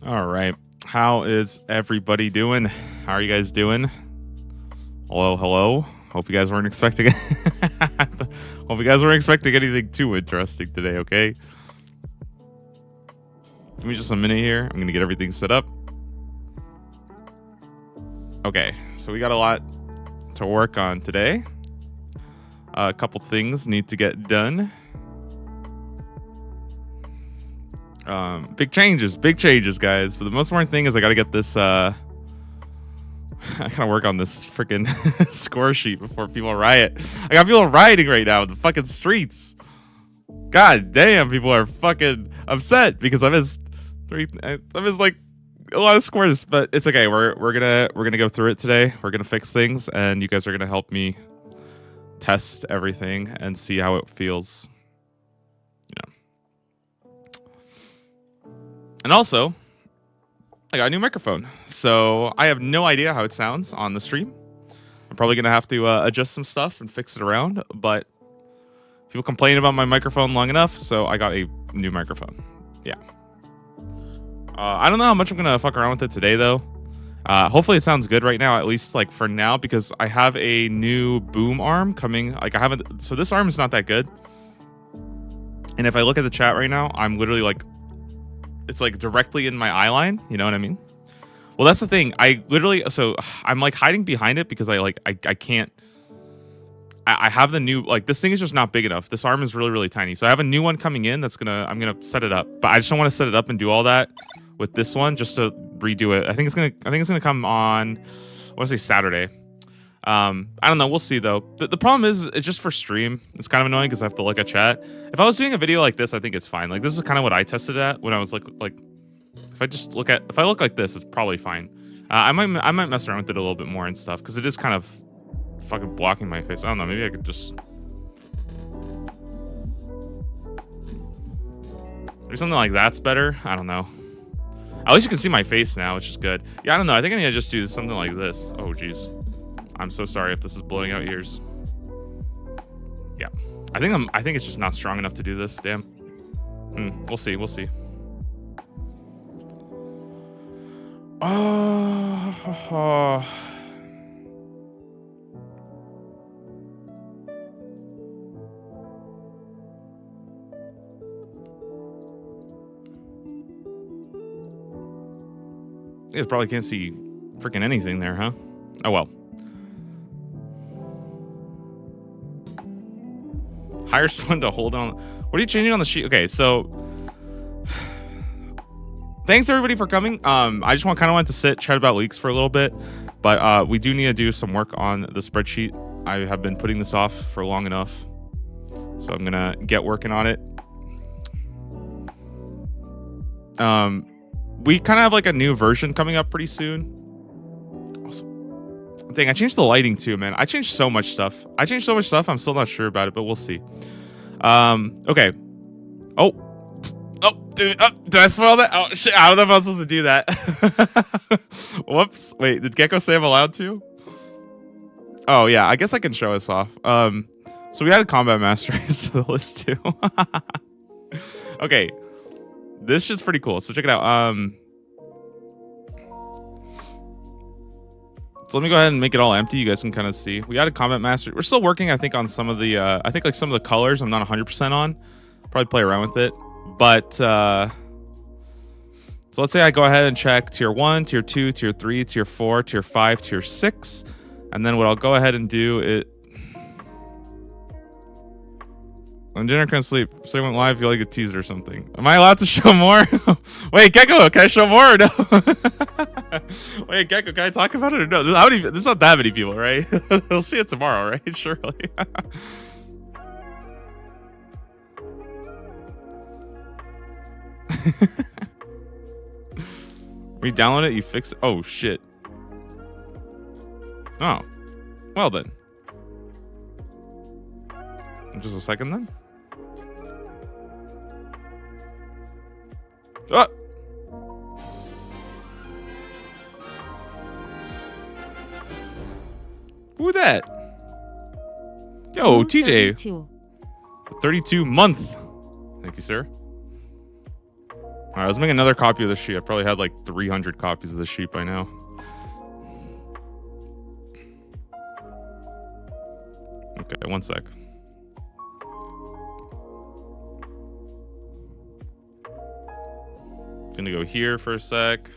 All right. How is everybody doing? How are you guys doing? Hello, hello. Hope you guys weren't expecting Hope you guys weren't expecting anything too interesting today, okay? Give me just a minute here. I'm going to get everything set up. Okay. So we got a lot to work on today. A couple things need to get done. Big changes, guys. But the most important thing is I got to get this, I gotta work on this freaking score sheet before people riot. I got people rioting right now in the fucking streets. God damn, people are fucking upset because I missed like a lot of scores, but it's okay. We're gonna go through it today. We're gonna fix things, and you guys are gonna help me test everything and see how it feels. And also, I got a new microphone, so I have no idea how it sounds on the stream. I'm probably going to have to adjust some stuff and fix it around, but people complain about my microphone long enough, so I got a new microphone. Yeah. I don't know how much I'm going to fuck around with it today, though. Hopefully it sounds good right now, at least like for now, because I have a new boom arm coming. Like so this arm is not that good. And if I look at the chat right now, I'm literally like, it's like directly in my eye line. You know what I mean? Well, that's the thing. I'm like hiding behind it because I can't. I have the new, like, this thing is just not big enough. This arm is really, really tiny. So I have a new one coming in I'm going to set it up. But I just don't want to set it up and do all that with this one just to redo it. I think it's going to come on, I want to say Saturday. I don't know. We'll see though. The problem is it's just for stream. It's kind of annoying because I have to look at chat. If I was doing a video like this, I think it's fine. Like this is kind of what I tested at when I was like if I look like this, it's probably fine. I might mess around with it a little bit more and stuff because it is kind of fucking blocking my face. I don't know. Maybe I could just do something like that's better. I don't know. At least you can see my face now, which is good. Yeah, I don't know. I think I need to just do something like this. Oh, jeez. I'm so sorry if this is blowing out ears. Yeah, I think it's just not strong enough to do this. Damn. We'll see. We'll see. Oh. You guys probably can't see freaking anything there, huh? Oh well. Hire someone to hold on. What are you changing on the sheet? Okay, so thanks everybody for coming. I just kind of wanted to chat about leaks for a little bit, but we do need to do some work on the spreadsheet. I have been putting this off for long enough, so I'm gonna get working on it. We kind of have like a new version coming up pretty soon. Dang, I changed the lighting too, man. I changed so much stuff. I'm still not sure about it, but we'll see. Okay. Oh, dude, did I spoil that? Oh, shit, I don't know if I was supposed to do that. Whoops. Wait, did Gecko say I'm allowed to? Oh, yeah, I guess I can show us off. So we added combat masters to the list too. Okay. This shit's pretty cool, so check it out. So let me go ahead and make it all empty. You guys can kind of see. We added combat master. We're still working, I think, on some of the, I think like some of the colors I'm not 100% on. Probably play around with it. But, so let's say I go ahead and check tier 1, tier 2, tier 3, tier 4, tier 5, tier 6. And then what I'll go ahead and do is... When dinner can't sleep. Say I went live, feel like a teaser or something. Am I allowed to show more? Wait, Gecko, can I show more or no? Wait, Gecko, can I talk about it or no? There's not that many people, right? We'll see it tomorrow, right? Surely. When you download it, you fix it. Oh, shit. Oh. Well, then. Just a second, then. Oh! Who that? Yo, TJ. 32 month. Thank you, sir. All right, let's make another copy of the sheet. I probably had like 300 copies of the sheet by now. Okay, one sec. Gonna go here for a sec.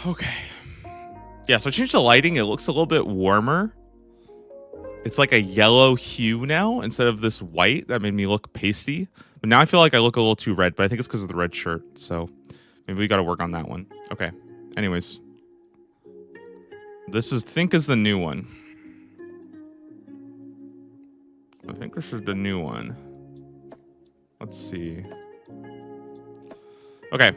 Okay. Yeah, so I changed the lighting. It looks a little bit warmer. It's like a yellow hue now instead of this white that made me look pasty. But now I feel like I look a little too red, but I think it's because of the red shirt. So maybe we got to work on that one. Okay. Anyways. This is, think is the new one. I think this is the new one. Let's see. Okay.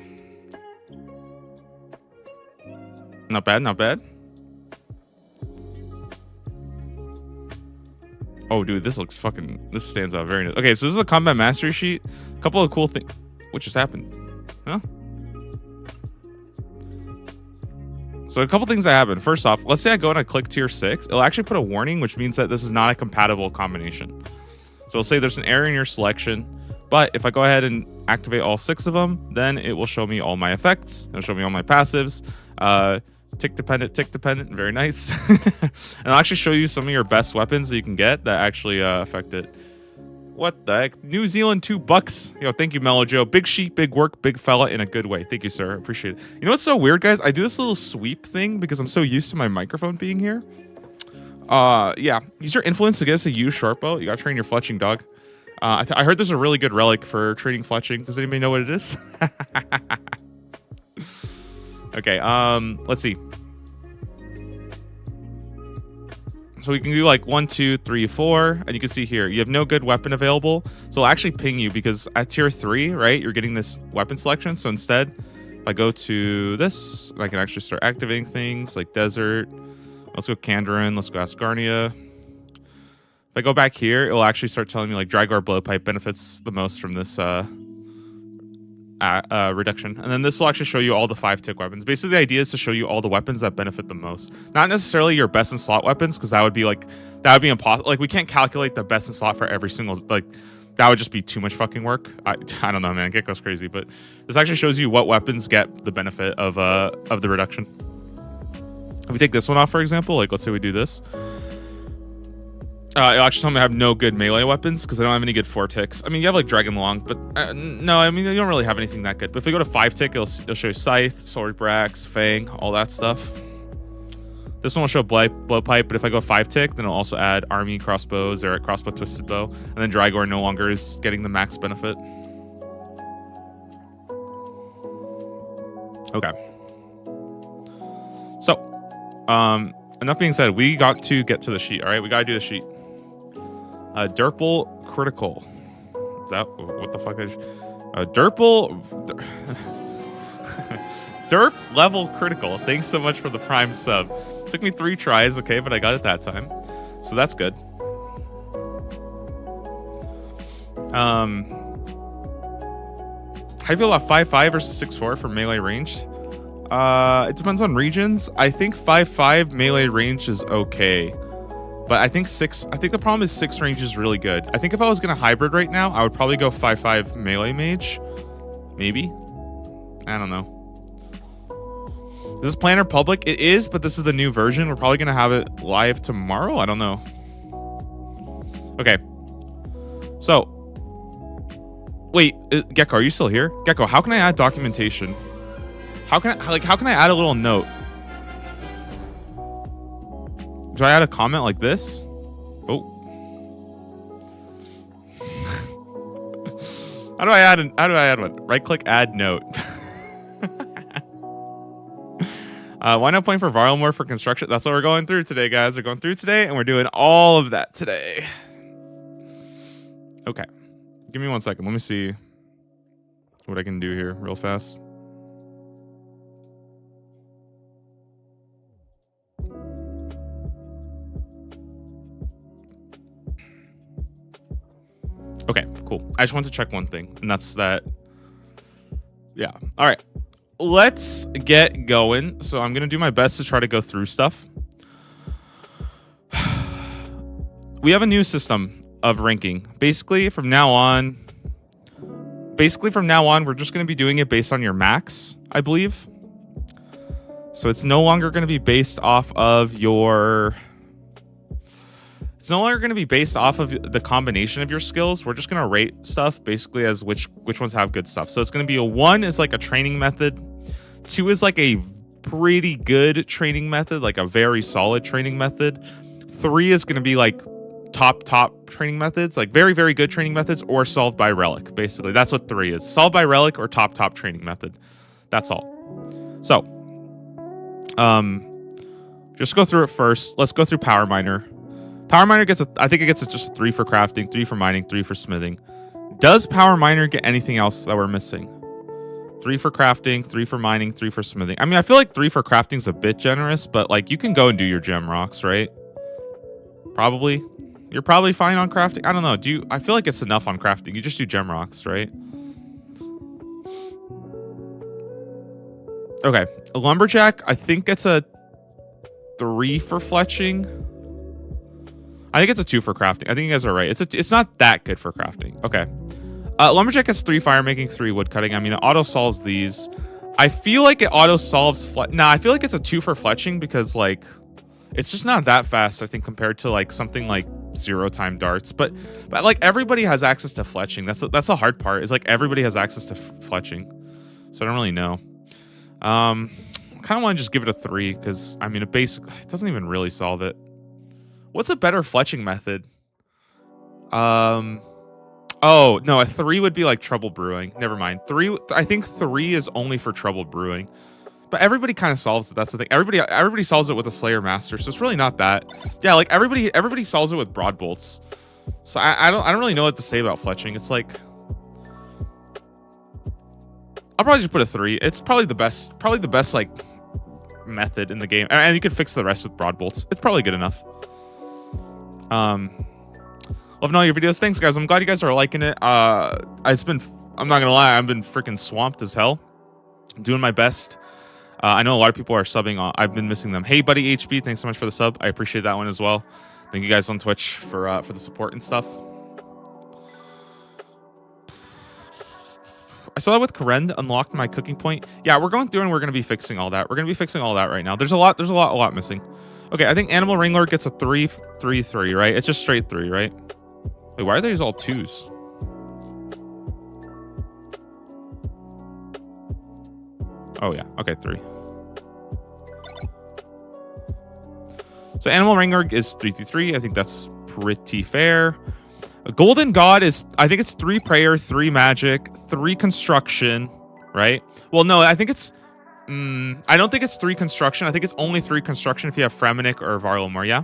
Not bad, not bad. Oh, dude, this looks fucking... This stands out very nice. Okay, so this is the combat mastery sheet. A couple of cool things... What just happened? Huh? So a couple things that happen. First off, let's say I go and I click tier 6. It'll actually put a warning, which means that this is not a compatible combination. So it'll say there's an error in your selection. But if I go ahead and activate all 6 of them, then it will show me all my effects. It'll show me all my passives. Tick dependent, very nice. And I'll actually show you some of your best weapons that you can get that actually affect it. What the heck? New Zealand, $2. Yo, thank you, Mellow Joe. Big sheet, big work, big fella in a good way. Thank you, sir. Appreciate it. You know what's so weird, guys? I do this little sweep thing because I'm so used to my microphone being here. Yeah. Use your influence to get us a used short bow. You gotta train your fletching dog. I heard there's a really good relic for training fletching. Does anybody know what it is? Okay, let's see. So we can do like 1, 2, 3, 4, and you can see here you have no good weapon available. So it'll actually ping you because at tier 3, right, you're getting this weapon selection. So instead, if I go to this, I can actually start activating things like desert. Let's go Kandarin. Let's go Asgarnia. If I go back here, it'll actually start telling me like Drygor Blowpipe benefits the most from this reduction. And then this will actually show you all the 5-tick weapons. Basically, the idea is to show you all the weapons that benefit the most. Not necessarily your best in slot weapons, because that would be impossible. Like, we can't calculate the best in slot for every single, like, that would just be too much fucking work. I don't know, man. Gecko's crazy, but this actually shows you what weapons get the benefit of the reduction. If we take this one off, for example, like, let's say we do this. It'll actually tell me I have no good melee weapons because I don't have any good 4-ticks. I mean, you have like Dragon Long, but no, I mean, you don't really have anything that good. But if we go to 5-tick, it'll show you Scythe, Sword Brax, Fang, all that stuff. This one will show Blowpipe, but if I go 5-tick, then it'll also add Army, Crossbow, Xerath, Crossbow, Twisted Bow, and then Drygor no longer is getting the max benefit. Okay. So, enough being said, we got to get to the sheet, all right? We got to do the sheet. Derpal Critical. Is that what the fuck is Derpal Derp Level Critical. Thanks so much for the Prime sub. Took me 3 tries, okay, but I got it that time. So that's good. How do you feel about 5.5 versus 6.4 for melee range? It depends on regions. I think 5.5 melee range is okay. But I think the problem is 6 range is really good. I think if I was going to hybrid right now, I would probably go 5.5 melee mage. Maybe. I don't know. Is this Planner public? It is, but this is the new version. We're probably going to have it live tomorrow. I don't know. Okay. So. Wait, Gecko, are you still here? Gecko, how can I add documentation? How can I add a little note? Do I add a comment like this? Oh. How do I add one? Right click, add note. Why not playing for Varlamore for construction? That's what we're going through today, guys. We're going through today, and we're doing all of that today. Okay. Give me 1 second. Let me see what I can do here real fast. Okay, cool. I just want to check one thing, and that's that. Yeah. All right. Let's get going. So I'm going to do my best to try to go through stuff. We have a new system of ranking. Basically, from now on, basically from now on, we're just going to be doing it based on your max, I believe. So it's no longer going to be based off of your... It's no longer going to be based off of the combination of your skills. We're just going to rate stuff basically as which ones have good stuff. So it's going to be a 1 is like a training method. 2 is like a pretty good training method, like a very solid training method. 3 is going to be like top training methods, like very, very good training methods, or solved by relic. Basically, that's what 3 is. Solved by relic or top training method. That's all. So, just go through it first. Let's go through Power Miner. Power Miner gets I think it gets just 3 for crafting, 3 for mining, 3 for smithing. Does Power Miner get anything else that we're missing? 3 for crafting, 3 for mining, 3 for smithing. I mean, I feel like 3 for crafting is a bit generous, but like you can go and do your gem rocks, right? Probably. You're probably fine on crafting. I don't know. I feel like it's enough on crafting. You just do gem rocks, right? Okay. A lumberjack, I think it's a 3 for fletching. I think it's a 2 for crafting. I think you guys are right. It's not that good for crafting. Okay. Lumberjack has 3 fire making, 3 wood cutting. I mean, it auto solves these. I feel like it auto solves. I feel like it's a 2 for fletching because like it's just not that fast. I think compared to like something like 0 time darts. But like everybody has access to fletching. That's the hard part. Is like everybody has access to fletching. So I don't really know. I kind of want to just give it a 3 because I mean it doesn't even really solve it. What's a better fletching method? Oh, no, a 3 would be like trouble brewing. Never mind. I think 3 is only for trouble brewing. But everybody kind of solves it. That's the thing. Everybody solves it with a Slayer Master, so it's really not that. Yeah, like everybody solves it with broad bolts. So I don't really know what to say about fletching. It's like I'll probably just put a 3. It's probably the best like method in the game. And you can fix the rest with broad bolts. It's probably good enough. Loving all your videos. Thanks, guys. I'm glad you guys are liking it. I'm not gonna lie, I've been freaking swamped as hell. I'm doing my best. I know a lot of people are subbing on. I've been missing them. Hey, buddy HB, thanks so much for the sub. I appreciate that one as well. Thank you guys on Twitch for the support and stuff. I saw that with Karen unlocked my cooking point. Yeah, we're going through and we're going to be fixing all that. We're going to be fixing all that right now. There's a lot missing. Okay, I think Animal Wrangler gets a 3, 3, 3, right? It's just straight 3, right? Wait, why are these all 2s? Oh yeah, okay, 3. So Animal Wrangler is 3, 3, 3. I think that's pretty fair. A Golden God is, I think it's 3 prayer, 3 magic, 3 construction, right? Well, no, I think it's, I don't think it's 3 construction. I think it's only 3 construction if you have Fremenic or Varlamore, yeah?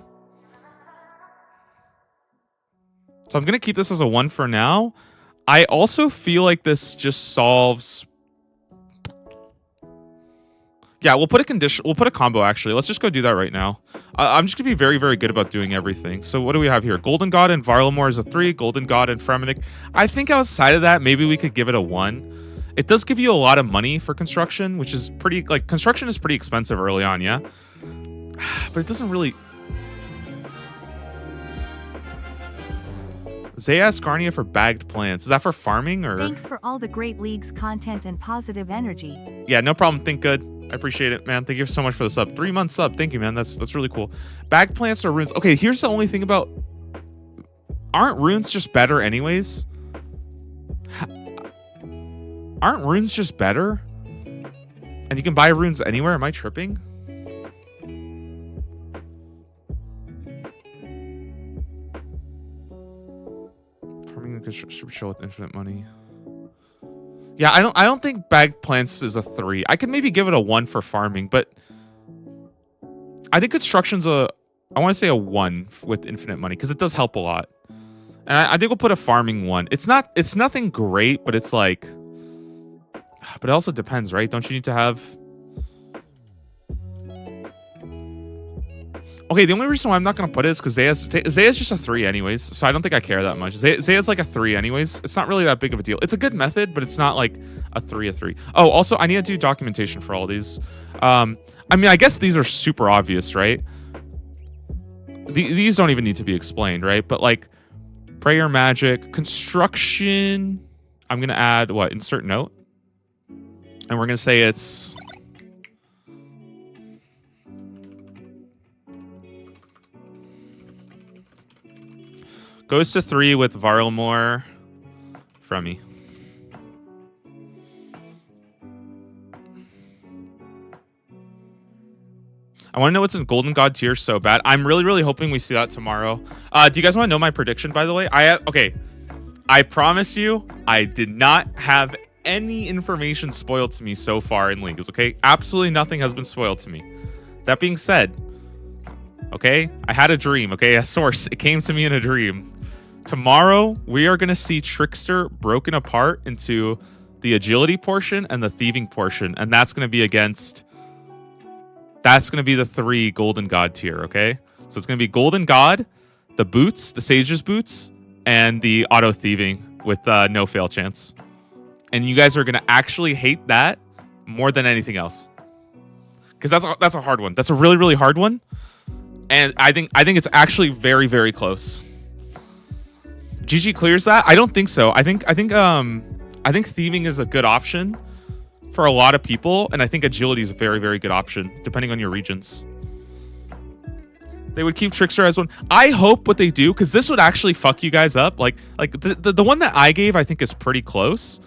So I'm going to keep this as a 1 for now. I also feel like this just solves... Yeah, we'll put a condition. We'll put a combo, actually. Let's just go do that right now. I'm just going to be very, very good about doing everything. So what do we have here? Golden God and Varlamore is a 3. Golden God and Fremenic. I think outside of that, maybe we could give it a 1. It does give you a lot of money for construction, which is pretty... Like, construction is pretty expensive early on, yeah? But it doesn't really... Zayas Garnia for bagged plants. Is that for farming or? Thanks for all the great leagues content and positive energy. Yeah, no problem. Think good. I appreciate it, man. Thank you so much for the sub. 3 months sub. Thank you, man. That's really cool. Bagged plants or runes. Okay, here's the only thing about... Aren't runes just better anyways? Aren't runes just better? And you can buy runes anywhere? Am I tripping? Should show with infinite money. Yeah, I don't think bagged plants is a 3. I could maybe give it a 1 for farming, but I think construction's I want to say a 1 with infinite money because it does help a lot. And I think we'll put a farming 1. It's nothing great, but it's like, but it also depends, right? Don't you need to have... Okay, the only reason why I'm not going to put it is because Zaya's just a 3 anyways, so I don't think I care that much. Zaya's like a 3 anyways. It's not really that big of a deal. It's a good method, but it's not like a 3. Oh, also, I need to do documentation for all these. I mean, I guess these are super obvious, right? These don't even need to be explained, right? But like, prayer magic, construction... I'm going to add, what, insert note. And we're going to say it's... Goes to 3 with Varlamore from me. I want to know what's in Golden God tier so bad. I'm really, really hoping we see that tomorrow. Do you guys want to know my prediction, by the way? Okay. I promise you, I did not have any information spoiled to me so far in Leagues, okay? Absolutely nothing has been spoiled to me. That being said, okay, I had a dream, okay? A source. It came to me in a dream. Tomorrow, we are going to see Trickster broken apart into the agility portion and the thieving portion, and that's going to be against... That's going to be the 3 Golden God tier, okay? So it's going to be Golden God, the boots, the Sage's boots, and the auto thieving with no fail chance. And you guys are going to actually hate that more than anything else. Because that's a hard one. That's a really, really hard one. And I think it's actually very, very close. GG clears that? I don't think so. I think thieving is a good option for a lot of people, and I think agility is a very, very good option depending on your regions. They would keep Trickster as one. I hope what they do, because this would actually fuck you guys up. Like the one that I gave, I think is pretty close.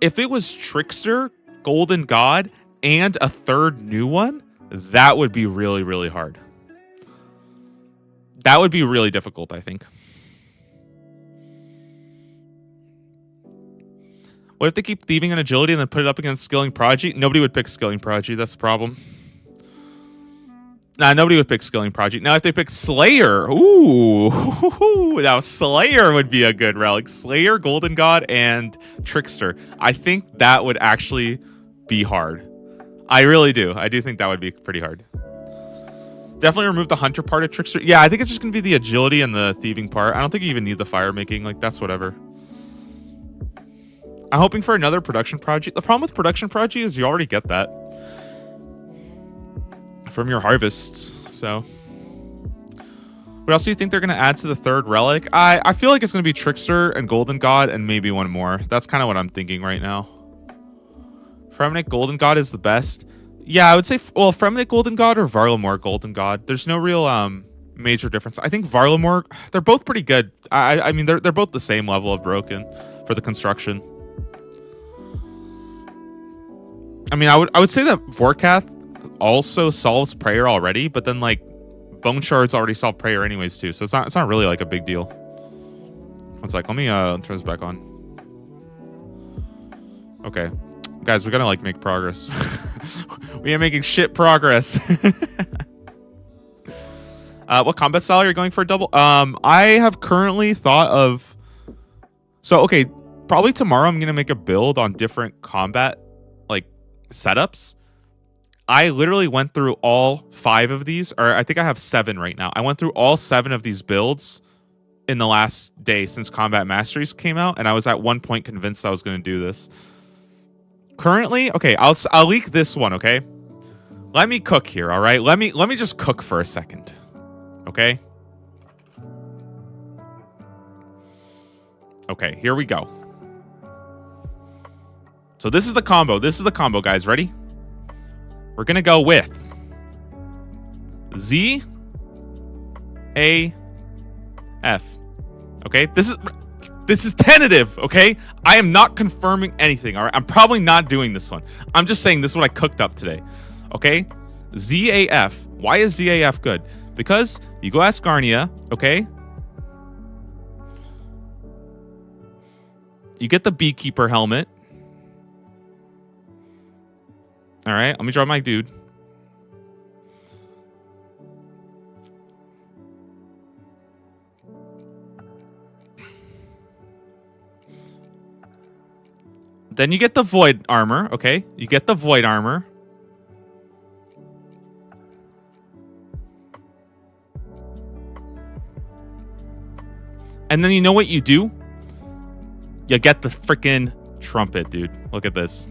If it was Trickster, Golden God, and a 3rd new one, that would be really, really hard. That would be really difficult, I think. What if they keep thieving and agility and then put it up against skilling Prodigy? Nobody would pick skilling Prodigy. That's the problem. Nah, nobody would pick skilling Prodigy. Now, if they pick Slayer, ooh, now Slayer would be a good relic. Slayer, Golden God, and Trickster. I think that would actually be hard. I really do. I do think that would be pretty hard. Definitely remove the Hunter part of Trickster. Yeah, I think it's just going to be the agility and the thieving part. I don't think you even need the fire making. Like, that's whatever. I'm hoping for another production project. The problem with production project is you already get that from your harvests. So what else do you think they're going to add to the 3rd relic? I feel like it's going to be Trickster and Golden God and maybe one more. That's kind of what I'm thinking right now. Fremenic Golden God is the best. Yeah, I would say, well, Fremenic Golden God or Varlamore Golden God. There's no real major difference. I think Varlamore, they're both pretty good. I mean, they're both the same level of broken for the construction. I mean, I would say that Vorkath also solves prayer already, but then like Bone Shards already solve prayer anyways too, so it's not really like a big deal. One sec, let me turn this back on. Okay, guys, we gotta like make progress. We ain't making shit progress. What combat style are you going for a double? I have currently thought of. So okay, probably tomorrow I'm gonna make a build on different combat like setups. I literally went through all 5 of these, or I think I have 7 right now. I went through all 7 of these builds in the last day since Combat Masteries came out, and I was at one point convinced I was going to do this. Currently, okay, I'll leak this one, okay? Let me cook here, all right? Let me just cook for a second, okay? Okay, here we go. So this is the combo. This is the combo, guys. Ready? We're going to go with Z, A, F. Okay? This is tentative, okay? I am not confirming anything, all right? I'm probably not doing this one. I'm just saying this is what I cooked up today, okay? ZAF. Why is ZAF good? Because you go Asgarnia, okay? You get the Beekeeper helmet. All right, let me draw my dude. Then you get the Void armor, okay? You get the Void armor. And then you know what you do? You get the freaking trumpet, dude. Look at this.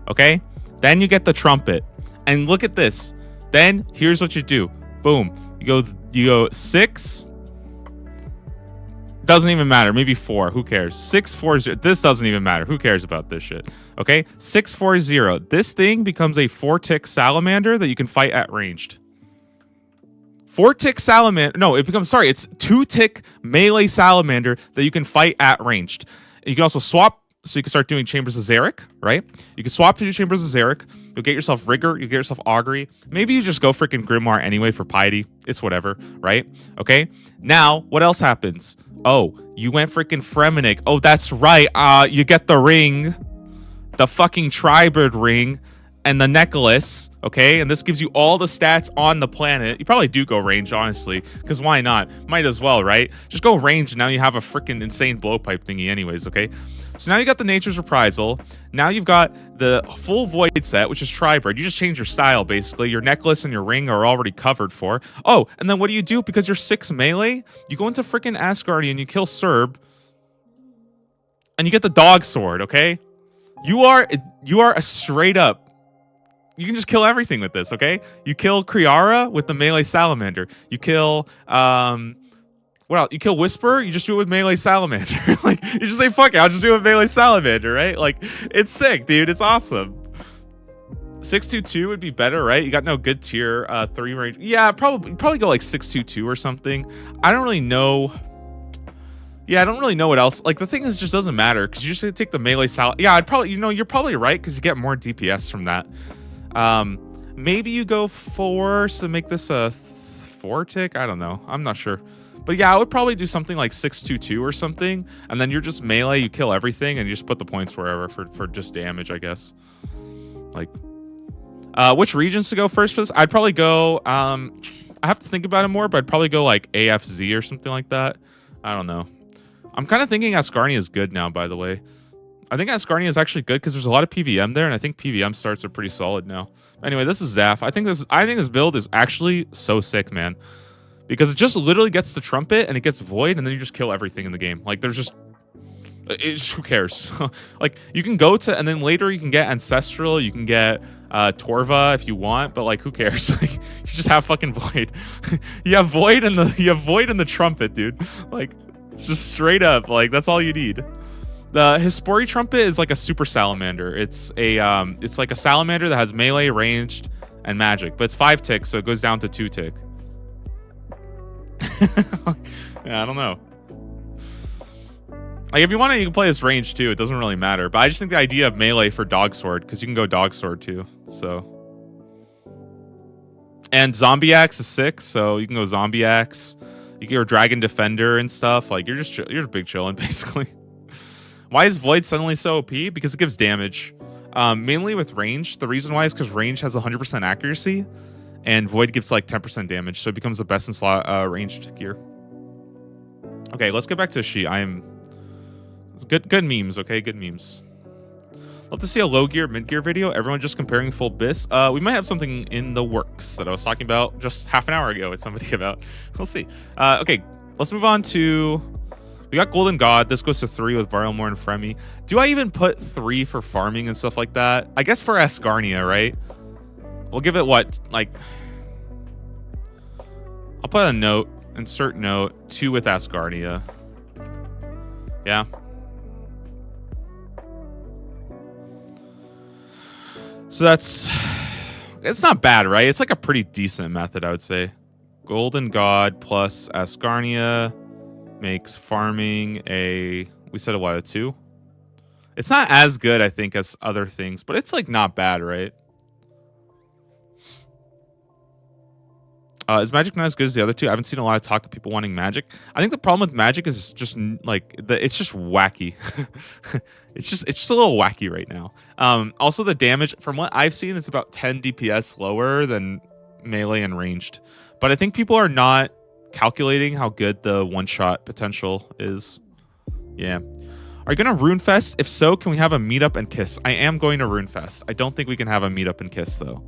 Okay? Then you get the trumpet. And look at this. Then here's what you do. Boom. You go 6. Doesn't even matter. Maybe 4. Who cares? 640. This doesn't even matter. Who cares about this shit? Okay? 640. This thing becomes a 4-tick salamander that you can fight at ranged. 4-tick salamander. No, it becomes, sorry, it's 2-tick melee salamander that you can fight at ranged. You can also swap, so you can start doing Chambers of Xeric, right? You can swap to do Chambers of Xeric. You'll get yourself Rigor. You'll get yourself Augury. Maybe you just go freaking Grimoire anyway for Piety. It's whatever, right? Okay? Now, what else happens? Oh, you went freaking Fremenic. Oh, that's right. You get the ring. The fucking Tribird ring. And the necklace, okay? And this gives you all the stats on the planet. You probably do go range, honestly, because why not? Might as well, right? Just go range, and now you have a freaking insane blowpipe thingy anyways, okay? So now you got the Nature's Reprisal. Now you've got the full Void set, which is Tribird. You just change your style, basically. Your necklace and your ring are already covered for. Oh, and then what do? Because you're 6 melee, you go into freaking Asgardian, you kill Serb, and you get the Dog Sword, okay? You are a straight up. You can just kill everything with this, okay? You kill Kriara with the melee salamander. You kill what else? You kill Whisper, you just do it with melee salamander. Like, you just say, fuck it, I'll just do it with melee salamander, right? Like, it's sick, dude. It's awesome. 622 would be better, right? You got no good tier 3 range. Yeah, probably go like 622 or something. I don't really know. Yeah, I don't really know what else. Like, the thing is, it just doesn't matter because you just take the melee sal. Yeah, I'd probably, you're probably right because you get more DPS from that. Maybe you go 4 to make this a 4-tick. I don't know. I'm not sure. But yeah, I would probably do something like 622 or something. And then you're just melee, you kill everything, and you just put the points wherever for just damage, I guess. Like, which regions to go first for this? I'd probably go, I have to think about it more, but I'd probably go like AFZ or something like that. I don't know. I'm kind of thinking Asgarnia is good now, by the way. I think Asgarnia is actually good because there's a lot of PVM there, and I think PVM starts are pretty solid now. Anyway, this is Zaf. I think this build is actually so sick, man. Because it just literally gets the trumpet and it gets void, and then you just kill everything in the game. Like, there's just who cares? Like, you can go to, and then later you can get Ancestral, you can get Torva if you want, but like, who cares? Like, you just have fucking void. You have void and the trumpet, dude. Like, it's just straight up, like, that's all you need. The Hispori Trumpet is like a super salamander. It's like a salamander that has melee, ranged, and magic, but it's 5-tick, so it goes down to 2-tick. Yeah, I don't know. Like, if you want to, you can play this range too. It doesn't really matter. But I just think the idea of melee for Dog Sword, because you can go Dog Sword too. So, and Zombie Axe is 6, so you can go Zombie Axe. You can go Dragon Defender and stuff. Like, you're just big chilling basically. Why is Void suddenly so OP? Because it gives damage. Mainly with range. The reason why is because range has 100% accuracy, and Void gives like 10% damage, so it becomes the best in slot ranged gear. Okay, let's get back to She. Good memes, okay? Good memes. Love to see a low gear, mid gear video. Everyone just comparing full bis. We might have something in the works that I was talking about just half an hour ago with somebody about. We'll see. Okay, let's move on to... We got Golden God. This goes to 3 with Varelmore and Fremi. Do I even put 3 for farming and stuff like that? I guess for Asgarnia, right? We'll give it what? Like... I'll put a note. Insert note. 2 with Asgarnia. Yeah. So that's... It's not bad, right? It's like a pretty decent method, I would say. Golden God plus Asgarnia makes farming a... We said a 2? It's not as good, I think, as other things, but it's like not bad, right? Is Magic not as good as the other 2? I haven't seen a lot of talk of people wanting Magic. I think the problem with Magic is just like it's just wacky. it's just a little wacky right now. Also, the damage from what I've seen, it's about 10 DPS lower than melee and ranged. But I think people are not calculating how good the one-shot potential is. Yeah. Are you going to RuneFest? If so, can we have a meetup and kiss? I am going to RuneFest. I don't think we can have a meetup and kiss though.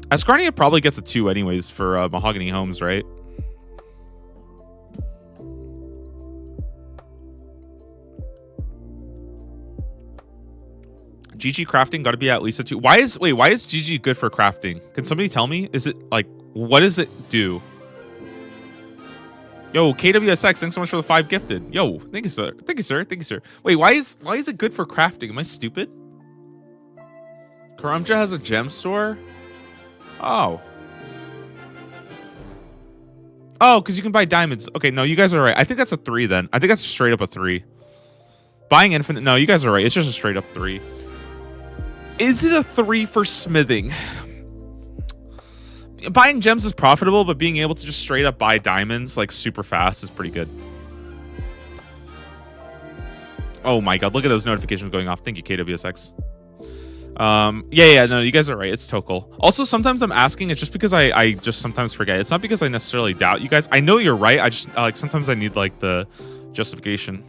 Asgarnia probably gets a 2 anyways for Mahogany Homes, right? GG crafting got to be at least a 2. Why is GG good for crafting? Can somebody tell me? Is it like, what does it do? Yo, KWSX, thanks so much for the 5 gifted. Yo, thank you, sir. Thank you, sir. Thank you, sir. Wait, why is it good for crafting? Am I stupid? Karamja has a gem store? Oh. Oh, because you can buy diamonds. Okay, no, you guys are right. I think that's a 3 then. I think that's straight up a 3. Buying infinite. No, you guys are right. It's just a straight up 3. Is it a 3 for smithing? Buying gems is profitable, but being able to just straight up buy diamonds like super fast is pretty good. Oh my god, look at those notifications going off. Thank you, KWSX. Yeah, no, you guys are right. It's Tokal. Also, sometimes I'm asking, it's just because I just sometimes forget. It's not because I necessarily doubt you guys. I know you're right. I just like sometimes I need like the justification.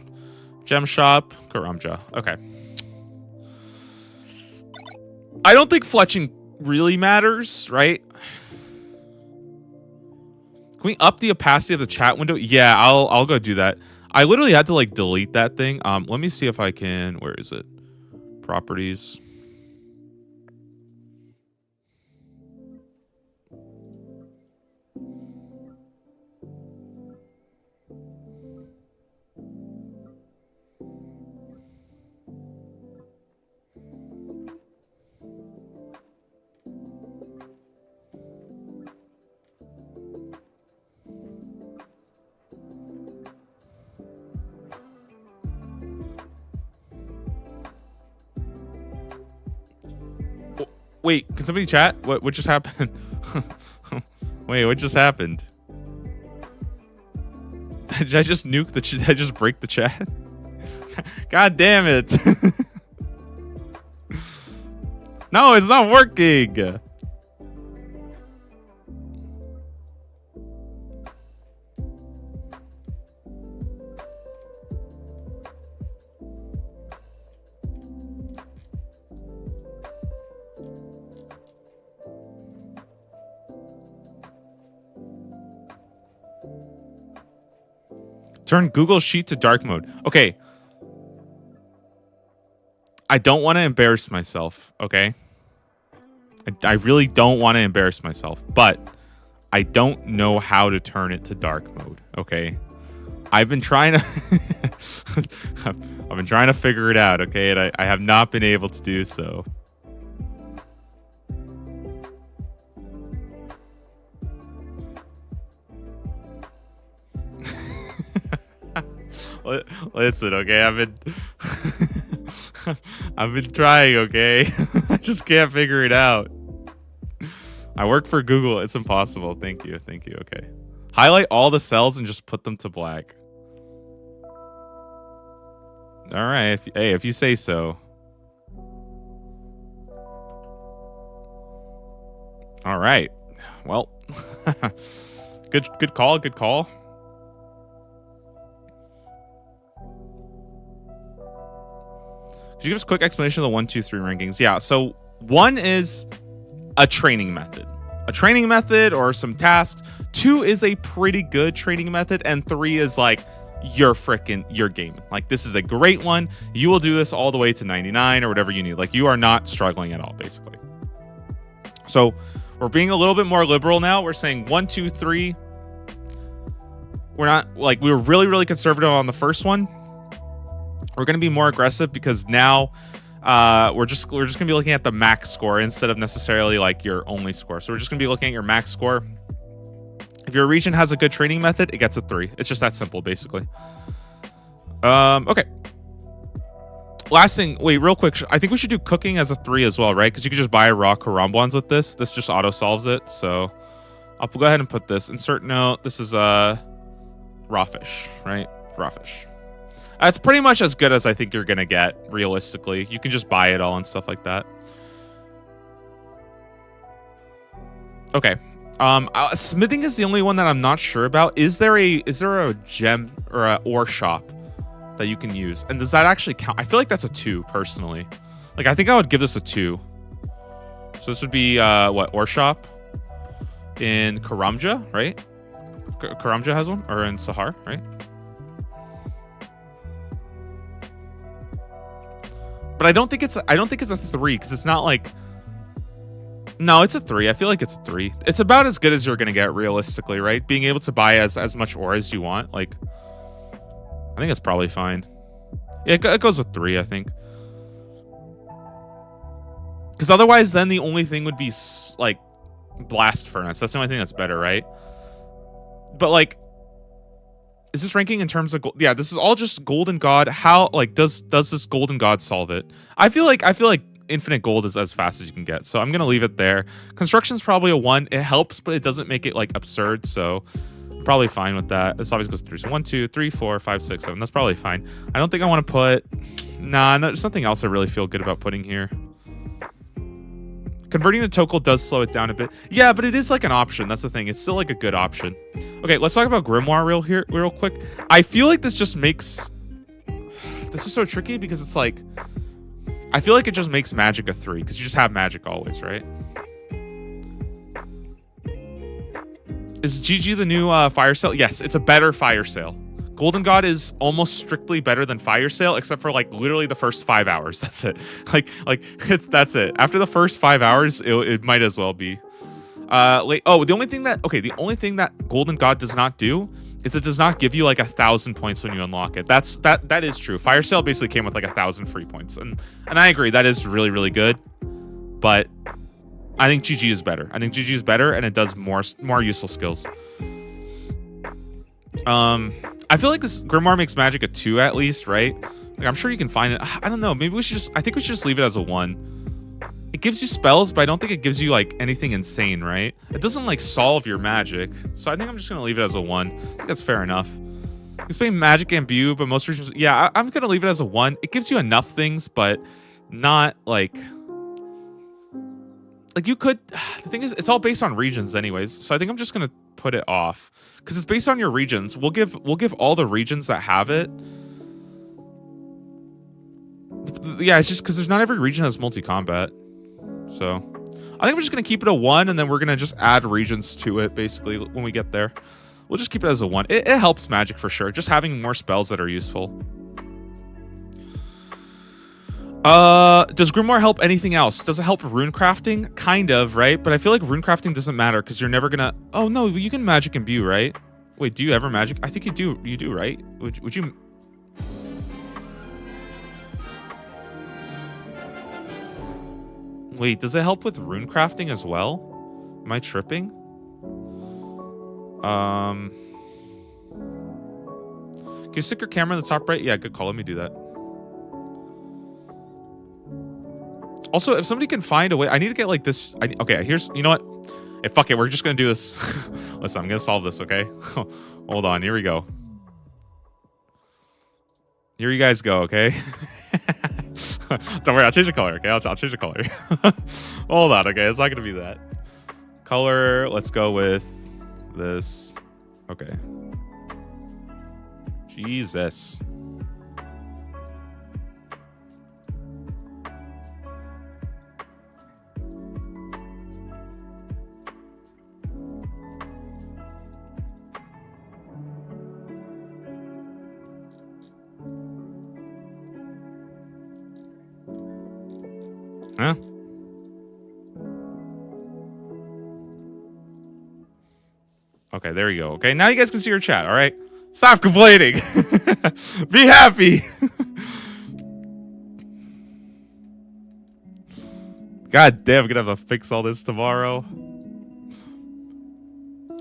Gem shop, Karamja. Okay. I don't think fletching really matters, right? Can we up the opacity of the chat window? Yeah, I'll go do that. I literally had to like delete that thing. Let me see if I can. Where is it? Properties. Wait, can somebody chat? What just happened? Wait, what just happened? Did I just nuke the did I just break the chat? God damn it. No, it's not working. Turn Google Sheet to dark mode. Okay. I don't want to embarrass myself, okay? I really don't want to embarrass myself, but I don't know how to turn it to dark mode, okay? I've been trying to I've been trying to figure it out, okay? And I have not been able to do so. Listen, okay, I've been trying, okay? I just can't figure it out. I work for Google. It's impossible. Thank you. Okay. Highlight all the cells and just put them to black. All right. If you say so. All right. Well, good call. Could you give us a quick explanation of the 1, 2, 3 rankings? Yeah, so 1 is a training method. A training method or some tasks. 2 is a pretty good training method. And 3 is like your gaming. Like, this is a great one. You will do this all the way to 99 or whatever you need. Like, you are not struggling at all, basically. So we're being a little bit more liberal now. We're saying 1, 2, 3. We're not like, we were really, really conservative on the first one. We're going to be more aggressive because now we're just going to be looking at the max score instead of necessarily like your only score. So we're just going to be looking at your max score. If your region has a good training method, it gets a 3. It's just that simple, basically. Okay. Last thing, wait, real quick. I think we should do cooking as a 3 as well, right? Because you can just buy raw karambwans with this. This just auto solves it. So I'll go ahead and put this. Insert note. This is raw fish, right? Raw fish. It's pretty much as good as I think you're going to get, realistically. You can just buy it all and stuff like that. Okay. Smithing is the only one that I'm not sure about. Is there a gem or a ore shop that you can use? And does that actually count? I feel like that's a 2, personally. Like, I think I would give this a 2. So this would be, ore shop? In Karamja, right? Karamja has one? Or in Sahar, right? But I don't think it's a 3 because it's not like. No, it's a 3. I feel like it's a 3. It's about as good as you're gonna get realistically, right? Being able to buy as much ore as you want, like. I think it's probably fine. Yeah, it goes with 3, I think. Because otherwise, then the only thing would be like blast furnace. That's the only thing that's better, right? But like, is this ranking in terms of gold? Yeah, this is all just golden god. How like does this golden god solve it? I feel like infinite gold is as fast as you can get, so I'm gonna leave it there. Construction's probably a 1. It helps, but it doesn't make it like absurd. So I'm probably fine with that. This always goes through. So 1, 2, 3, 4, 5, 6, 7. That's probably fine. I don't think I want to put. Nah, there's something else I really feel good about putting here. Converting to Tokel does slow it down a bit. Yeah, but it is like an option. That's the thing. It's still like a good option. Okay, let's talk about Grimoire real quick. I feel like this just makes... This is so tricky because it's like... I feel like it just makes magic a 3 because you just have magic always, right? Is GG the new fire sale? Yes, it's a better fire sale. Golden God is almost strictly better than Fire Sale, except for like literally the first 5 hours. That's it. That's it. After the first 5 hours, it might as well be. The only thing that Golden God does not do is it does not give you like 1,000 points when you unlock it. That is true. Fire Sale basically came with like 1,000 free points, and I agree that is really, really good. But I think GG is better. I think GG is better, and it does more useful skills. I feel like this Grimoire makes magic a 2 at least, right? Like, I'm sure you can find it. I don't know. Maybe I think we should just leave it as a 1. It gives you spells, but I don't think it gives you like anything insane, right? It doesn't like solve your magic. So I think I'm just going to leave it as a 1. I think that's fair enough. It's playing magic imbue, but most regions, yeah, I'm going to leave it as a 1. It gives you enough things, but not like you could. The thing is, it's all based on regions anyways. So I think I'm just going to put it off because it's based on your regions. We'll give all the regions that have it. Yeah, it's just because there's not every region has multi-combat. So I think we're just going to keep it a 1, and then we're going to just add regions to it basically when we get there. We'll just keep it as a 1. It helps magic for sure. Just having more spells that are useful. Does Grimoire help anything else? Does it help rune crafting? Kind of, right? But I feel like rune crafting doesn't matter because you're never gonna... Oh, no, you can magic imbue, right? Wait, do you ever magic? I think you do. You do, right? Would you... Wait, does it help with rune crafting as well? Am I tripping? Can you stick your camera in the top right? Yeah, good call. Let me do that. Also, if somebody can find a way, I need to get like this. Okay, here's, you know what? Hey, fuck it. We're just going to do this. Listen, I'm going to solve this, okay? Hold on. Here we go. Here you guys go, okay? Don't worry. I'll change the color, okay? I'll change the color. Hold on, okay? It's not going to be that. Color, let's go with this. Okay. Jesus. Huh? Okay, there you go. Okay, now you guys can see your chat, all right? Stop complaining. Be happy. God damn, I'm gonna have to fix all this tomorrow.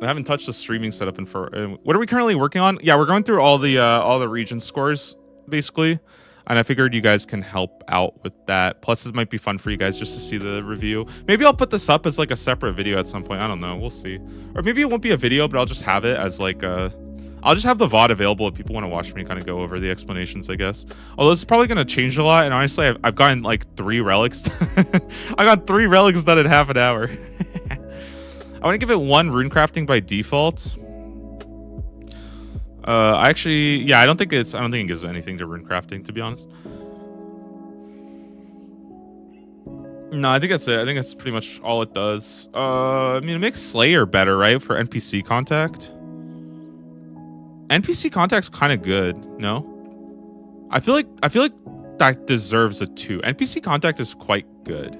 I haven't touched the streaming setup in for... what are we currently working on? Yeah, we're going through all the region scores, basically. And I figured you guys can help out with that. Plus, it might be fun for you guys just to see the review. Maybe I'll put this up as like a separate video at some point. I don't know. We'll see. Or maybe it won't be a video, but I'll just have it as like a... I'll just have the VOD available if people want to watch me kind of go over the explanations, I guess. Although it's probably going to change a lot. And honestly, I've gotten like 3 relics. I got 3 relics done in half an hour. I want to give it 1 rune crafting by default. I actually, yeah, I don't think it gives anything to rune crafting, to be honest. No, I think that's it. I think that's pretty much all it does. I mean, it makes Slayer better, right, for NPC contact. NPC contact's kind of good, no? I feel like that deserves a 2. NPC contact is quite good.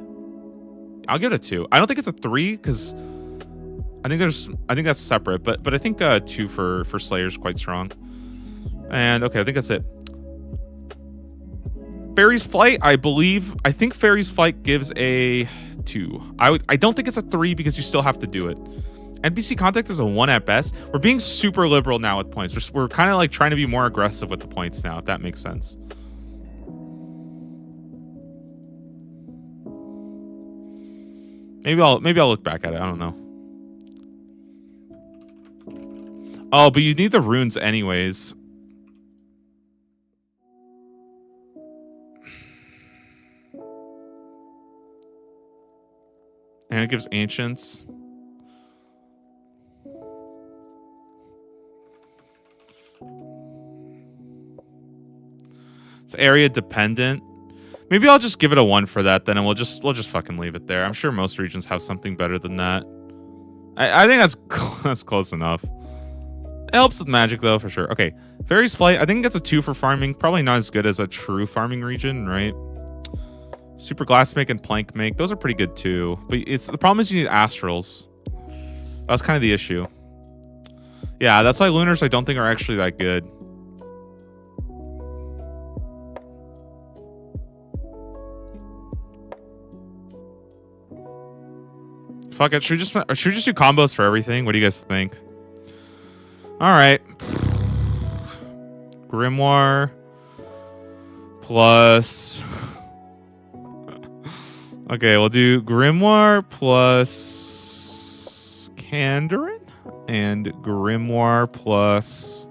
I'll give it a 2. I don't think it's a 3 because I think that's separate, but I think 2 for Slayer is quite strong. And okay, I think that's it. Fairy's Flight, I think Fairy's Flight gives a 2. I don't think it's a 3 because you still have to do it. NPC contact is a 1 at best. We're being super liberal now with points. We're kind of like trying to be more aggressive with the points now, if that makes sense. Maybe I'll look back at it. I don't know. Oh, but you need the runes anyways. And it gives ancients. It's area dependent. Maybe I'll just give it a 1 for that then, and we'll just fucking leave it there. I'm sure most regions have something better than that. I think that's close enough. It helps with magic though, for sure. Okay, Fairy's Flight. I think it gets a 2 for farming. Probably not as good as a true farming region, right? Super Glass Make and Plank Make. Those are pretty good too. But the problem is you need Astrals. That's kind of the issue. Yeah, that's why Lunars I don't think are actually that good. Fuck it. Should we just do combos for everything? What do you guys think? All right. Grimoire plus. Okay, we'll do Grimoire plus Kandarin and Grimoire plus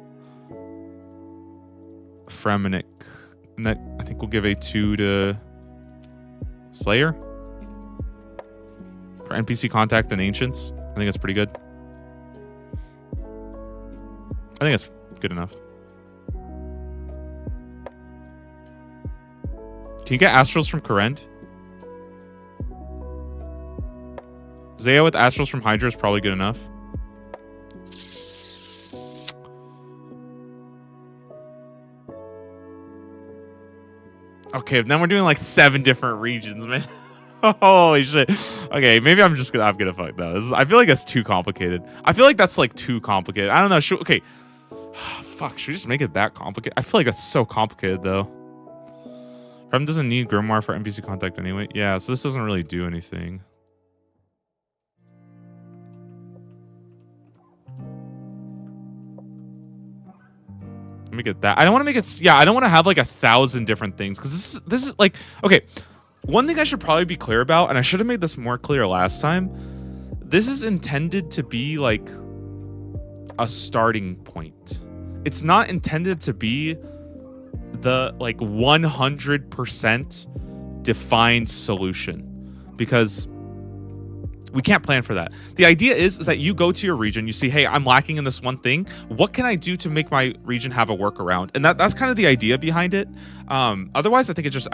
Fremenic. And that, I think we'll give a 2 to Slayer. For NPC contact and ancients. I think that's pretty good. I think that's good enough. Can you get Astrals from Kourend? Zaya with Astrals from Hydra is probably good enough. Okay, then we're doing like 7 different regions, man. Holy shit. Okay, maybe I'm gonna fuck that. I feel like that's too complicated. I feel like that's like too complicated. I don't know. Okay. Fuck, should we just make it that complicated? I feel like that's so complicated though. Prem doesn't need Grimoire for NPC contact anyway. Yeah, so this doesn't really do anything. Let me get that. I don't want to make it. Yeah, I don't want to have like 1,000 different things because this is like, okay. One thing I should probably be clear about, and I should have made this more clear last time, this is intended to be like a starting point. It's not intended to be the like 100% defined solution because we can't plan for that. The idea is that you go to your region, you see, hey, I'm lacking in this one thing. What can I do to make my region have a workaround? And that's kind of the idea behind it. Otherwise, I think it's just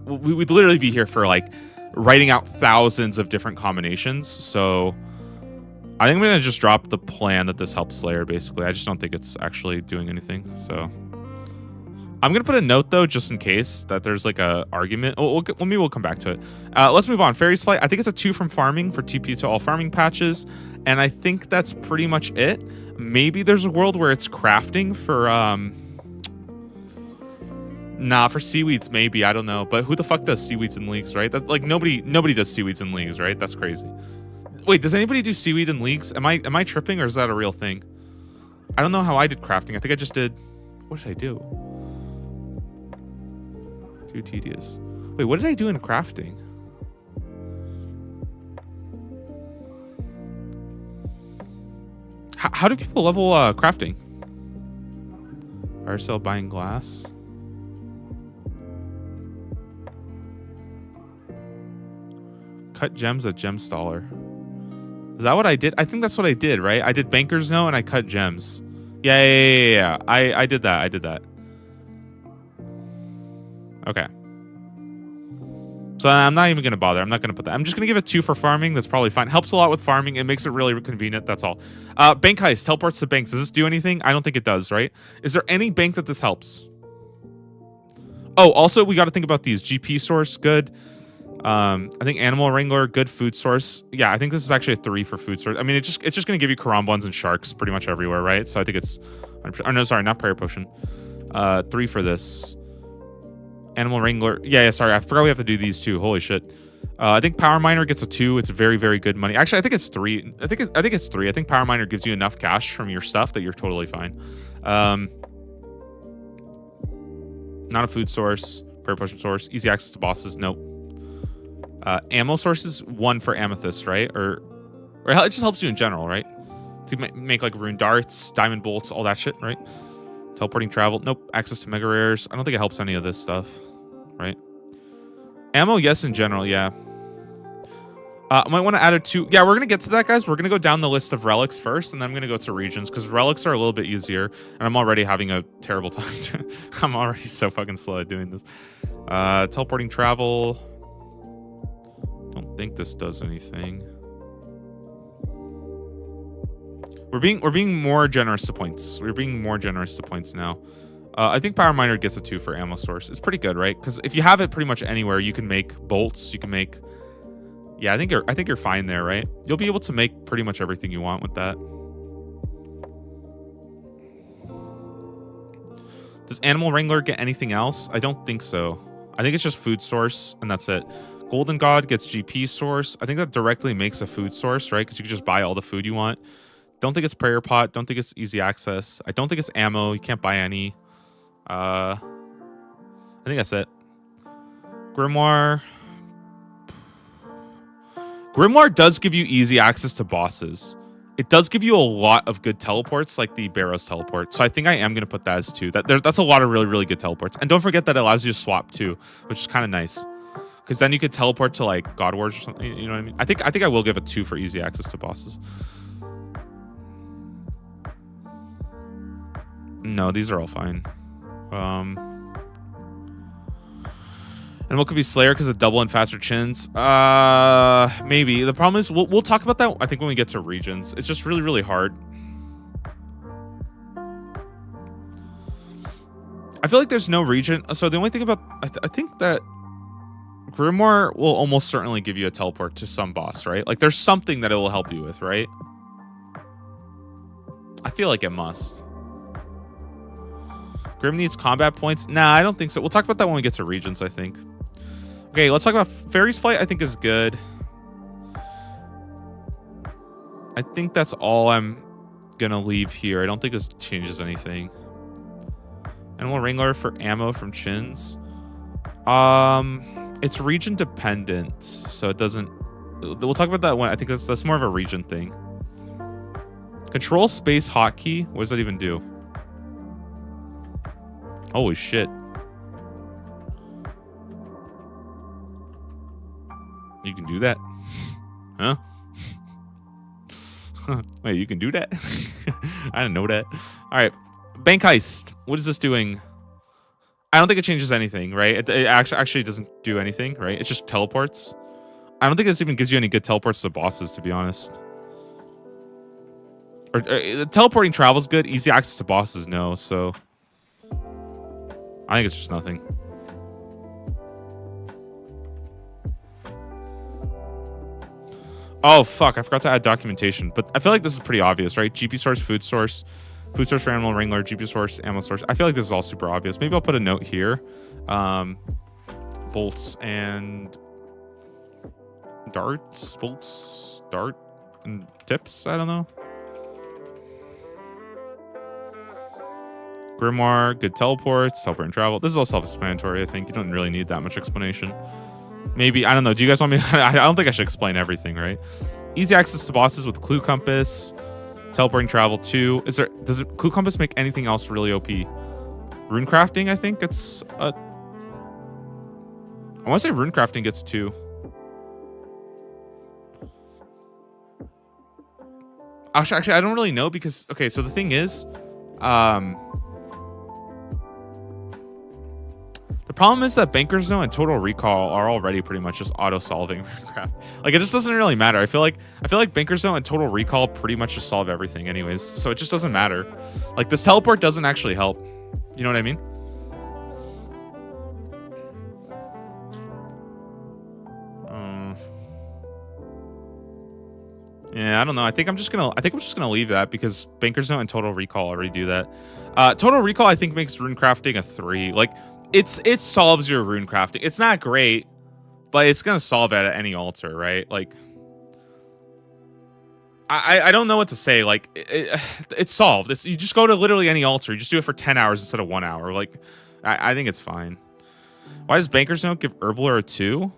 we'd literally be here for like writing out thousands of different combinations. So I think I'm gonna just drop the plan that this helps Slayer. Basically, I just don't think it's actually doing anything. So I'm gonna put a note though, just in case that there's like a argument. Maybe we'll come back to it. Let's move on. Fairy's Flight. I think it's a 2 from farming for TP to all farming patches, and I think that's pretty much it. Maybe there's a world where it's crafting for for seaweeds. Maybe, I don't know. But who the fuck does seaweeds in leagues, right? That like nobody does seaweeds in leagues, right? That's crazy. Wait, does anybody do seaweed in leagues? Am I tripping, or is that a real thing? I don't know how I did crafting. I think I just did. What did I do? Too tedious. Wait, what did I do in crafting? How do people level crafting? Fire sale buying glass. Cut gems at gem staller. Is that what I did? I think that's what I did, right? I did Banker's Note and I cut gems. Yeah. I did that. Okay. So I'm not even going to bother. I'm not going to put that. I'm just going to give it 2 for farming. That's probably fine. Helps a lot with farming. It makes it really convenient. That's all. Bank Heist. Teleports to banks. Does this do anything? I don't think it does, right? Is there any bank that this helps? Oh, also we got to think about these. GP source, good. I think animal wrangler, good. Food source. Yeah, I think this is actually a 3 for food source. I mean, it's just going to give you karambwans and sharks pretty much everywhere, right? So I think it's, oh no, sorry, not prayer potion. 3 for this. Animal wrangler. Yeah, sorry, I forgot we have to do these too. Holy shit. I think power miner gets a 2. It's very, very good money. Actually, I think it's 3. I think it's 3. I think power miner gives you enough cash from your stuff that you're totally fine. Not a food source. Prayer potion source. Easy access to bosses. Nope. Ammo sources, 1 for amethyst, right? Or it just helps you in general, right? To make like rune darts, diamond bolts, all that shit, right? Teleporting travel. Nope. Access to mega rares. I don't think it helps any of this stuff, right? Ammo, yes, in general, yeah. I might want to add a 2. Yeah, we're going to get to that, guys. We're going to go down the list of relics first, and then I'm going to go to regions, because relics are a little bit easier, and I'm already having a terrible time. I'm already so fucking slow at doing this. Teleporting travel. Don't think this does anything. We're being more generous to points. We're being more generous to points now. I think power miner gets a 2 for ammo source. It's pretty good, right? Because if you have it pretty much anywhere, you can make bolts. You can make. Yeah, I think you're fine there, right? You'll be able to make pretty much everything you want with that. Does animal wrangler get anything else? I don't think so. I think it's just food source, and that's it. Golden God gets GP source. I think that directly makes a food source, right? Because you can just buy all the food you want. Don't think it's prayer pot. Don't think it's easy access. I don't think it's ammo. You can't buy any. I think that's it. Grimoire. Grimoire does give you easy access to bosses. It does give you a lot of good teleports, like the Barrows teleport. So I think I am going to put that as 2. That's a lot of really, really good teleports. And don't forget that it allows you to swap too, which is kind of nice. Because then you could teleport to like God Wars or something. You know what I mean? I think I will give a 2 for easy access to bosses. No, these are all fine. And what could be Slayer because of double and faster chins? Maybe. The problem is we'll talk about that I think when we get to regions. It's just really, really hard. I feel like there's no region. So the only thing about I think that Grimoire will almost certainly give you a teleport to some boss, right? Like there's something that it will help you with, right? I feel like it must. Grim needs combat points. Nah, I don't think so. We'll talk about that when we get to regions, I think. Okay, let's talk about Fairy's Flight. I think is good. I think that's all I'm gonna leave here. I don't think this changes anything. Animal Wrangler for ammo from Chins. It's region dependent, so it doesn't. We'll talk about that when I think that's more of a region thing. Control space hotkey. What does that even do? Holy shit. You can do that? Huh? Wait, you can do that? I didn't know that. All right. Bank heist. What is this doing? I don't think it changes anything, right? It actually doesn't do anything, right? It just teleports. I don't think this even gives you any good teleports to bosses, to be honest. Or teleporting travel is good. Easy access to bosses, no. So I think it's just nothing. Oh, fuck. I forgot to add documentation. But I feel like this is pretty obvious, right? GP source, food source for animal wrangler, GP source, ammo source. I feel like this is all super obvious. Maybe I'll put a note here. Bolts and darts. Bolts, dart, and tips. I don't know. Grimoire, good teleports, teleport and travel. This is all self-explanatory, I think. You don't really need that much explanation. Maybe, I don't know. Do you guys want me? I don't think I should explain everything, right? Easy access to bosses with Clue Compass, teleporting travel 2. Does Clue Compass make anything else really OP? Rune crafting, I think it's I want to say rune crafting gets 2. Actually, I don't really know because okay, so the thing is, the problem is that Banker's Zone and Total Recall are already pretty much just auto-solving crap. Like, it just doesn't really matter. I feel like Banker's Zone and Total Recall pretty much just solve everything anyways. So it just doesn't matter. Like, this teleport doesn't actually help. You know what I mean? Yeah, I don't know. I think I'm just gonna leave that because Banker's Note and Total Recall already do that. Total Recall I think makes rune crafting a 3. Like it solves your rune crafting. It's not great, but it's gonna solve it at any altar, right? Like I don't know what to say. Like it's solved. You just go to literally any altar. You just do it for 10 hours instead of 1 hour. Like I think it's fine. Why does Banker's Note give Herbler a 2?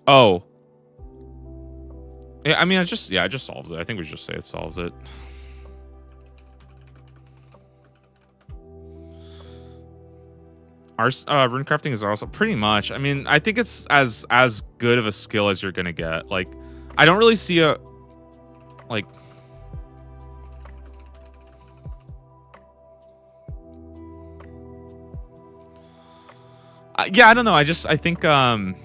Oh. Yeah, I mean, it just solves it. I think we should just say it solves it. Our rune crafting is also pretty much. I mean, I think it's as good of a skill as you're gonna get. Like, I don't really see a like. Yeah, I don't know. I think I'm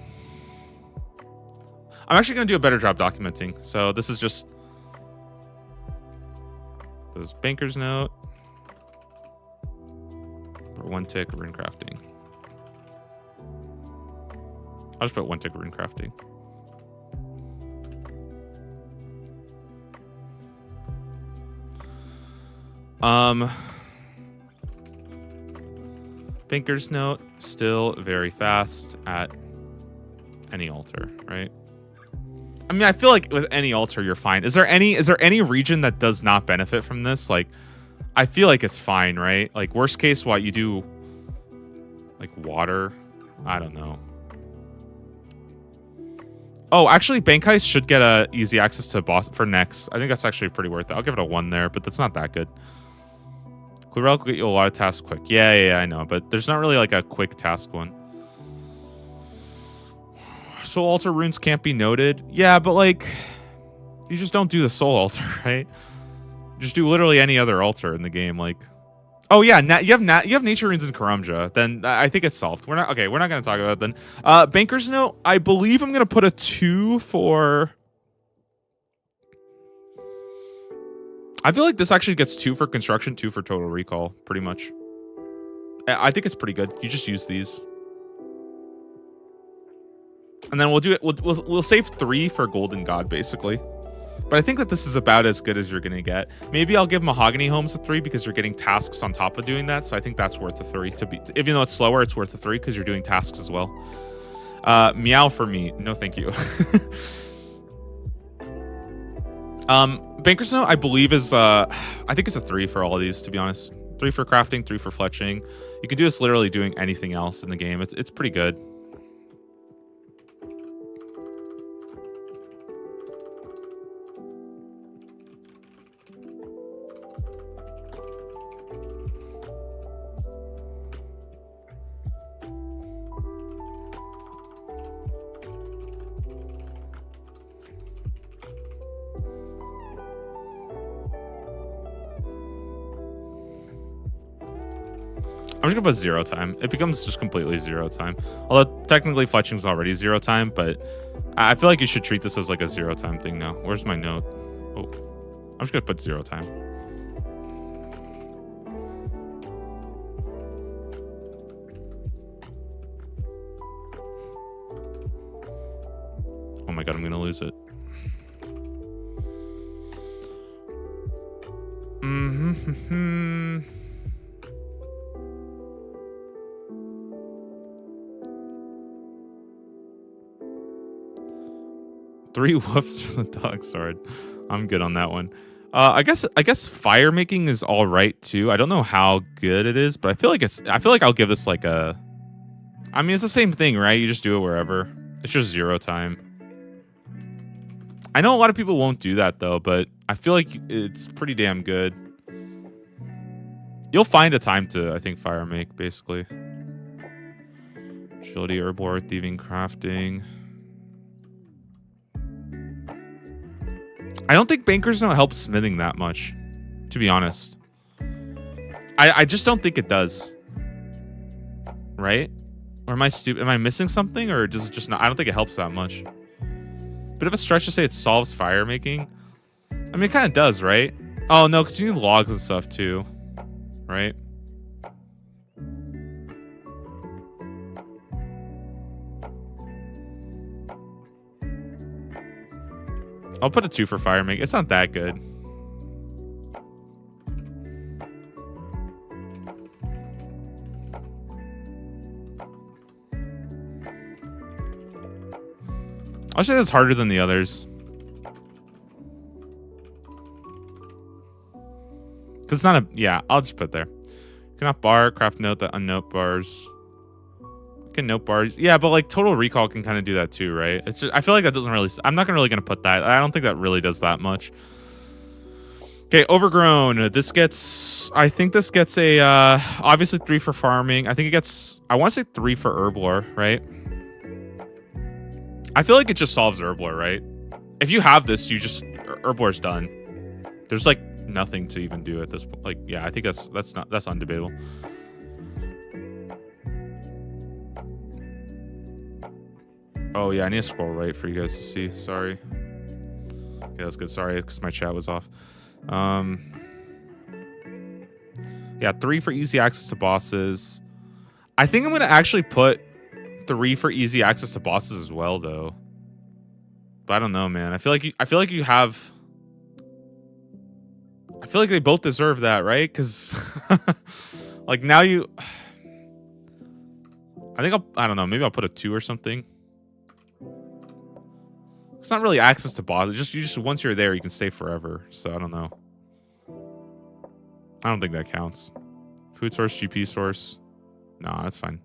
actually going to do a better job documenting. So this is just this Banker's Note or 1 tick rune crafting. I'll just put 1 tick rune crafting. Banker's Note still very fast at any altar, right? I mean, I feel like with any altar you're fine. Is there any region that does not benefit from this? Like, I feel like it's fine, right? Like, worst case, what you do, like water. I don't know. Oh, actually, Bankai should get a easy access to boss for next. I think that's actually pretty worth it. I'll give it a 1 there, but that's not that good. Clurel will get you a lot of tasks quick. Yeah, I know, but there's not really like a quick task one. Soul Altar runes can't be noted. Yeah, but like, you just don't do the Soul Altar, right? Just do literally any other altar in the game. Like, oh yeah, you have nature runes in Karamja. Then I think it's solved. We're not going to talk about it then. Banker's Note. I believe I'm going to put a 2 for. I feel like this actually gets 2 for construction, 2 for total recall, pretty much. I think it's pretty good. You just use these. And then we'll do it. We'll save 3 for Golden God, basically. But I think that this is about as good as you're going to get. Maybe I'll give Mahogany Homes a 3 because you're getting tasks on top of doing that. So I think that's worth a 3. Even though it's slower, it's worth a 3 because you're doing tasks as well. Meow for me. No, thank you. Banker's Note, I believe, is I think it's a 3 for all of these, to be honest. 3 for crafting, 3 for fletching. You can do this literally doing anything else in the game. It's pretty good. I'm just gonna put 0 time. It becomes just completely 0 time. Although technically fletching's already 0 time, but I feel like you should treat this as like a 0 time thing now. Where's my note? Oh, I'm just gonna put 0 time. Oh my god, I'm gonna lose it. Mm-hmm. 3 woofs for the dog sword. I'm good on that one. I guess fire making is all right too. I don't know how good it is, but I feel like I'll give this like a. I mean, it's the same thing, right? You just do it wherever. It's just 0 time. I know a lot of people won't do that though, but I feel like it's pretty damn good. You'll find a time to, I think, fire make basically. Agility, herbal, thieving, crafting. I don't think Banker's Note helps smithing that much, to be honest. I just don't think it does. Right? Or am I stupid? Am I missing something? Or does it just not? I don't think it helps that much. Bit of a stretch to say it solves fire making. I mean, it kind of does, right? Oh, no, because you need logs and stuff too. Right? I'll put a 2 for Fire Make. It's not that good. I'll say that's harder than the others. Because it's not a... Yeah, I'll just put there. Cannot bar, craft note that unnote bars. Can note bars. Yeah, but like Total Recall can kind of do that too, right? It's just, I feel like that doesn't really... I'm not really going to put that. I don't think that really does that much. Okay, Overgrown. This gets... I think this gets a... obviously 3 for farming. I think it gets... I want to say 3 for Herblore, right? I feel like it just solves Herblore, right? If you have this, you just... Herblore's done. There's like nothing to even do at this point. Like, yeah, I think that's undebatable. Oh yeah, I need to scroll right for you guys to see. Sorry. Yeah, that's good. Sorry, because my chat was off. Yeah, 3 for easy access to bosses. I think I'm gonna actually put 3 for easy access to bosses as well, though. But I don't know, man. I feel like you have. I feel like they both deserve that, right? Because, like, now you... I don't know, maybe I'll put a 2 or something. It's not really access to bosses. You just once you're there, you can stay forever. So, I don't know. I don't think that counts. Food source, GP source. No, that's fine.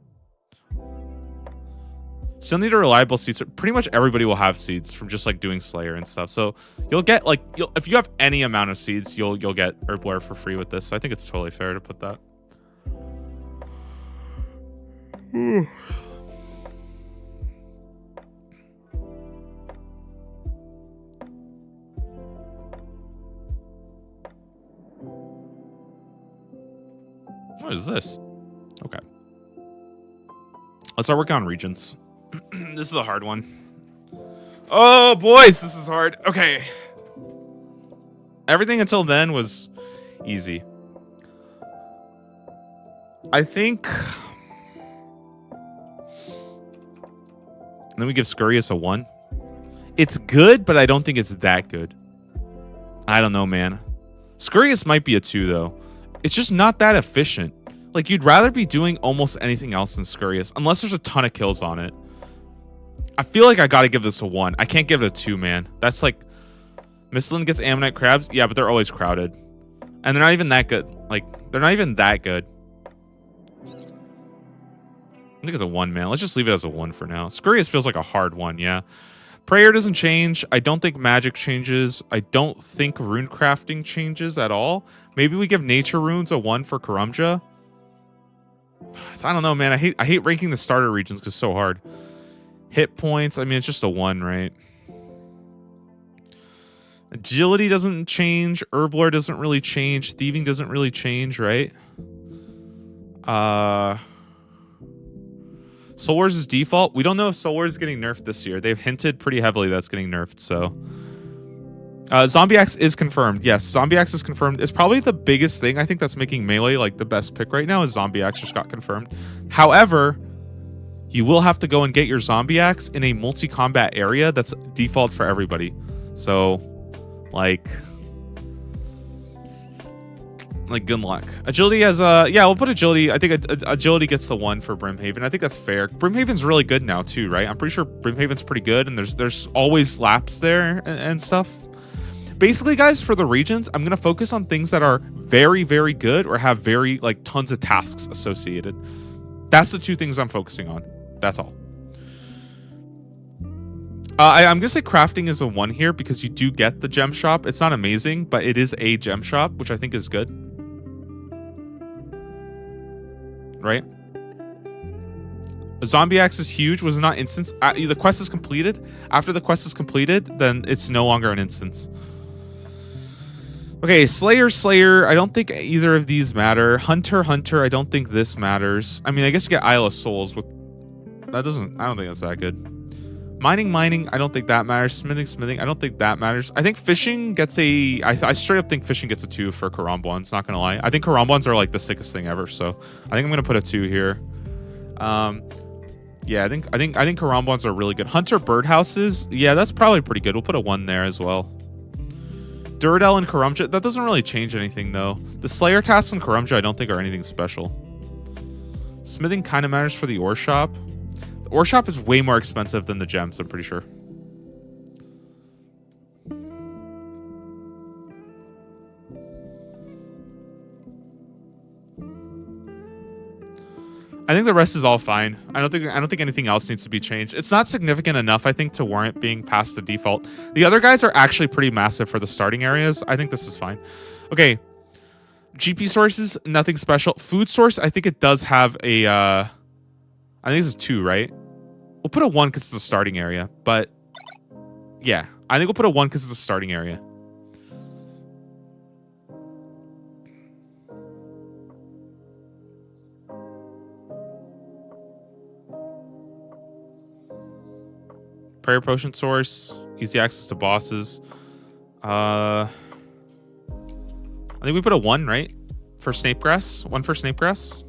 Still need a reliable seeds. Pretty much everybody will have seeds from just like doing Slayer and stuff. So you'll get like if you have any amount of seeds, you'll get Herblore for free with this. So I think it's totally fair to put that. What is this? Okay. Let's start working on regions. This is the hard one. Oh, boys, this is hard. Okay. Everything until then was easy. I think... And then we give Scurious a 1. It's good, but I don't think it's that good. I don't know, man. Scurious might be a 2, though. It's just not that efficient. Like, you'd rather be doing almost anything else than Scurious, unless there's a ton of kills on it. I feel like I gotta give this a 1. I can't give it a 2, man. That's like... Mistland gets Ammonite Crabs? Yeah, but they're always crowded. And they're not even that good. Like, they're not even that good. I think it's a 1, man. Let's just leave it as a 1 for now. Scurious feels like a hard 1, yeah. Prayer doesn't change. I don't think magic changes. I don't think rune crafting changes at all. Maybe we give nature runes a 1 for Karumja. I don't know, man. I hate ranking the starter regions because it's so hard. Hit points. I mean, it's just a 1, right? Agility doesn't change. Herblore doesn't really change. Thieving doesn't really change, right? Soul Wars is default. We don't know if Soul Wars is getting nerfed this year. They've hinted pretty heavily that's getting nerfed, so... Zombie Axe is confirmed. Yes, Zombie Axe is confirmed. It's probably the biggest thing I think that's making Melee like the best pick right now is Zombie Axe just got confirmed. However, you will have to go and get your Zombie Axe in a multi-combat area that's default for everybody. So, like good luck. Agility has yeah, we'll put Agility. I think Agility gets the 1 for Brimhaven. I think that's fair. Brimhaven's really good now too, right? I'm pretty sure Brimhaven's pretty good, and there's always laps there and stuff. Basically, guys, for the regions, I'm going to focus on things that are very, very good or have very, like, tons of tasks associated. That's the 2 things I'm focusing on. That's all. I'm going to say crafting is a 1 here because you do get the gem shop. It's not amazing, but it is a gem shop, which I think is good. Right? A Zombie Axe is huge. Was not instance. The quest is completed. After the quest is completed, then it's no longer an instance. Okay, Slayer. I don't think either of these matter. Hunter. I don't think this matters. I mean, I guess you get Isle of Souls with... That doesn't... I don't think that's that good. Mining. I don't think that matters. Smithing. I don't think that matters. I think fishing gets a... I straight up think fishing gets a 2 for Karambwans, not gonna lie. I think Karambwans are like the sickest thing ever, so I think I'm gonna put a 2 here. Yeah, I think Karambwans are really good. Hunter birdhouses, yeah, that's probably pretty good. We'll put a 1 there as well. Duradel and Karumja, that doesn't really change anything though. The Slayer tasks and Karumja I don't think are anything special. Smithing kind of matters for the ore shop. The ore shop is way more expensive than the gems, I'm pretty sure. I think the rest is all fine. I don't think anything else needs to be changed. It's not significant enough, I think, to warrant being past the default. The other guys are actually pretty massive for the starting areas. I think this is fine. Okay. GP sources, nothing special. Food source, I think it does have a I think this is 2, right? We'll put a 1 because it's a starting area, but yeah, I think we'll put a 1 because it's a starting area. Prayer potion source, easy access to bosses. I think we put a 1, right? For Snapegrass? 1 for Snapegrass?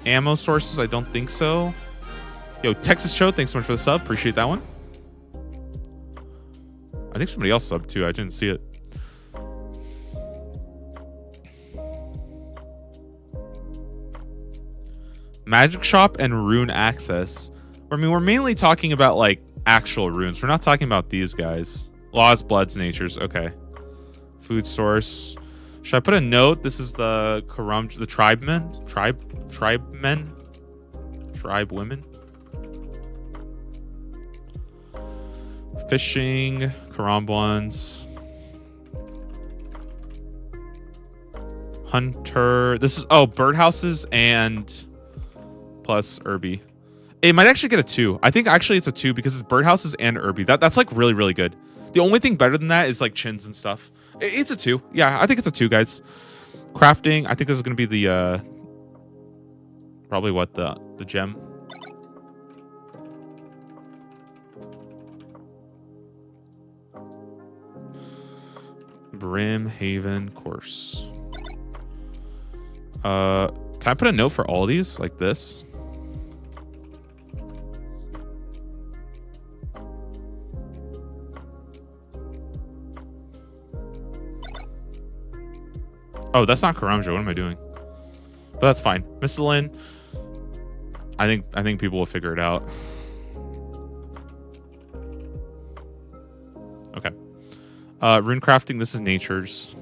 Ammo sources, I don't think so. Yo, Texas Cho, thanks so much for the sub. Appreciate that one. I think somebody else subbed too. I didn't see it. Magic shop and rune access. I mean, we're mainly talking about like actual runes. We're not talking about these guys. Laws, bloods, natures. Okay. Food source. Should I put a note? This is the tribemen? Tribe women? Fishing. Karambwans. Hunter. This is, birdhouses and plus Irby. It might actually get a 2. I think actually it's a 2 because it's birdhouses and Irby. That's like really, really good. The only thing better than that is like chins and stuff. It's a 2. Yeah, I think it's a 2, guys. Crafting. I think this is going to be the probably what the gem. Brimhaven course. Can I put a note for all these like this? Oh, that's not Karamja. What am I doing? But that's fine. Miscellane. I think people will figure it out. Okay. Rune crafting. This is natures.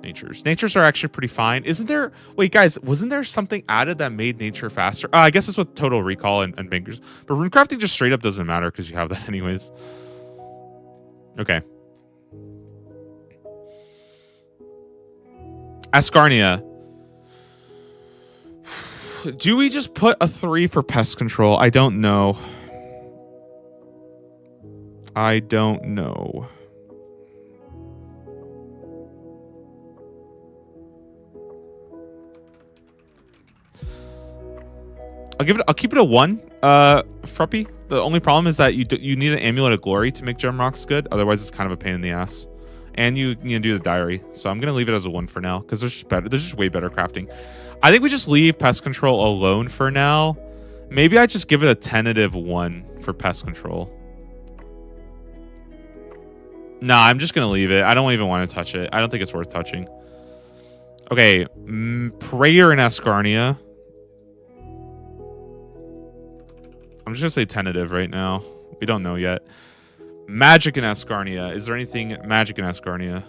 Natures are actually pretty fine. Isn't there? Wait, guys. Wasn't there something added that made nature faster? I guess it's with total recall and bankers. But rune crafting just straight up doesn't matter because you have that anyways. Okay. Ascarnia. Do we just put a 3 for pest control? I don't know. I don't know. I'll keep it a 1. Fruppy. The only problem is that you need an amulet of glory to make gem rocks good. Otherwise, it's kind of a pain in the ass. And you can do the diary. So I'm gonna leave it as a 1 for now because there's just way better crafting. I think we just leave pest control alone for now. Maybe I just give it a tentative 1 for pest control. Nah, I'm just gonna leave it. I don't even want to touch it. I don't think it's worth touching. Okay, prayer in Ascarnia. I'm just gonna say tentative right now. We don't know yet. Magic in Ascarnia. Is there anything magic in Ascarnia?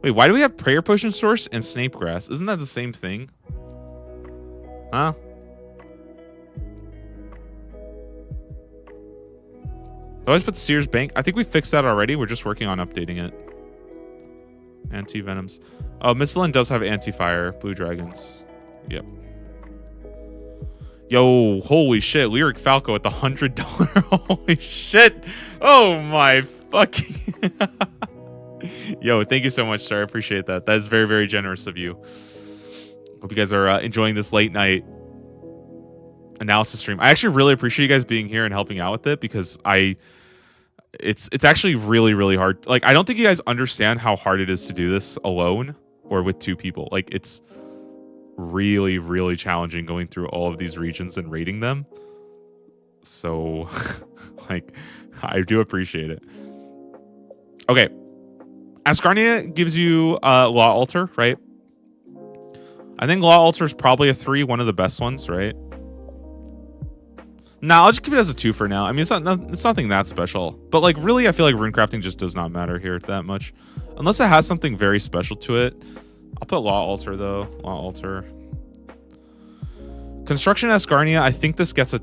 Wait, why do we have prayer potion source and Snapegrass? Isn't that the same thing? Huh? I always put Sears Bank. I think we fixed that already. We're just working on updating it. Anti-venoms. Oh, Miscellane does have anti-fire. Blue dragons. Yep. Yo, holy shit. Lyric Falco at the $100. Holy shit. Oh my fucking... Yo, thank you so much, sir. I appreciate that. That is very, very generous of you. Hope you guys are enjoying this late night analysis stream. I actually really appreciate you guys being here and helping out with it because I it's actually really, really hard. Like, I don't think you guys understand how hard it is to do this alone or with two people. Like, it's really, really challenging going through all of these regions and rating them. So, like, I do appreciate it. Okay. Asgarnia gives you Law Altar, right? I think Law Altar is probably a 3, one of the best ones, right? Nah, I'll just keep it as a 2 for now. I mean, it's nothing that special. But, like, really, I feel like runecrafting just does not matter here that much. Unless it has something very special to it. I'll put Law Altar, though. Law Altar. Construction Asgarnia, I think this gets a...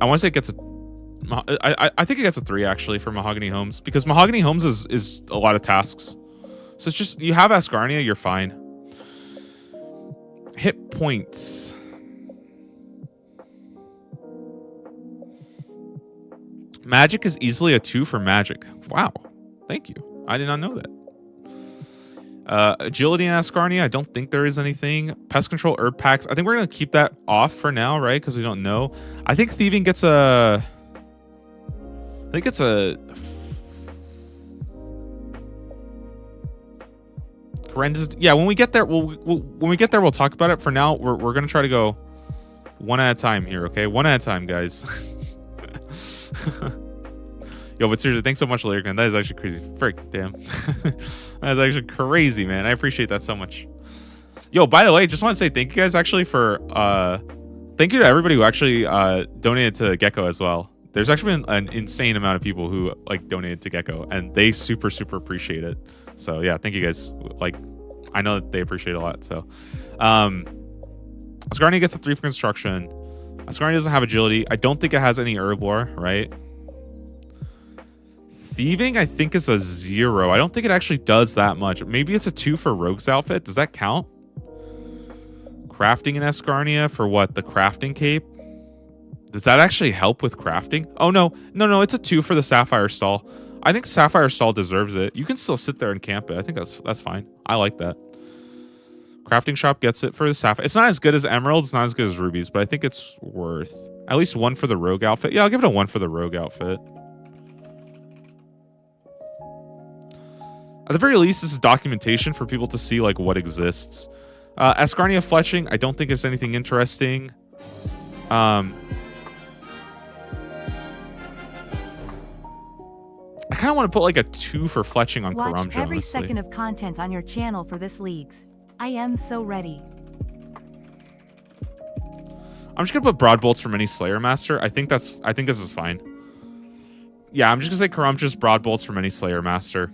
I want to say it gets a... I think it gets a 3, actually, for Mahogany Homes. Because Mahogany Homes is a lot of tasks. So it's just... You have Asgarnia, you're fine. Hit points. Magic is easily a 2 for magic. Wow. Thank you. I did not know that. Agility and Asgarnia, I don't think there is anything. Pest control, herb packs. I think we're going to keep that off for now, right? Because we don't know. I think thieving gets a... I think it's a... Horrendous. Yeah, when we get there, we'll talk about it. For now, we're going to try to go one at a time here, okay? One at a time, guys. Yo, but seriously, thanks so much, Lyrican. That is actually crazy. Frick, damn. That is actually crazy, man. I appreciate that so much. Yo, by the way, just want to say thank you guys actually for thank you to everybody who actually donated to Gecko as well. There's actually been an insane amount of people who like donated to Gecko, and they super appreciate it. So yeah, thank you guys. Like, I know that they appreciate it a lot. So Asgarnia gets a 3 for construction. Asgarnia doesn't have agility. I don't think it has any herb lore, right? Thieving, I think, is a 0. I don't think it actually does that much. Maybe it's a 2 for Rogue's outfit. Does that count? Crafting in Asgarnia for what? The crafting cape? Does that actually help with crafting? Oh, no. No, it's a 2 for the Sapphire Stall. I think Sapphire Stall deserves it. You can still sit there and camp it. I think that's fine. I like that. Crafting shop gets it for the Sapphire. It's not as good as Emerald. It's not as good as Rubies, but I think it's worth at least 1 for the Rogue outfit. Yeah, I'll give it a 1 for the Rogue outfit. At the very least, this is documentation for people to see like what exists. Asgarnia fletching, I don't think it's anything interesting. I kind of want to put like a 2 for fletching on Karamja. Watch every honestly. second of content on your channel for this leagues. I am so ready. I'm just gonna put broad bolts from any Slayer Master. I think this is fine. Yeah, I'm just gonna say Karamja's broad bolts from any Slayer Master.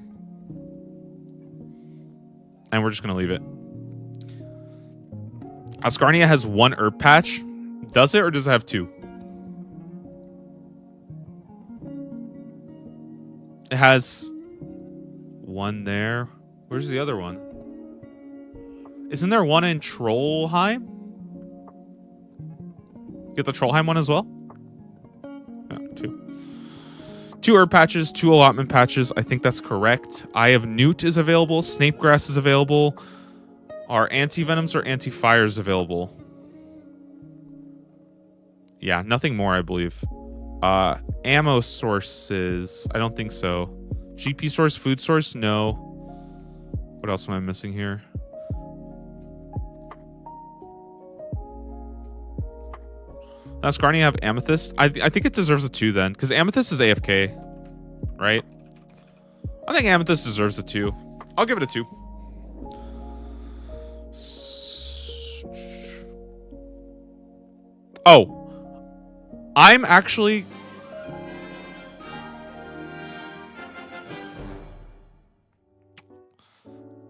And we're just gonna leave it. Asgarnia has 1 herb patch. Does it, or does it have 2? It has 1 there. Where's the other one? Isn't there 1 in Trollheim? Get the Trollheim one as well? Yeah, 2. 2 herb patches, 2 allotment patches. I think that's correct. Eye of Newt is available. Snapegrass is available. Are anti-venoms or anti-fires available? Yeah, nothing more, I believe. Ammo sources. I don't think so. GP source, food source? No. What else am I missing here? Does Asgarnia have Amethyst? I think it deserves a 2 then, because Amethyst is AFK, right? I think Amethyst deserves a 2. I'll give it a 2. Oh, I'm actually...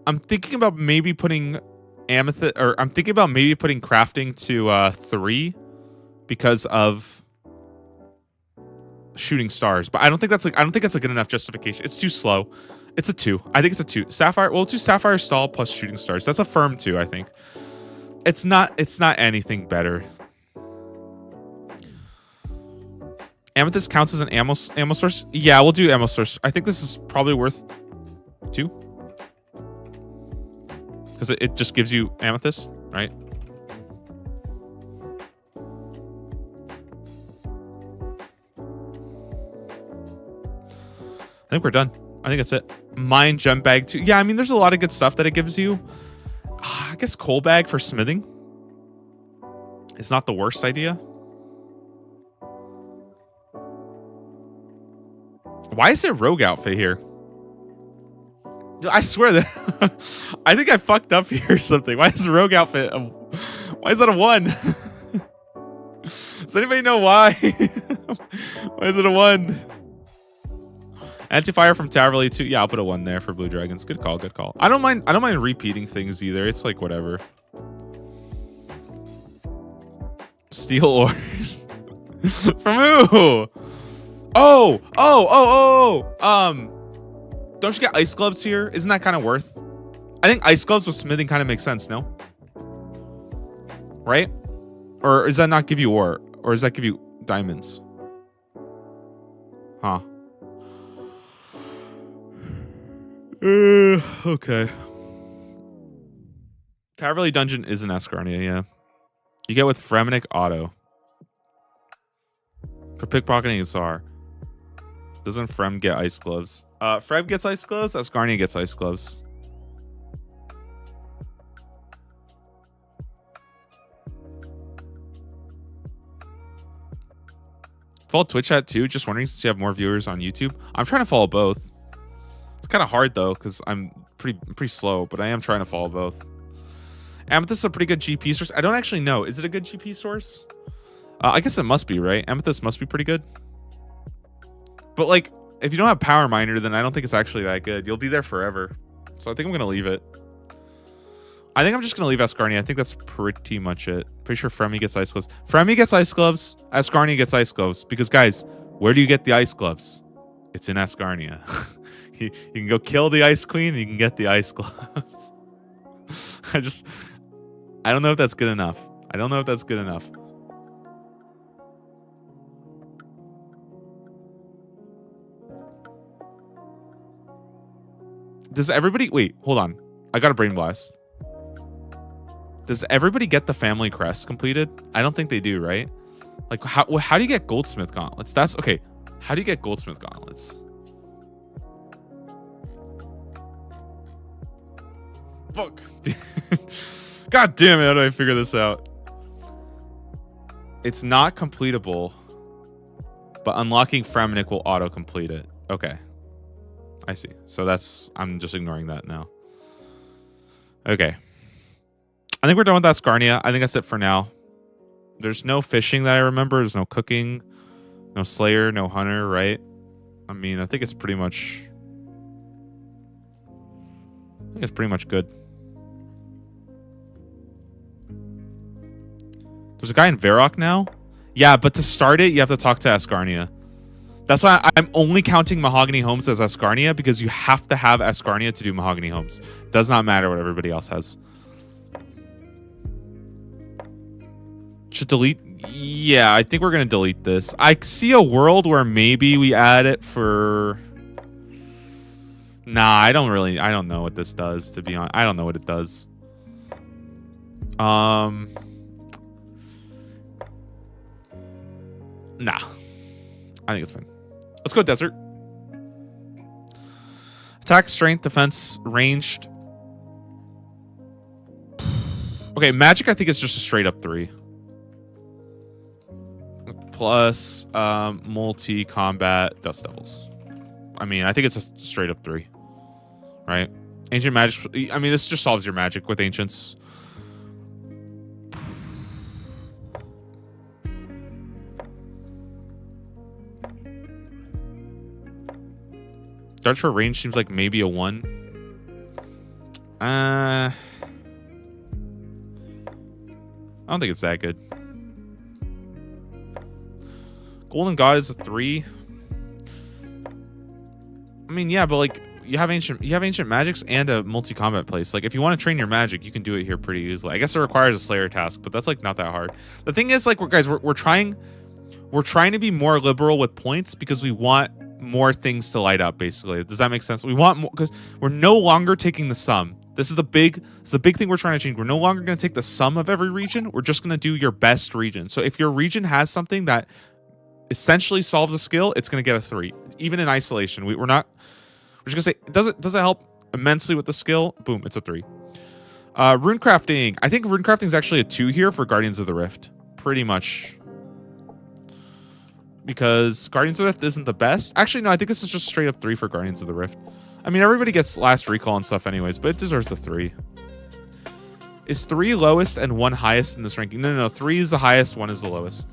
I'm thinking about maybe putting Amethyst, or I'm thinking about maybe putting crafting to 3 because of shooting stars. But I don't think that's a good enough justification. It's too slow. It's a 2. I think it's a 2. Sapphire, well, 2 Sapphire Stall plus shooting stars. That's a firm 2, I think. It's not anything better. Amethyst counts as an ammo source? Yeah, we'll do ammo source. I think this is probably worth 2. Because it just gives you Amethyst, right? I think we're done. I think that's it. Mine gem bag too. Yeah, I mean, there's a lot of good stuff that it gives you. I guess coal bag for smithing is not the worst idea. Why is there rogue outfit here? I swear that I think I fucked up here or something. Why is the rogue outfit? Why is that a 1? Does anybody know why? Why is it a 1? Anti-fire from Taverley 2. Yeah, I'll put a 1 there for Blue Dragons. Good call, good call. I don't mind repeating things either. It's like whatever. Steel ores. From who? Don't you get ice gloves here? Isn't that kind of worth? I think ice gloves with smithing kind of makes sense, no? Right? Or does that not give you ore? Or does that give you diamonds? Huh. Okay. Taverley Dungeon is an Asgarnia, yeah. You get with Fremenic Auto. For pickpocketing Isar. Doesn't Frem get ice gloves? Frem gets ice gloves, Asgarnia gets ice gloves. Follow Twitch chat too. Just wondering since you have more viewers on YouTube. I'm trying to follow both. It's kind of hard though because I'm pretty slow, but I am trying to follow both. Amethyst is a pretty good GP source. I don't actually know. Is it a good GP source? I guess it must be, right? Amethyst must be pretty good. But like, if you don't have Power Miner, then I don't think it's actually that good. You'll be there forever. So I think I'm gonna leave it. I think I'm just gonna leave Asgarnia. I think that's pretty much it. Pretty sure Fremy gets ice gloves. Fremy gets ice gloves. Asgarnia gets ice gloves. Because guys, where do you get the ice gloves? It's in Asgarnia. You can go kill the Ice Queen and you can get the ice gloves. I don't know if that's good enough. I don't know if that's good enough. Does everybody... Wait, hold on. I got a brain blast. Does everybody get the family crest completed? I don't think they do, right? Like, how do you get Goldsmith gauntlets? That's... Okay. How do you get Goldsmith gauntlets? Fuck. God damn it. How do I figure this out? It's not completable, but unlocking Fremenic will auto-complete it. Okay. I see. So that's... I'm just ignoring that now. Okay. I think we're done with Asgarnia. I think that's it for now. There's no fishing that I remember. There's no cooking. No Slayer. No Hunter, right? I mean, I think it's pretty much... I think it's pretty much good. There's a guy in Varrock now? Yeah, but to start it, you have to talk to Asgarnia. That's why I'm only counting Mahogany Homes as Asgarnia, because you have to have Asgarnia to do Mahogany Homes. Does not matter what everybody else has. Should delete? Yeah, I think we're going to delete this. I see a world where maybe we add it for... Nah, I don't know what this does, to be honest. I don't know what it does. Nah. I think it's fine. Let's go desert. Attack, strength, defense, ranged. Okay, magic I think is just a straight up 3. Plus multi-combat Dust Devils. I mean, I think it's a straight up 3. Right? Ancient magic. I mean, this just solves your magic with ancients. Darts for range seems like maybe a 1. I don't think it's that good. Golden God is a 3. I mean, yeah, but like you have ancient magics and a multi-combat place. Like if you want to train your magic, you can do it here pretty easily. I guess it requires a Slayer task, but that's like not that hard. The thing is, like, we're trying to be more liberal with points because we want more things to light up. Basically, does that make sense? We want more because we're no longer taking the sum. This is the big thing we're trying to change. We're no longer going to take the sum of every region. We're just going to do your best region. So if your region has something that essentially solves a skill, it's going to get a 3. Even in isolation, we're just going to say, does it help immensely with the skill? Boom, it's a 3. Runecrafting. I think runecrafting is actually a 2 here for Guardians of the Rift. Pretty much. Because Guardians of the Rift isn't the best. Actually, no, I think this is just straight up 3 for Guardians of the Rift. I mean, everybody gets last recall and stuff anyways, but it deserves the 3. Is 3 lowest and 1 highest in this ranking? No. 3 is the highest, 1 is the lowest.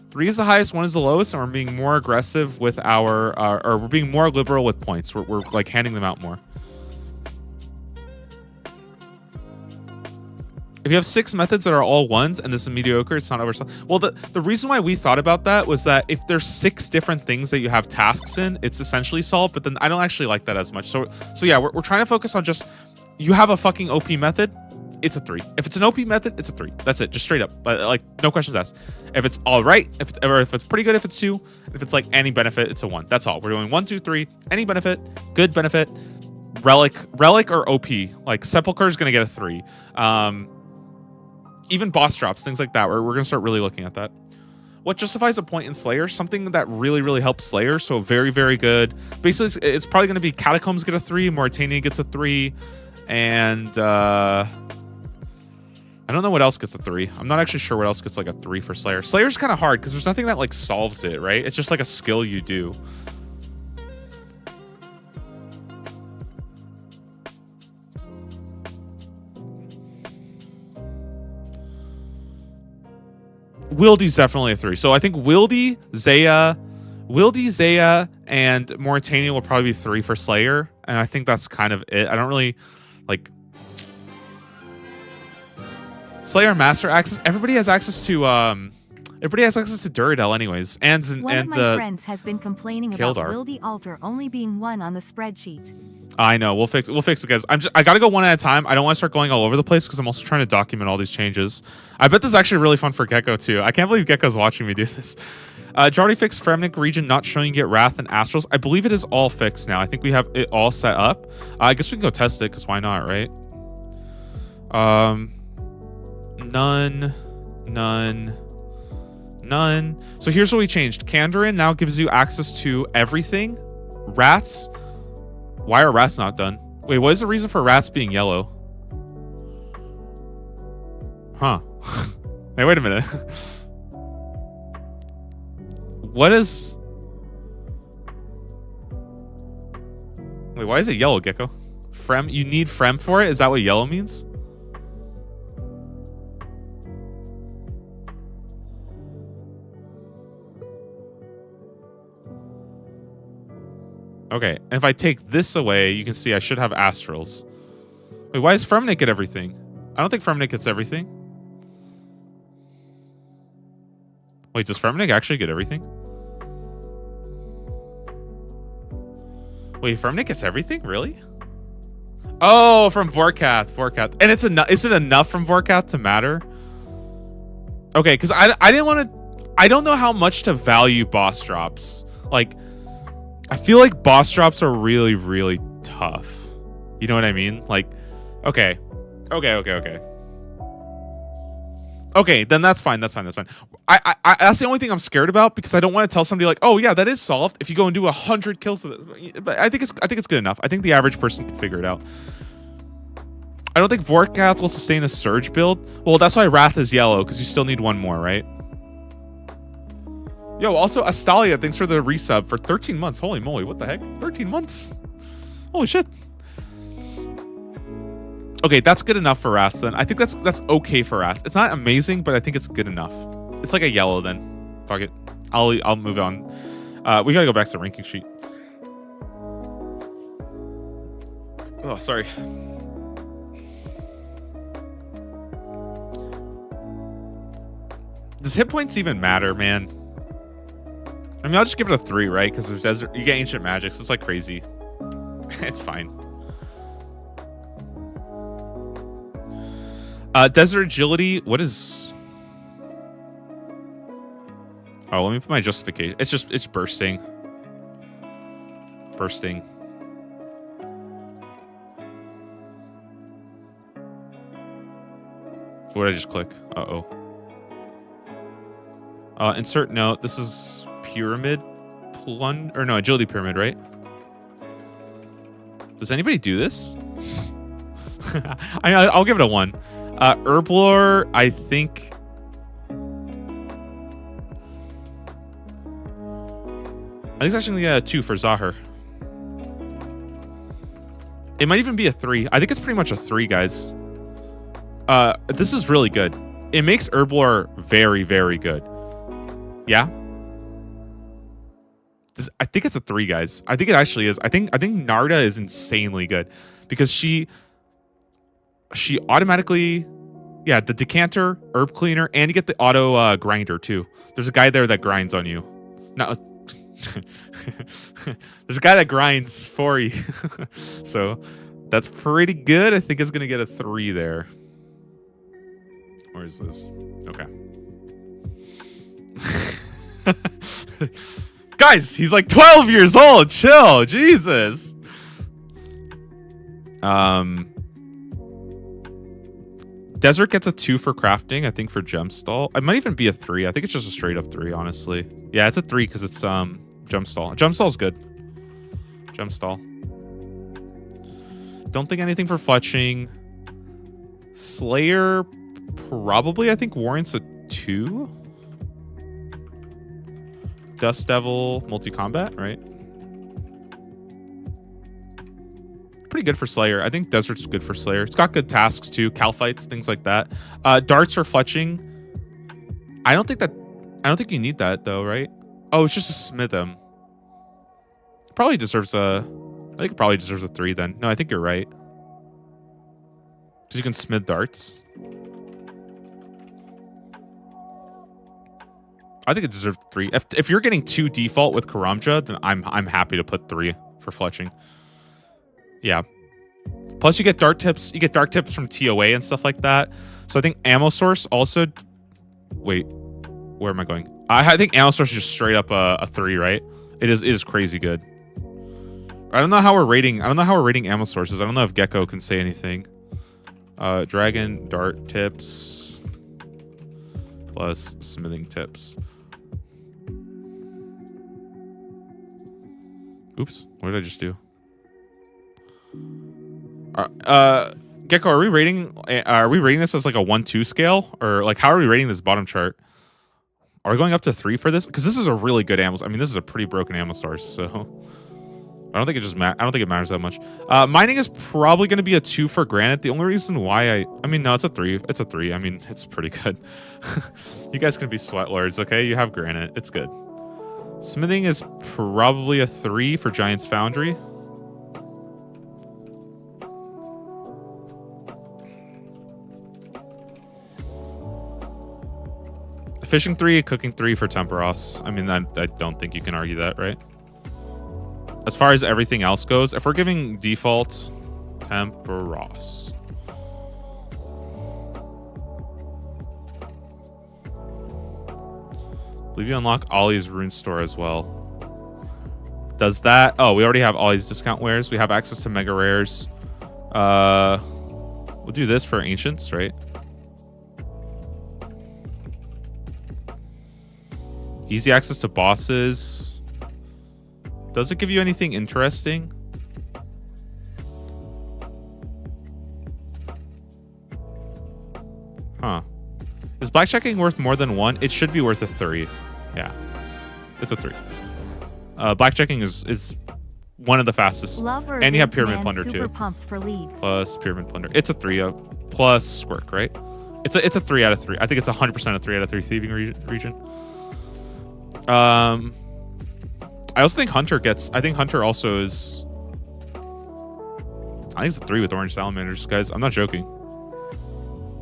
3 is the highest, 1 is the lowest, and we're being more aggressive with our, or we're being more liberal with points. We're like handing them out more. If you have 6 methods that are all 1s and this is mediocre, it's not oversold. Well, the reason why we thought about that was that if there's 6 different things that you have tasks in, it's essentially solved, but then I don't actually like that as much. So yeah, we're trying to focus on just, you have a fucking OP method, it's a 3. If it's an OP method, it's a 3. That's it, just straight up. Like, no questions asked. If it's all right, if it's pretty good, if it's 2. If it's like any benefit, it's a 1. That's all. We're doing 1, 2, 3, any benefit, good benefit, relic or OP. Like Sepulcher is gonna get a 3. Even boss drops, things like that. We're going to start really looking at that. What justifies a point in Slayer? Something that really, really helps Slayer. So very, very good. Basically, it's probably going to be Catacombs get a 3, Mauritania gets a 3, and I don't know what else gets a 3. I'm not actually sure what else gets like a 3 for Slayer. Slayer's kind of hard because there's nothing that like solves it, right? It's just like a skill you do. Wildy's definitely a 3. So I think Wildy, Zaya, and Mauritania will probably be 3 for Slayer. And I think that's kind of it. I don't really like Slayer Master access. Everybody has access to Duradel anyways. And One of my friends has been complaining about Kildar. Wildy Alter only being 1 on the spreadsheet. I know, we'll fix it, guys. I gotta go one at a time. I don't want to start going all over the place because I'm also trying to document all these changes. I bet this is actually really fun for Gecko too. I can't believe Gecko's watching me do this. Jardy fixed Fremnik region not showing you get Wrath and Astrals. I believe it is all fixed now. I think we have it all set up. I guess we can go test it because why not, right? None. So here's what we changed. Kandarin now gives you access to everything. Rats. Why are rats not done? Wait, what is the reason for rats being yellow? Huh. Hey, wait a minute. What is... Wait, why is it yellow, Gecko? Frem? You need Frem for it? Is that what yellow means? Okay, and if I take this away, you can see I should have Astrals. Wait, why does Fremnik get everything? I don't think Fremnik gets everything. Wait, does Fremnik actually get everything? Wait, Fremnik gets everything? Really? Oh, from Vorkath. And it's enough. Is it enough from Vorkath to matter? Okay, because I didn't want to... I don't know how much to value boss drops. Like... I feel like boss drops are really, really tough. You know what I mean? Like, okay. Okay, then that's fine. That's fine. I that's the only thing I'm scared about because I don't want to tell somebody like, oh yeah, that is solved if you go and do 100 kills. But I think it's good enough. I think the average person can figure it out. I don't think Vorkath will sustain a surge build. Well, that's why Wrath is yellow because you still need 1 more, right? Yo, also Astalia, thanks for the resub for 13 months. Holy moly, what the heck? 13 months? Holy shit. Okay, that's good enough for rats then. I think that's okay for rats. It's not amazing, but I think it's good enough. It's like a yellow then. Fuck it. I'll move on. We gotta go back to the ranking sheet. Oh, sorry. Does hit points even matter, man? I mean, I'll just give it a 3, right? Because there's desert, you get ancient magics. It's like crazy. It's fine. Desert agility. What is? Oh, let me put my justification. It's bursting. Bursting. What did I just click? Uh-oh. Insert note. This is pyramid plunge, or no, agility pyramid, right? Does anybody do this? I'll give it a 1. Herblore, I think. I think it's actually a 2 for Zahir. It might even be a 3. I think it's pretty much a 3, guys. This is really good. It makes Herblore very, very good. Yeah. I think it's a 3, guys. I think it actually is. I think Narda is insanely good because she automatically, yeah, the decanter, herb cleaner, and you get the auto grinder too. There's a guy there that grinds on you. No, there's a guy that grinds for you. So that's pretty good. I think it's gonna get a 3 there. Where is this? Okay. Guys, he's like 12 years old. Chill. Jesus. Desert gets a 2 for crafting, I think, for Gemstall. It might even be a 3. I think it's just a straight up 3, honestly. Yeah, it's a 3 because it's Gemstall. Gemstall's good. Gemstall. Don't think anything for fletching. Slayer, probably, I think, warrants a 2. Dust Devil, multi-combat, right? Pretty good for Slayer. I think Desert's good for Slayer. It's got good tasks too, Cal fights, things like that. Darts for fletching. I don't think you need that though, right? Oh, it's just to smith them. Probably deserves a. I think it probably deserves a 3 then. No, I think you're right. Because you can smith darts. I think it deserves 3. If you're getting 2 default with Karamja, then I'm happy to put 3 for fletching. Yeah. Plus you get dart tips. You get dart tips from TOA and stuff like that. So I think ammo source also. Wait, where am I going? I think ammo source is just straight up a 3, right? It is crazy good. I don't know how we're rating. I don't know how we're rating ammo sources. I don't know if Gecko can say anything. Dragon dart tips plus smithing tips. Oops, what did I just do? Gecko, are we rating this as like a 1-2 scale, or like how are we rating this bottom chart? Are we going up to 3 for this? Because this is a really good ammo. I mean, this is a pretty broken ammo source, so I don't think it I don't think it matters that much. Mining is probably going to be a 2 for granite. The only reason why I mean, no, it's a 3. It's a 3. I mean, it's pretty good. You guys can be sweat lords, okay? You have granite. It's good. Smithing is probably a 3 for Giant's Foundry. Fishing 3, cooking 3 for Temperos. I mean, I don't think you can argue that, right? As far as everything else goes, if we're giving default, Temperos. I believe you unlock Ollie's rune store as well. Does that? Oh, we already have Ollie's discount wares. We have access to mega rares. We'll do this for ancients, right? Easy access to bosses. Does it give you anything interesting? Huh. Is blackjacking worth more than 1? It should be worth a 3. Yeah. It's a 3. Blackjacking is one of the fastest. And you have Pyramid Plunder too. Plus Pyramid Plunder. It's a 3 plus Squirk, right? It's a 3 out of 3. I think it's 100% a 3 out of 3 thieving region. I also think Hunter gets. I think Hunter also is. I think it's a 3 with Orange Salamanders, guys. I'm not joking.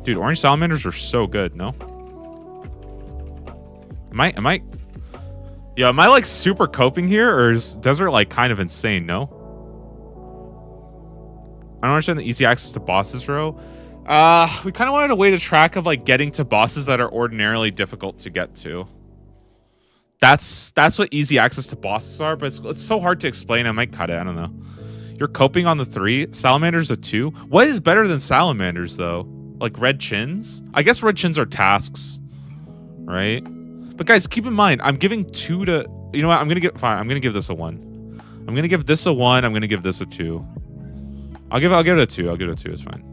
Dude, Orange Salamanders are so good, no? Am I? Yeah, am I like super coping here, or is Desert like kind of insane, no? I don't understand the easy access to bosses row. We kind of wanted a way to track of like getting to bosses that are ordinarily difficult to get to. That's what easy access to bosses are, but it's so hard to explain. I might cut it. I don't know. You're coping on the 3. Salamander's a 2. What is better than Salamanders, though? Like Red Chins? I guess Red Chins are tasks, right? But guys, keep in mind, I'm giving 2 to... You know what? I'm going to give... Fine, I'm going to give this a 1. I'm going to give this a 1. I'm going to give this a 2. I'll give it a 2. I'll give it a 2. It's fine.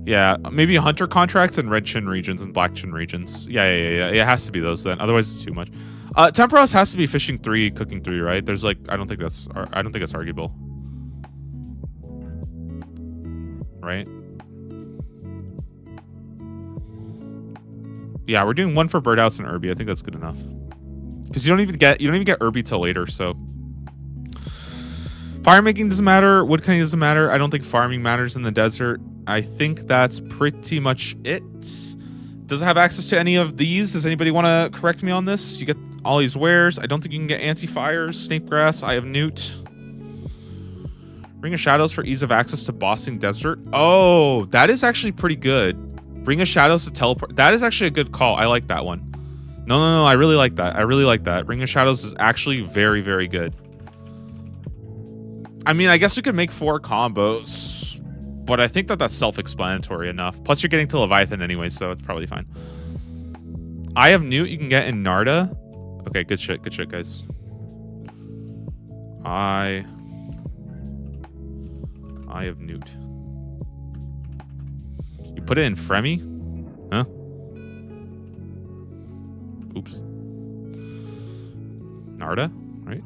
Yeah, maybe hunter contracts and red chin regions and black chin regions. Yeah. It has to be those then. Otherwise, it's too much. Temporos has to be fishing 3, cooking 3, right? There's like... I don't think that's arguable. Right? Yeah, we're doing 1 for birdhouse and Irby. I think that's good enough. Because you don't even get Irby till later, so fire making doesn't matter, wood cutting doesn't matter. I don't think farming matters in the desert. I think that's pretty much it. Does it have access to any of these? Does anybody want to correct me on this? You get all these wares. I don't think you can get anti-fires, snape grass. I have newt. Ring of Shadows for ease of access to Bossing Desert. Oh, that is actually pretty good. Ring of Shadows to teleport. That is actually a good call. I like that one. No. I really like that. Ring of Shadows is actually very, very good. I mean, I guess we could make 4 combos, but I think that's self-explanatory enough. Plus, you're getting to Leviathan anyway, so it's probably fine. I have newt you can get in Narda. Okay, good shit, guys. I have newt. You put it in Fremi? Huh? Oops. Narda, right?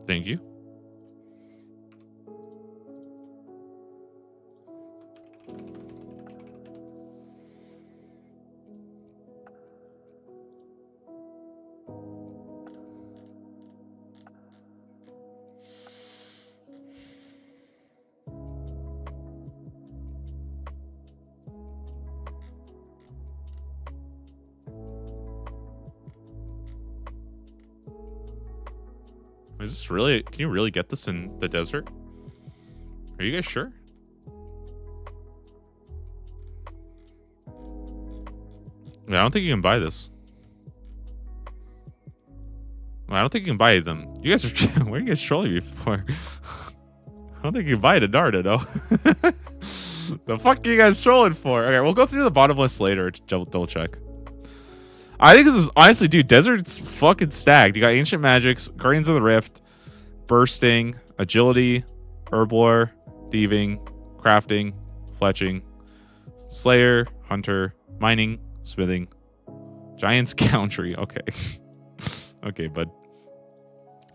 Thank you. Is this really... Can you really get this in the desert? Are you guys sure? I don't think you can buy this. I don't think you can buy them. You guys are... What are you guys trolling me for? I don't think you can buy it in Narda, though. The fuck are you guys trolling for? Okay, we'll go through the bottom list later to double check. I think this is... Honestly, dude, Desert's fucking stacked. You got Ancient Magics, Guardians of the Rift, Bursting, Agility, Herblore, Thieving, Crafting, Fletching, Slayer, Hunter, Mining, Smithing, Giant's Country. Okay. Okay, bud.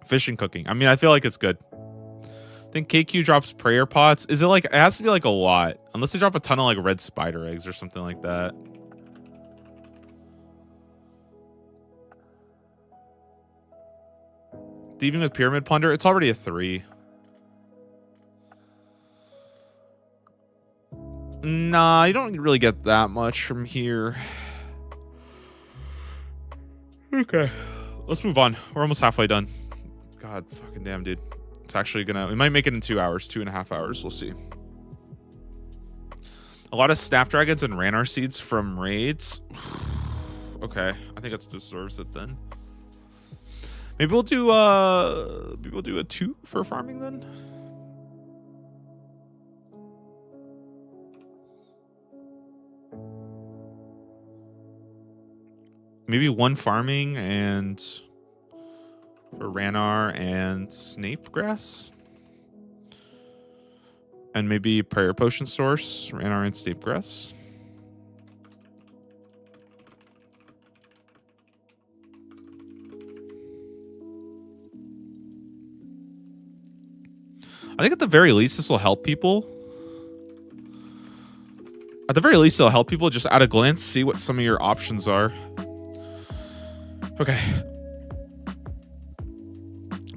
Fishing, Cooking. I mean, I feel like it's good. I think KQ drops prayer pots. Is it like... It has to be like a lot. Unless they drop a ton of like red spider eggs or something like that. Thieving with Pyramid Plunder. It's already a 3. Nah, you don't really get that much from here. Okay. Let's move on. We're almost halfway done. God fucking damn, dude. It's actually gonna... We might make it in 2 hours. 2.5 hours. We'll see. A lot of Snapdragons and Ranar Seeds from raids. Okay. I think that deserves it then. Maybe we'll do a 2 for farming then. Maybe 1 farming and for Ranar and Snape Grass. And maybe Prayer Potion Source, Ranar and Snape Grass. I think at the very least, this will help people. At the very least, it'll help people just at a glance see what some of your options are. Okay.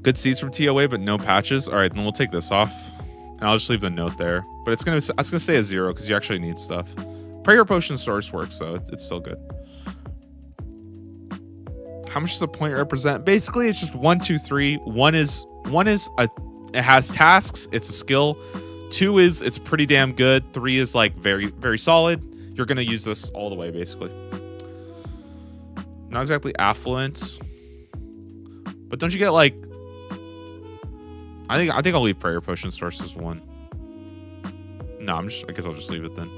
Good seeds from TOA, but no patches. All right, then we'll take this off. And I'll just leave the note there. But it's gonna say a 0 because you actually need stuff. Prayer Potion Source works, so it's still good. How much does a point represent? Basically, it's just 1, 2, 3. One is a... It has tasks. It's a skill. 2 is it's pretty damn good. 3 is like very, very solid. You're gonna use this all the way, basically. Not exactly affluent. But don't you get like... I think I'll leave prayer potion source as 1. No, I guess I'll just leave it then.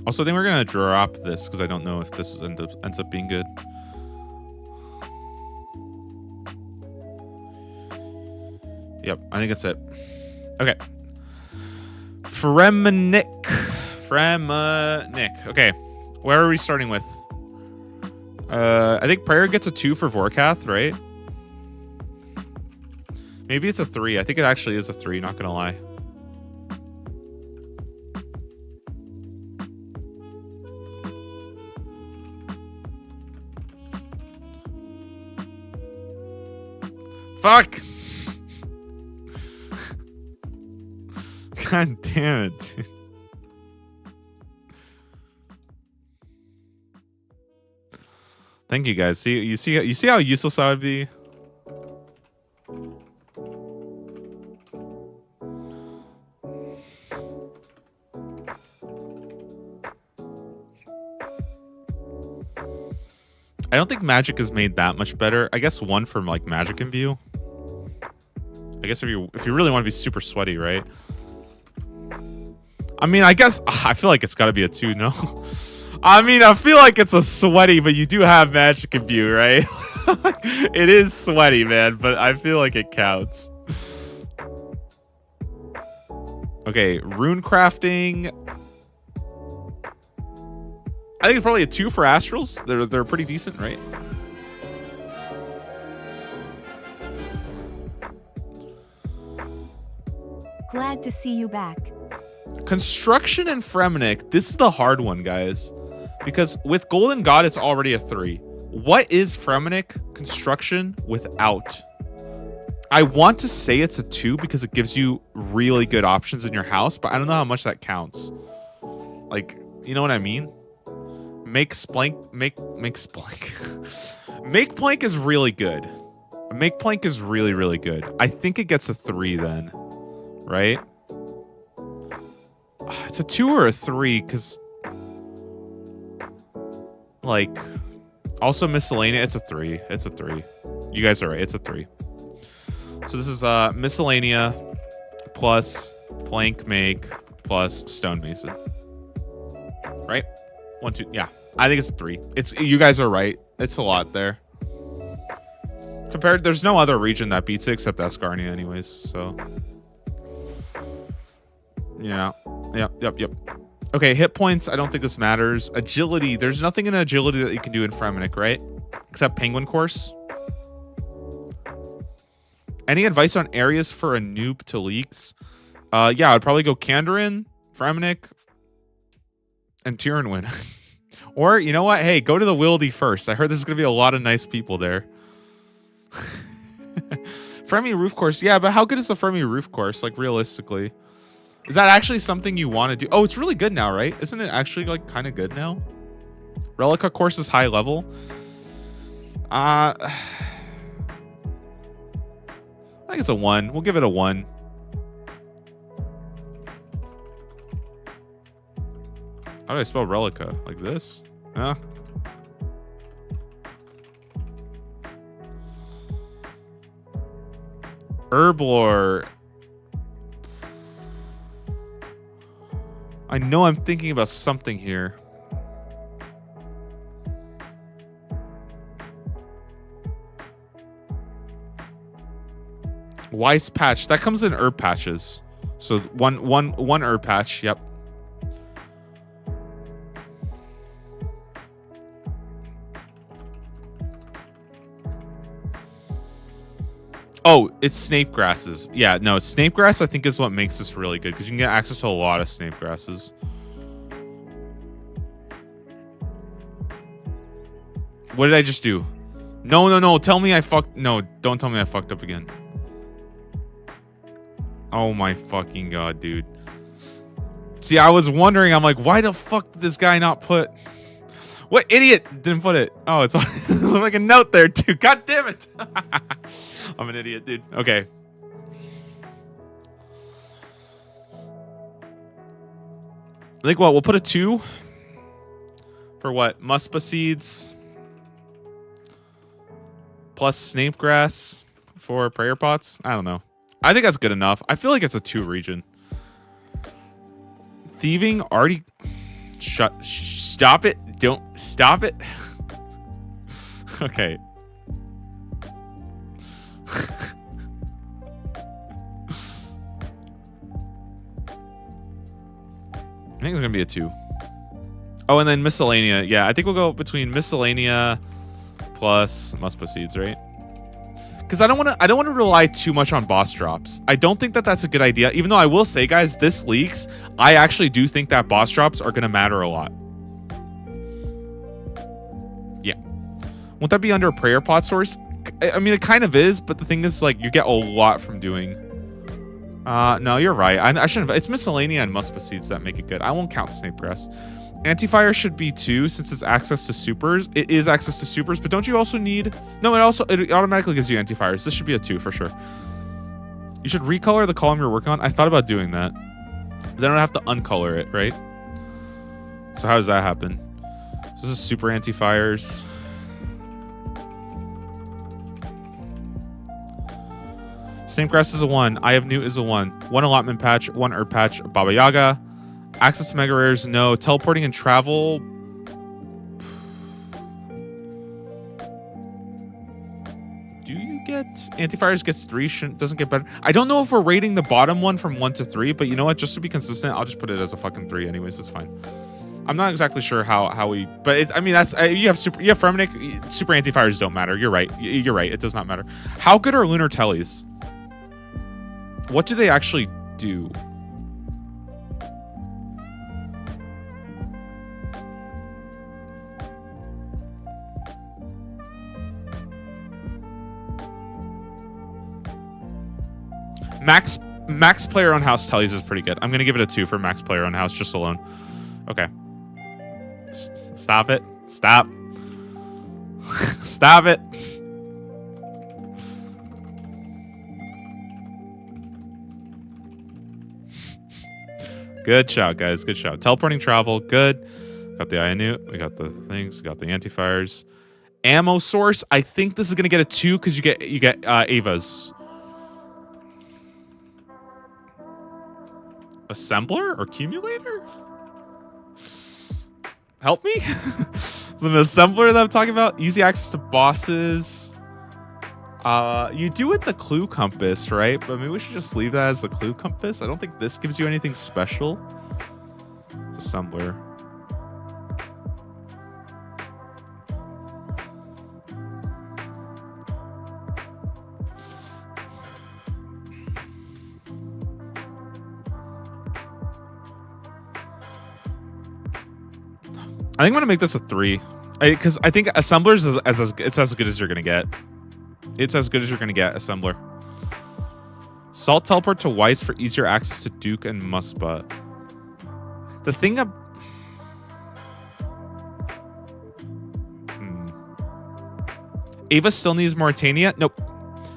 Also, I think we're gonna drop this because I don't know if this ends up being good. Yep, I think that's it. Okay. Fremenic. Okay. Where are we starting with? I think prayer gets a 2 for Vorkath, right? Maybe it's a 3. I think it actually is a 3, not gonna lie. Fuck! God damn it, dude. Thank you guys. You see how useless I would be? I don't think magic is made that much better. I guess 1 from like magic imbue. I guess if you really want to be super sweaty, right? I mean, I guess I feel like it's got to be a 2, no? I mean, I feel like it's a sweaty, but you do have magic imbue, right? It is sweaty, man, but I feel like it counts. Okay, rune crafting. I think it's probably a 2 for astrals. They're pretty decent, right? Glad to see you back. Construction and Fremenic. This is the hard one, guys. Because with Golden God, it's already a 3. What is Fremenic construction without? I want to say it's a 2 because it gives you really good options in your house, but I don't know how much that counts. Like, you know what I mean? Make Splank is really good. Make Plank is really, really good. I think it gets a 3 then, right? It's a 2 or a 3 because, like, also miscellaneous. It's a 3. It's a 3. You guys are right. It's a 3. So this is miscellanea plus plank make plus stonemason. Right? 1, 2. Yeah, I think it's a 3. You guys are right. It's a lot there. Compared, there's no other region that beats it except Asgarnia, anyways. So yeah. Yep. Okay, hit points. I don't think this matters. Agility. There's nothing in agility that you can do in Fremenic, right? Except Penguin Course. Any advice on areas for a noob to leaks? Yeah, I'd probably go Kandarin, Fremenic, and Tyrannwyn. Or, you know what? Hey, go to the Wildy first. I heard there's going to be a lot of nice people there. Fremi Roof Course. Yeah, but how good is the Fremi Roof Course, like, realistically? Is that actually something you want to do? Oh, it's really good now, right? Isn't it actually, like, kind of good now? Relica Course is high level. I think it's a 1. We'll give it a 1. How do I spell Relica? Like this? Huh? Herblore. I know I'm thinking about something here. Weiss patch. That comes in herb patches. So one herb patch. Yep. Oh, it's snape grasses. Yeah, no, snape grass I think is what makes this really good because you can get access to a lot of snape grasses. What did I just do? No. Tell me I fucked. No, don't tell me I fucked up again. Oh my fucking god, dude. See, I was wondering. I'm like, why the fuck did this guy not put? What idiot didn't put it? Oh, it's like a note there too. God damn it. I'm an idiot, dude. Okay. I think what we'll put a 2 for what? Muspa seeds plus snape grass for prayer pots. I don't know. I think that's good enough. I feel like it's a 2 region. Thieving already. Stop it. Don't stop it. Okay. I think it's gonna be a 2. Oh, and then miscellanea. Yeah, I think we'll go between miscellanea plus muspa seeds, right? Because I don't want to rely too much on boss drops. I don't think that that's a good idea. Even though I will say, guys, this leaks. I actually do think that boss drops are gonna matter a lot. Yeah. Won't that be under a prayer pot source? I mean, it kind of is, but the thing is, like, you get a lot from doing. No, you're right. I shouldn't. It's miscellanea and muspa seeds that make it good. I won't count snape grass. Anti-fire should be 2 since it's access to supers. It is access to supers, but don't you also need? No, it automatically gives you anti-fires. This should be a 2 for sure. You should recolor the column you're working on. I thought about doing that. But then I don't have to uncolor it, right? So how does that happen? So this is super anti-fires. Snape grass is a 1. Eye of Newt is a 1. 1 allotment patch, 1 herb patch, Baba Yaga. Access to mega rares, no. Teleporting and travel. Do you get anti-fires? Gets 3, doesn't get better. I don't know if we're rating the bottom one from 1 to 3, but you know what? Just to be consistent, I'll just put it as a fucking 3 anyways. It's fine. I'm not exactly sure how we, but I mean, that's you have Fremenic. Super anti-fires don't matter. You're right. You're right. It does not matter. How good are lunar tellies? What do they actually do? Max player on house tellies is pretty good. I'm gonna give it a 2 for max player on house just alone. Okay. Stop it. Stop. Stop it. Good shot, guys. Good shot. Teleporting travel. Good. Got the Ionute. We got the things. We got the anti-fires. Ammo source. I think this is gonna get a 2 because you get Avas. Assembler or accumulator? Help me? Is it an assembler that I'm talking about? Easy access to bosses. You do with the clue compass, right? But maybe we should just leave that as the clue compass. I don't think this gives you anything special. It's assembler. I think I'm gonna make this a 3, because I think assemblers is it's as good as you're gonna get. It's as good as you're gonna get, assembler. Salt teleport to Weiss for easier access to Duke and Muspa. The thing Ava still needs Mauritania. Nope.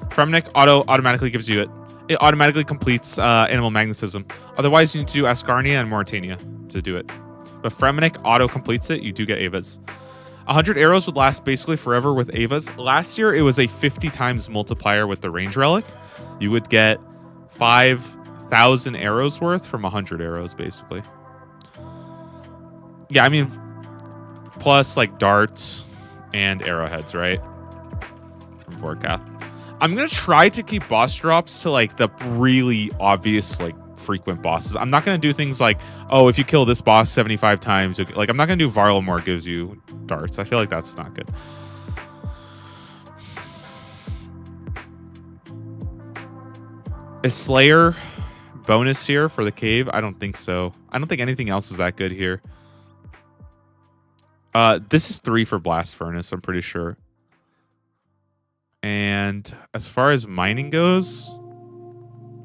Fremenic automatically gives you it. It automatically completes animal magnetism. Otherwise, you need to do Ascarnia and Mauritania to do it. But Fremenic auto completes it. You do get Avas. 100 arrows would last basically forever with Avas. Last year, it was a 50 times multiplier with the range relic. You would get 5,000 arrows worth from 100 arrows, basically. Yeah, I mean, plus like darts and arrowheads, right? From Vorkath. I'm going to try to keep boss drops to like the really obvious, like, frequent bosses. I'm not going to do things like, oh, if you kill this boss 75 times, like, I'm not going to do Varlamore gives you darts. I feel like that's not good. Is Slayer bonus here for the cave? I don't think so. I don't think anything else is that good here. This is 3 for Blast Furnace, I'm pretty sure. And as far as mining goes,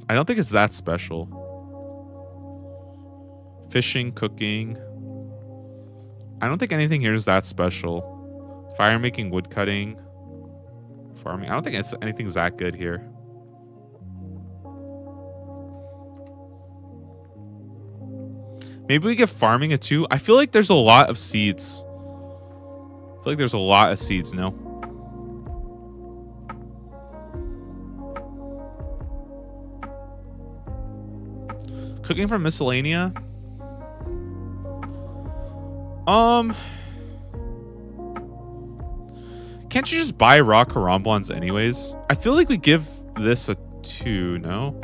I don't think it's that special. Fishing, cooking. I don't think anything here is that special. Fire making, wood cutting, farming. I don't think anything's that good here. Maybe we give farming a 2. I feel like there's a lot of seeds. I feel like there's a lot of seeds, no? Cooking from miscellanea. Can't you just buy raw karambwans anyways? I feel like we give this a 2, no?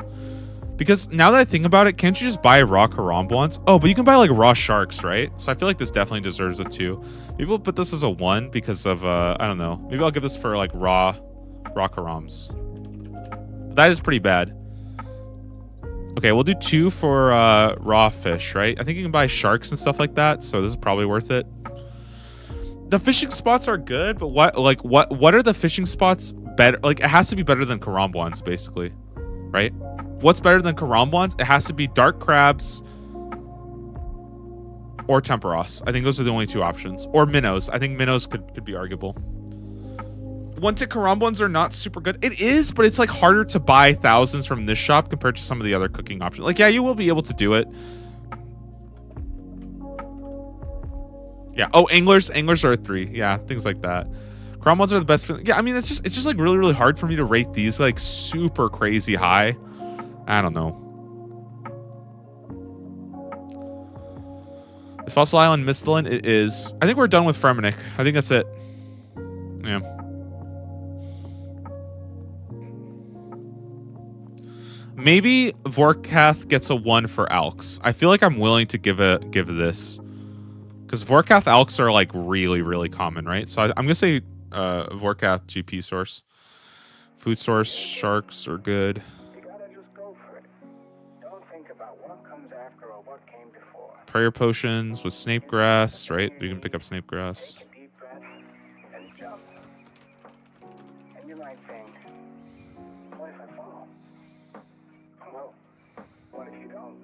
Because now that I think about it, can't you just buy raw karambwans? Oh, but you can buy like raw sharks, right? So I feel like this definitely deserves a 2. Maybe we'll put this as a 1 because of I don't know. Maybe I'll give this for like raw karams. That is pretty bad. Okay, we'll do 2 for raw fish, right? I think you can buy sharks and stuff like that, so this is probably worth it. The fishing spots are good, but what are the fishing spots better? Like, it has to be better than karambwans, basically, right? What's better than karambwans? It has to be dark crabs or temperos. I think those are the only 2 options. Or minnows. I think minnows could be arguable. 1-tick karambwans are not super good. It is, but it's like harder to buy thousands from this shop compared to some of the other cooking options. Like, yeah, you will be able to do it. Yeah. Oh, anglers are a 3. Yeah, things like that. Karambwans are the best. Yeah, I mean, it's just like really, really hard for me to rate these like super crazy high. I don't know. Is Fossil Island Misthalin? It is. I think we're done with Fremennik. I think that's it. Yeah. Maybe Vorkath gets a 1 for Alks. I feel like I'm willing to give this. Because Vorkath Alks are like really, really common, right? So I'm going to say Vorkath GP source. Food source sharks are good. You gotta just go for it. Don't think about what comes after or what came before. Prayer potions with snape grass, right? You can pick up snape grass. Take a deep breath and jump. And you might think, what if I fall? Well, what if you don't?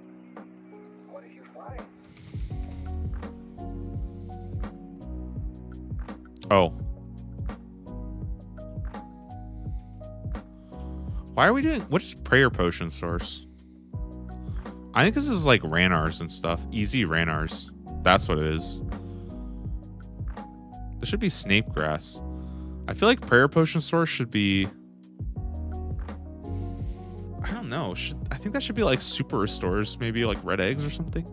What if you fly? Oh. Why are we doing... What is prayer potion source? I think this is like Ranars and stuff. Easy Ranars. That's what it is. This should be snape grass. I feel like prayer potion source should be... I don't know. I think that should be like super restores. Maybe like red eggs or something.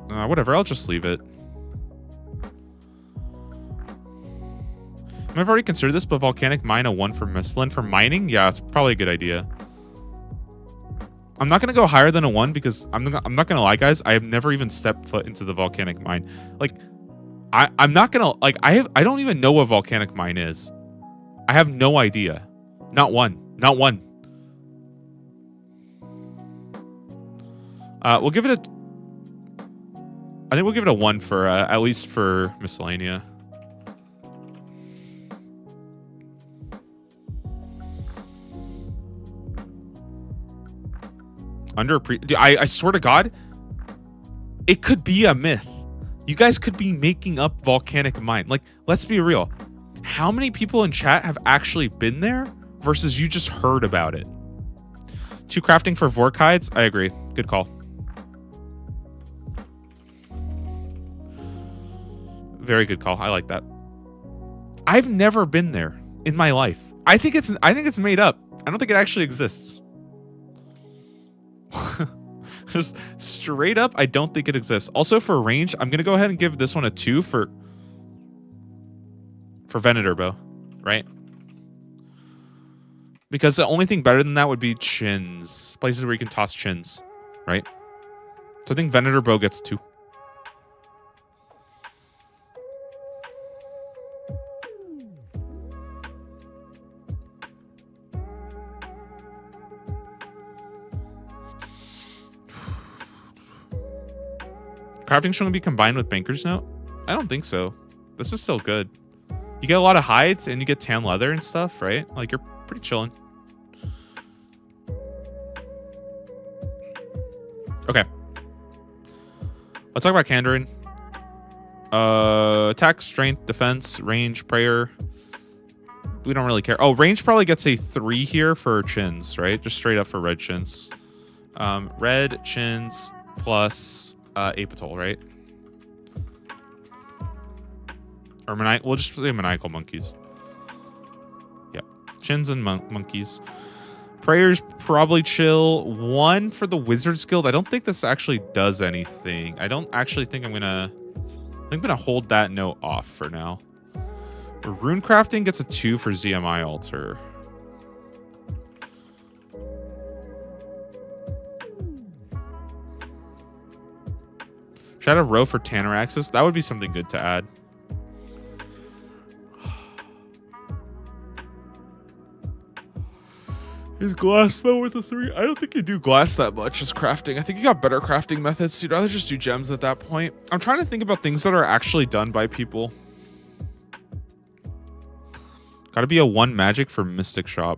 Whatever. I'll just leave it. I've already considered this, but volcanic mine a 1 for Misthalin. For mining, yeah, it's probably a good idea. I'm not gonna go higher than a 1 because I'm not gonna lie, guys. I have never even stepped foot into the volcanic mine. Like, I'm not gonna like. I don't even know what volcanic mine is. I have no idea. Not one. We'll give it a. I think we'll give it a 1 for at least for miscellanea. I swear to God, it could be a myth. You guys could be making up volcanic mine. Like, let's be real. How many people in chat have actually been there versus you just heard about it? 2 crafting for Vorkides? I agree. Good call. Very good call. I like that. I've never been there in my life. I think it's made up. I don't think it actually exists. Just straight up, I don't think it exists. Also, for range, I'm gonna go ahead and give this one a 2 for Venator bow, right? Because the only thing better than that would be chins, places where you can toss chins, right? So I think Venator bow gets 2. Crafting shouldn't be combined with Banker's Note? I don't think so. This is still good. You get a lot of hides and you get tan leather and stuff, right? Like, you're pretty chilling. Okay. Let's talk about Kandarin. Attack, strength, defense, range, prayer. We don't really care. Oh, range probably gets a 3 here for chins, right? Just straight up for red chins. Red chins. plus Apatol, right? Or we'll just say maniacal monkeys. Yeah, chins and monkeys. Prayers probably chill. 1 for the Wizard's Guild. I don't think this actually does anything. I don't actually think I'm gonna hold that note off for now. Rune crafting gets a 2 for ZMI altar. Should I add a row for Tanaraxis? That would be something good to add. Is glass spell worth a 3? I don't think you do glass that much as crafting. I think you got better crafting methods. You'd rather just do gems at that point. I'm trying to think about things that are actually done by people. Gotta be a 1 magic for Mystic Shop.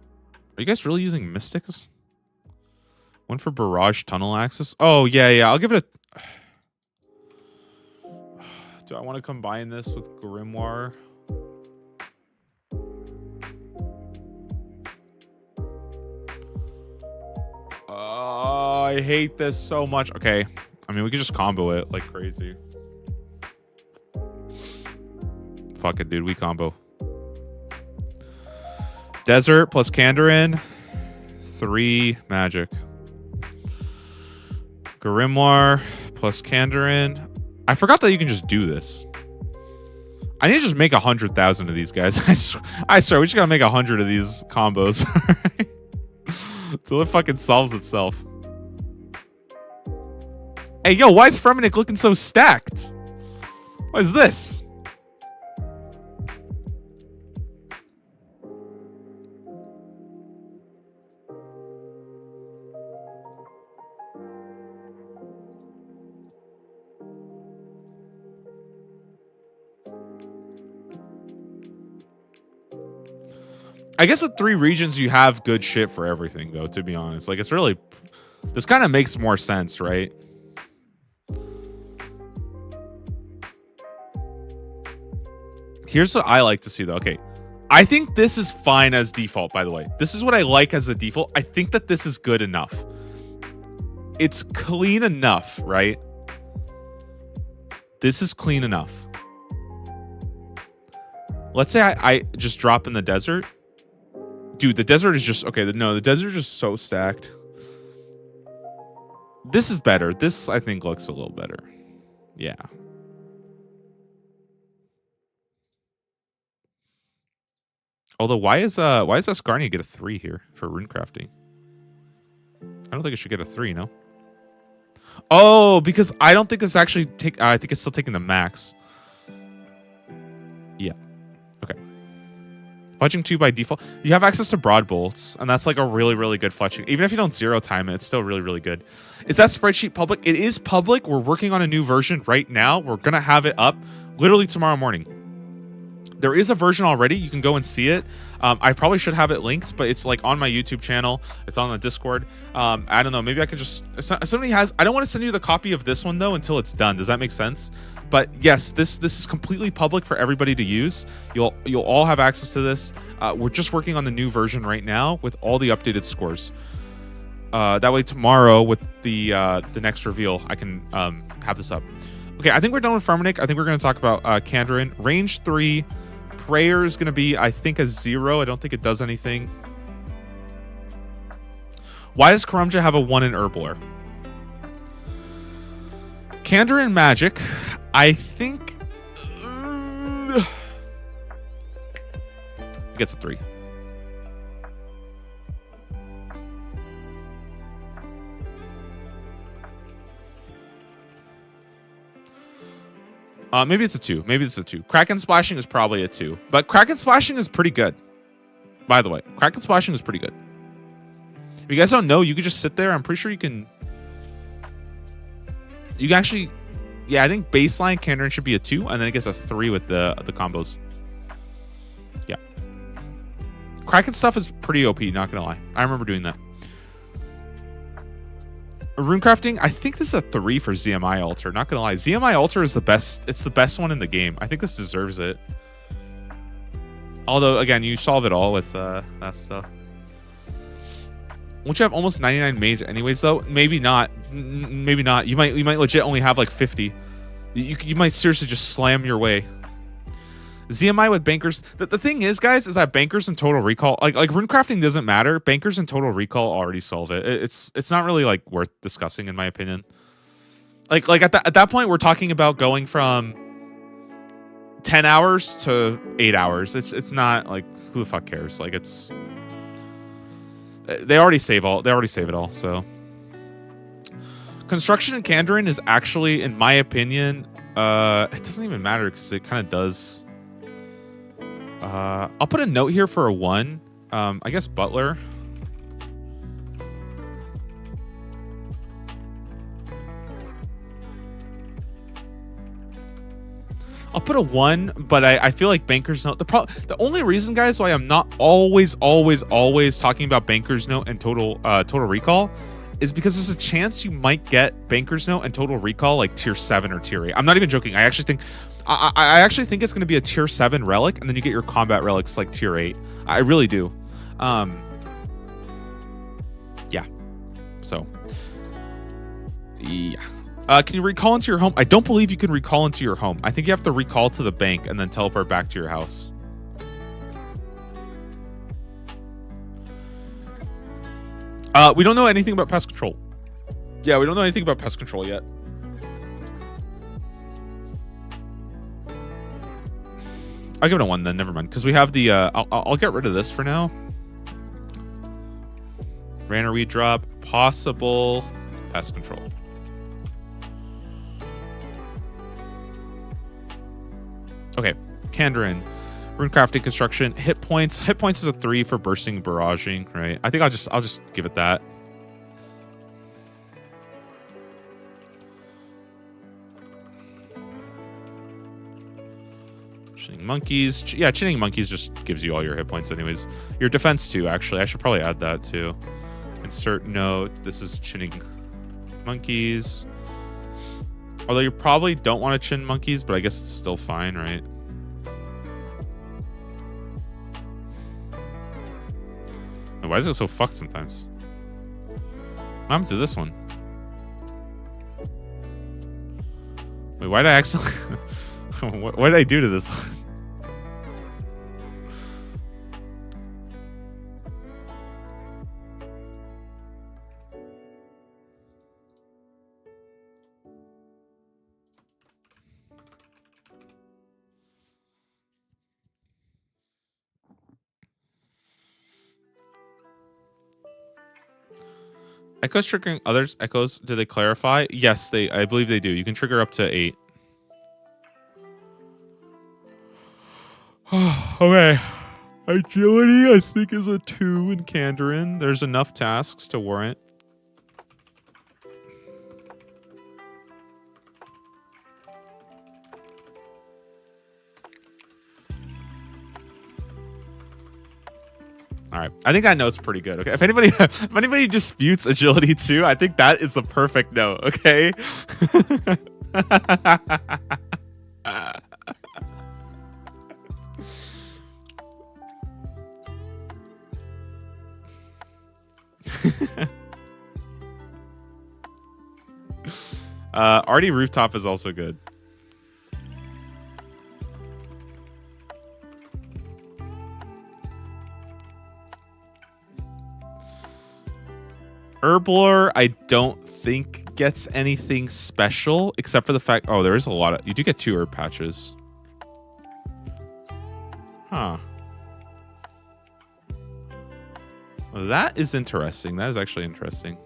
Are you guys really using Mystics? 1 for Barrage Tunnel Access. Oh, yeah. I'll give it a... Do I want to combine this with Grimoire? Oh, I hate this so much. Okay. I mean, we could just combo it like crazy. Fuck it, dude. We combo. Desert plus Kandarin. 3 magic. Grimoire plus Kandarin. I forgot that you can just do this. I need to just make 100,000 of these guys. I swear, we just gotta make 100 of these combos. Until it fucking solves itself. Hey, yo, why is Fremennik looking so stacked? What is this? I guess with 3 regions, you have good shit for everything, though, to be honest. Like, it's really... This kind of makes more sense, right? Here's what I like to see, though. Okay. I think this is fine as default, by the way. This is what I like as a default. I think that this is good enough. It's clean enough, right? This is clean enough. Let's say I just drop in the desert. Dude, the desert is just... Okay, no, the desert is just so stacked. This is better. This, I think, looks a little better. Yeah. Although, why is Ascarnia get a 3 here for rune crafting? I don't think it should get a 3, no? Oh, because I don't think it's actually... I think it's still taking the max. Yeah. Okay. Fletching 2 by default. You have access to Broad Bolts, and that's like a really, really good fletching. Even if you don't 0 time it, it's still really, really good. Is that spreadsheet public? It is public. We're working on a new version right now. We're going to have it up literally tomorrow morning. There is a version already. You can go and see it. I probably should have it linked, but it's like on my YouTube channel. It's on the Discord. I don't know. Maybe I could just... Somebody has... I don't want to send you the copy of this one, though, until it's done. Does that make sense? But yes, this is completely public for everybody to use. You'll all have access to this. We're just working on the new version right now with all the updated scores. That way tomorrow with the next reveal, I can have this up. Okay, I think we're done with Fremennik. I think we're going to talk about Kandarin. Range 3. Prayer is going to be, I think, a 0. I don't think it does anything. Why does Karumja have a 1 in Herbler? Kandarin magic, I think... it gets a 3. Maybe it's a 2. Maybe it's a 2. Kraken Splashing is probably a 2. But Kraken Splashing is pretty good. By the way, Kraken Splashing is pretty good. If you guys don't know, you could just sit there. I'm pretty sure you can... You can actually... Yeah, I think baseline Kandarin should be a 2, and then it gets a 3 with the combos. Yeah. Kraken stuff is pretty OP, not gonna lie. I remember doing that. Runecrafting, I think this is a 3 for ZMI Altar. Not gonna lie, ZMI Altar is the best. It's the best one in the game. I think this deserves it. Although, again, you solve it all with that stuff. Won't you have almost 99 mage anyways though? Maybe not. Maybe not. You might legit only have like 50. You might seriously just slam your way. ZMI with bankers. The thing is, guys, is that bankers and total recall, like runecrafting doesn't matter. Bankers and total recall already solve it. It's not really like worth discussing in my opinion. Like at that point, we're talking about going from 10 hours to 8 hours. It's not like, who the fuck cares? Like they already save it all. So construction in Kandarin is actually, in my opinion, it doesn't even matter because it kind of does. I'll put a note here for a 1. I guess Butler. I'll put a 1, but I feel like Banker's Note. The only reason, guys, why I'm not always talking about Banker's Note and Total Recall is because there's a chance you might get Banker's Note and Total Recall like tier 7 or tier 8. I'm not even joking. I actually think it's going to be a tier 7 relic, and then you get your combat relics like tier 8. I really do. Yeah. So, yeah. Can you recall into your home? I don't believe you can recall into your home. I think you have to recall to the bank and then teleport back to your house. We don't know anything about pest control. Yeah, we don't know anything about pest control yet. I'll give it a 1 then. Never mind. Because we have the... I'll get rid of this for now. Random redrop. Possible pest control. Okay, Kandarin, runecrafting construction, hit points. Hit points is a 3 for bursting, barraging, right? I think I'll just give it that. Chinning monkeys, yeah, chinning monkeys just gives you all your hit points, anyways. Your defense too, actually. I should probably add that too. Insert note. This is chinning monkeys. Although you probably don't want to chin monkeys, but I guess it's still fine, right? Why is it so fucked sometimes? What happened to this one? Wait, why did I accidentally... what did I do to this one? Echoes triggering others. Echoes, do they clarify? Yes, I believe they do. You can trigger up to 8. Okay. Agility, I think, is a 2 in Kandarin. There's enough tasks to warrant. All right, I think that note's pretty good. Okay, if anybody disputes agility 2, I think that is the perfect note. Okay. Artie Rooftop is also good. Herblore, I don't think gets anything special except for the fact... Oh, there is a lot of... You do get 2 herb patches. Huh. Well, that is interesting. That is actually interesting.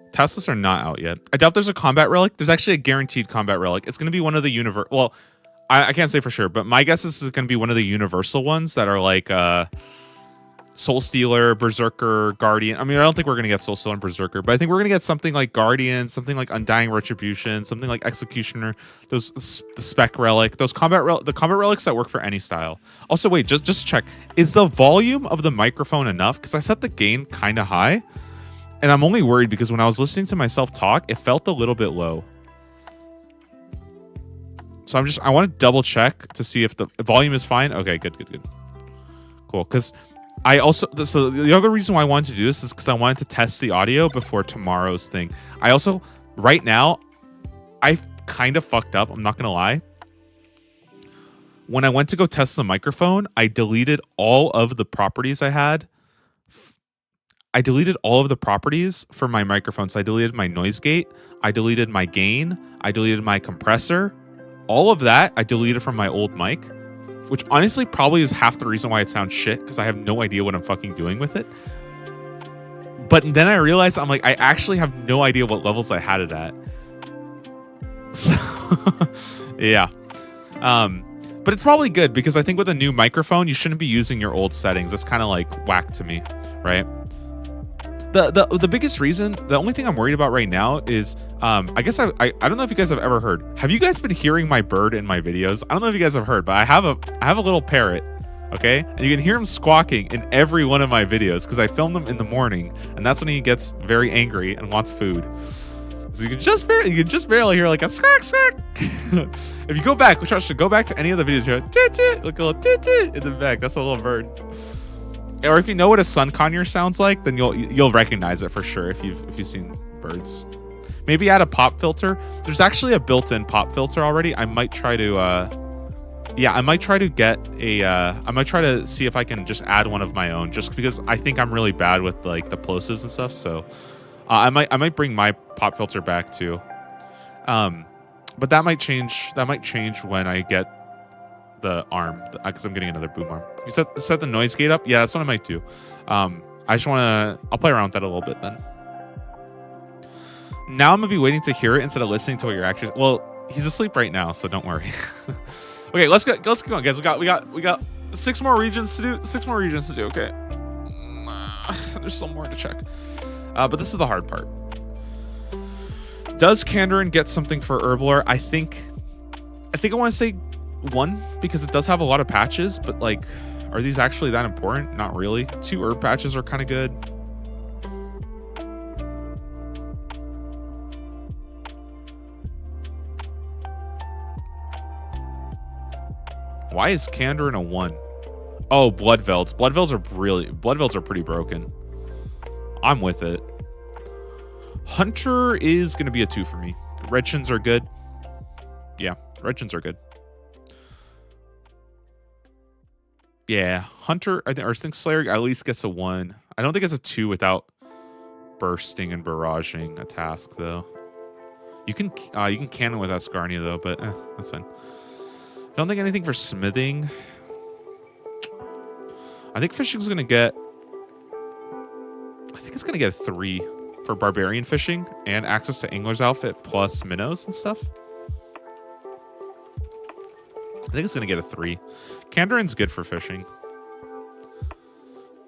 Teslas are not out yet. I doubt there's a combat relic. There's actually a guaranteed combat relic. It's going to be one of the universe... Well... I can't say for sure, but my guess is going to be one of the universal ones that are like Soul Stealer, Berserker, Guardian. I mean, I don't think we're going to get Soul Stealer and Berserker, but I think we're going to get something like Guardian, something like Undying Retribution, something like Executioner, the Spec Relic, the combat relics that work for any style. Also, wait, just check. Is the volume of the microphone enough? Because I set the gain kind of high, and I'm only worried because when I was listening to myself talk, it felt a little bit low. So I want to double check to see if the volume is fine. Okay, good. Cool. Because I also, so the other reason why I wanted to do this is because I wanted to test the audio before tomorrow's thing. I also, right now, I kind of fucked up. I'm not going to lie. When I went to go test the microphone, I deleted all of the properties I had. I deleted all of the properties for my microphone. So I deleted my noise gate. I deleted my gain. I deleted my compressor. All of that I deleted from my old mic, which honestly probably is half the reason why it sounds shit, because I have no idea what I'm fucking doing with it. But then I realized, I'm like, I actually have no idea what levels I had it at. So, yeah. But it's probably good, because I think with a new microphone, you shouldn't be using your old settings. That's kind of like whack to me, right? The biggest reason, the only thing I'm worried about right now is, I guess I don't know if you guys have ever heard. Have you guys been hearing my bird in my videos? I don't know if you guys have heard, but I have a little parrot, okay? And you can hear him squawking in every one of my videos because I film them in the morning, and that's when he gets very angry and wants food. So you can just barely hear like a squawk squawk. If you go back, go back to any of the videos here, look a little in the back. That's a little bird. Or if you know what a sun conure sounds like, then you'll recognize it for sure if you've seen birds. Maybe add a pop filter. There's actually a built-in pop filter already. I might try to I might try to see if I can just add one of my own, just because I think I'm really bad with like the plosives and stuff. So I might bring my pop filter back too. But that might change when I get the arm, because I'm getting another boom arm. You set the noise gate up? Yeah, that's what I might do. I'll play around with that a little bit then. Now I'm gonna be waiting to hear it instead of listening to what you're actually. Well, he's asleep right now, so don't worry. Okay, let's keep going, guys. We got 6 more regions to do. Okay. There's some more to check. But this is the hard part. Does Kandarin get something for Herblore? I think I want to say 1, because it does have a lot of patches, but like, are these actually that important? Not really. 2 herb patches are kind of good. Why is Kandarin a 1? Oh, Bloodvelds. Bloodvelds are pretty broken. I'm with it. Hunter is going to be a 2 for me. Red Shins are good. Yeah, Red Shins are good. Yeah, Hunter, I think Slayer at least gets a 1. I don't think it's a 2 without bursting and barraging a task, though. You can cannon with Ascarnia, though, but that's fine. I don't think anything for smithing. I think fishing's going to get... I think it's going to get a 3 for barbarian fishing and access to angler's outfit plus minnows and stuff. I think it's going to get a 3. Kandarin's good for fishing.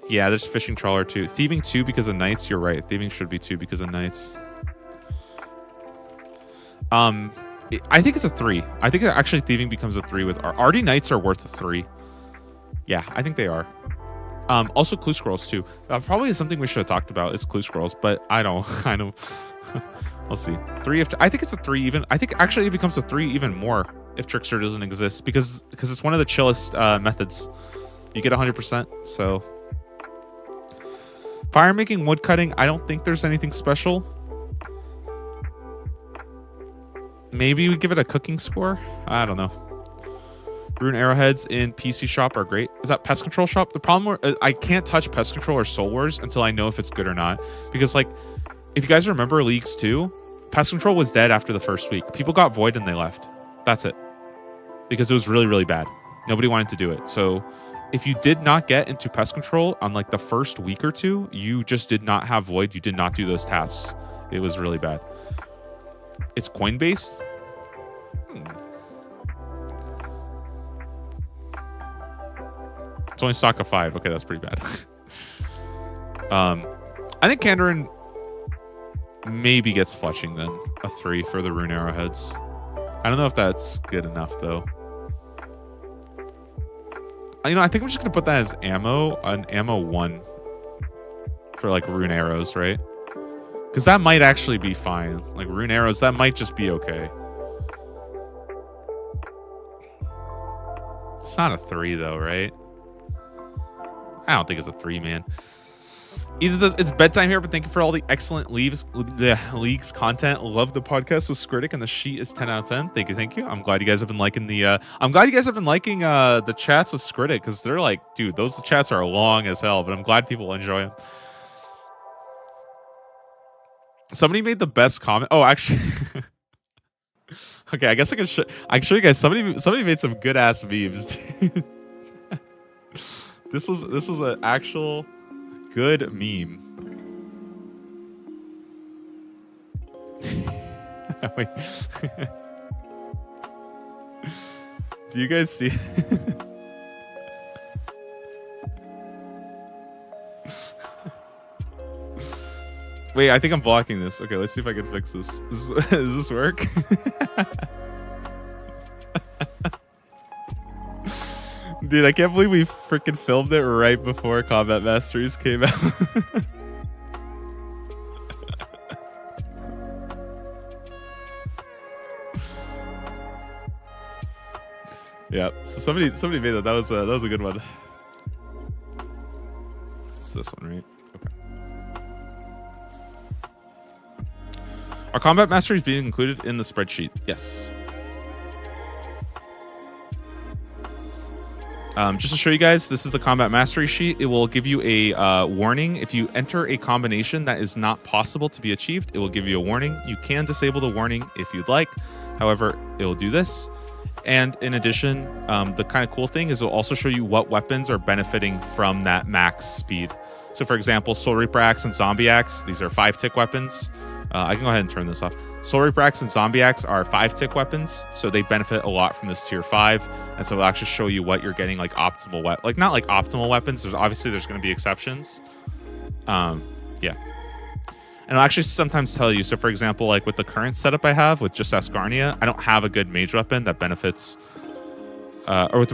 Yeah, there's fishing trawler too. Thieving 2 because of knights. You're right. Thieving should be 2 because of knights. I think it's a 3. I think actually thieving becomes a 3 with Artie knights are worth a 3. Yeah, I think they are. Also clue scrolls too. Probably is something we should have talked about is clue scrolls, but I know. We'll see. 3 I think it's a 3 even. I think actually it becomes a 3 even more if Trickster doesn't exist, because it's one of the chillest methods. You get 100%. So fire making, wood cutting. I don't think there's anything special. Maybe we give it a cooking score. I don't know. Rune arrowheads in PC shop are great. Is that pest control shop? The problem I can't touch pest control or soul wars until I know if it's good or not, because like if you guys remember Leagues 2, pest control was dead after the first week. People got void and they left. That's it, because it was really, really bad. Nobody wanted to do it. So if you did not get into pest control on like the first week or 2, you just did not have void. You did not do those tasks. It was really bad. It's coin based. It's only stock of 5. Okay, that's pretty bad. I think Kandarin maybe gets fletching then. A 3 for the rune arrowheads. I don't know if that's good enough though. You know, I think I'm just gonna put that as ammo, an ammo 1 for like rune arrows, right? Because that might actually be fine. Like rune arrows, that might just be okay. It's not a 3 though, right? I don't think it's a 3, man. Ethan says it's bedtime here, but thank you for all the excellent leagues content. Love the podcast with Skritic, and the sheet is 10 out of 10. Thank you, thank you. I'm glad you guys have been liking the. I'm glad you guys have been liking the chats with Skritic, because they're like, dude, those chats are long as hell. But I'm glad people enjoy them. Somebody made the best comment. Oh, actually. Okay, I guess I can show you guys. Somebody made some good ass memes. This was an actual good meme. Wait. Do you guys see? Wait, I think I'm blocking this. Okay, let's see if I can fix this. Does this work? Dude, I can't believe we freaking filmed it right before Combat Masteries came out. Yeah, so somebody made that. That was a good one. It's this one, right? Are Combat Masteries being included in the spreadsheet? Yes. Just to show you guys, this is the Combat Mastery sheet. It will give you a warning. If you enter a combination that is not possible to be achieved, it will give you a warning. You can disable the warning if you'd like. However, it will do this. And in addition, the kind of cool thing is it will also show you what weapons are benefiting from that max speed. So for example, Soul Reaper Axe and Zombie Axe, these are 5-tick weapons. I can go ahead and turn this off. Soul Reaper Axe and Zombie Axe are 5-tick weapons, so they benefit a lot from this tier 5, and so it'll actually show you what you're getting, like optimal not like optimal weapons. There's going to be exceptions. Yeah, and it'll actually sometimes tell you. So for example, like with the current setup I have with just Ascarnia, I don't have a good mage weapon that benefits. Or with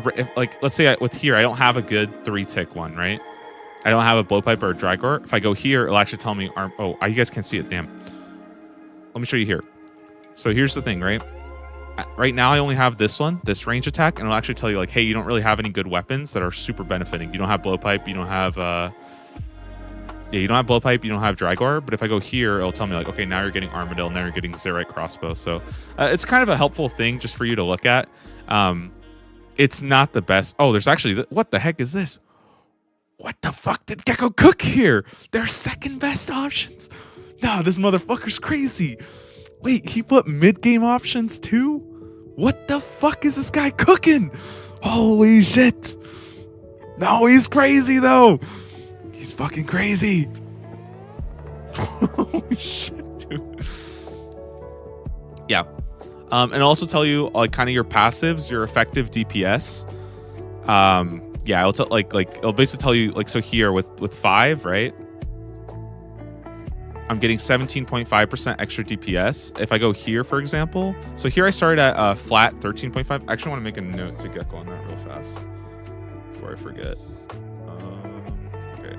let's say with here, I don't have a good 3-tick one, right? I don't have a Blowpipe or a Drygor. If I go here, it'll actually tell me. Oh, you guys can't see it. Damn. Let me show you here. So here's the thing, right? Right now I only have this one, this range attack, and it'll actually tell you like, hey, you don't really have any good weapons that are super benefiting. You don't have Blowpipe, you don't have you don't have Blowpipe, you don't have Drygor, but if I go here, it'll tell me like, okay, now you're getting Armadillo, now you're getting Zerite Crossbow. So it's kind of a helpful thing just for you to look at. It's not the best. Oh, there's actually, what the heck is this? What the fuck did Gecko cook here? They're second best options. No, this motherfucker's crazy. Wait, he put mid-game options too? What the fuck is this guy cooking? Holy shit. No, he's crazy though. He's fucking crazy. Holy shit, dude. Yeah. And also tell you like kind of your passives, your effective DPS. Yeah, it'll it'll basically tell you like, so here with 5, right? I'm getting 17.5% extra DPS. If I go here, for example, so here I started at flat 13.5. I actually want to make a note to Gecko on that real fast before I forget. Okay.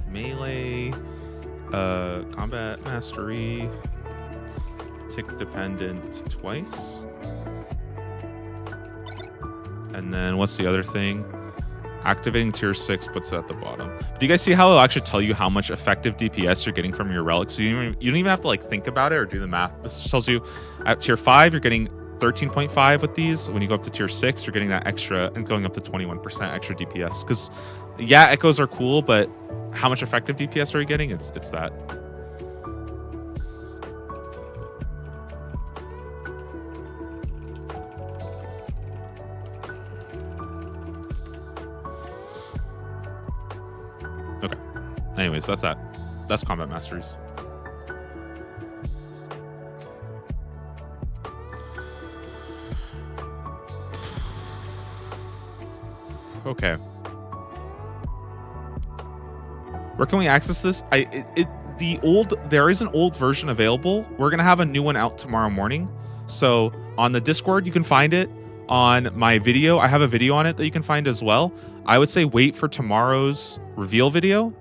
Melee, combat mastery, tick dependent twice. And then what's the other thing? Activating tier 6 puts it at the bottom. Do you guys see how it'll actually tell you how much effective DPS you're getting from your relics? So you don't even have to like think about it or do the math. This just tells you at tier 5 you're getting 13.5 with these. When you go up to tier 6, you're getting that extra and going up to 21% extra DPS. Because yeah, echoes are cool, but how much effective DPS are you getting? It's that. Okay. Anyways, that's that. That's Combat Masteries. Okay. Where can we access this? There is an old version available. We're gonna have a new one out tomorrow morning. So on the Discord, you can find it. On my video, I have a video on it that you can find as well. I would say wait for tomorrow's reveal video.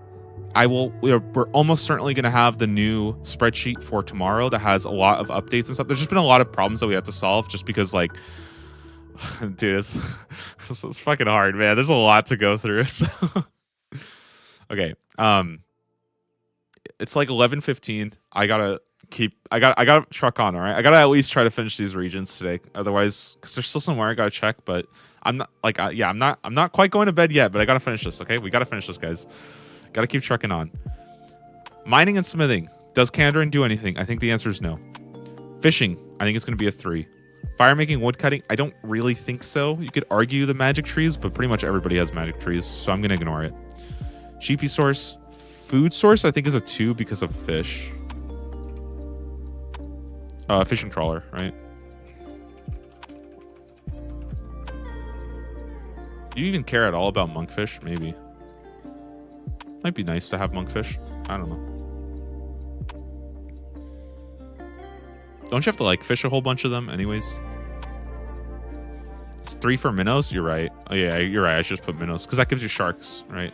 we're almost certainly going to have the new spreadsheet for tomorrow that has a lot of updates and stuff. There's just been a lot of problems that we have to solve just because, like, dude, it's fucking hard, man. There's a lot to go through. So. Okay. It's like 11:15. I gotta truck on. All right. I gotta at least try to finish these regions today. Otherwise, because there's still somewhere I gotta check, but I'm not like, I'm not quite going to bed yet, but I gotta finish this. Okay. We gotta finish this, guys. Gotta keep trucking on. Mining and smithing. Does Kandarin do anything? I think the answer is no. Fishing. I think it's going to be a 3. Fire making, wood cutting. I don't really think so. You could argue the magic trees, but pretty much everybody has magic trees, so I'm going to ignore it. GP source. Food source, I think, is a 2 because of fish. Fishing trawler, right? Do you even care at all about monkfish? Maybe. Might be nice to have monkfish. I don't know. Don't you have to, like, fish a whole bunch of them anyways? It's 3 for minnows? You're right. Oh, yeah, you're right. I should just put minnows because that gives you sharks, right?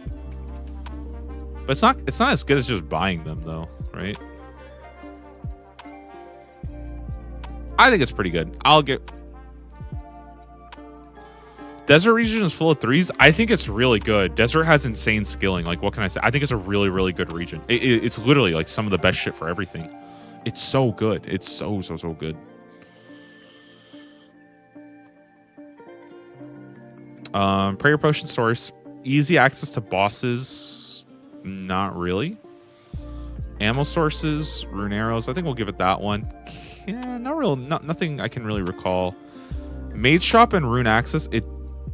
But it's not as good as just buying them, though, right? I think it's pretty good. I'll get... Desert region is full of 3s. I think it's really good. Desert has insane skilling. Like, what can I say? I think it's a really, really good region. It's literally like some of the best shit for everything. It's so good. It's so good. Prayer potion stores. Easy access to bosses. Not really. Ammo sources. Rune arrows. I think we'll give it that one. Yeah, nothing I can really recall. Mage shop and rune access. It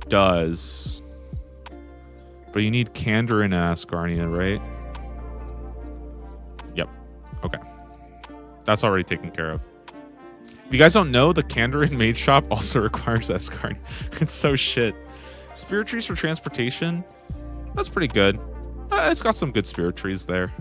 does, but you need Kandarin and Asgarnia, right? Yep. Okay, that's already taken care of. If you guys don't know, the Kandarin mage shop also requires Asgarnia. It's so shit. Spirit trees for transportation. That's pretty good. It's got some good spirit trees there.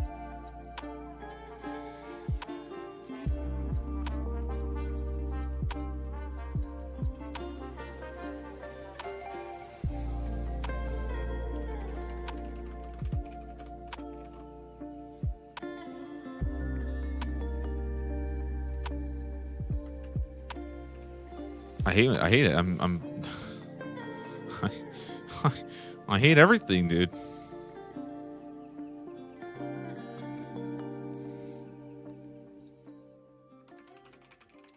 I hate it. I hate everything, dude.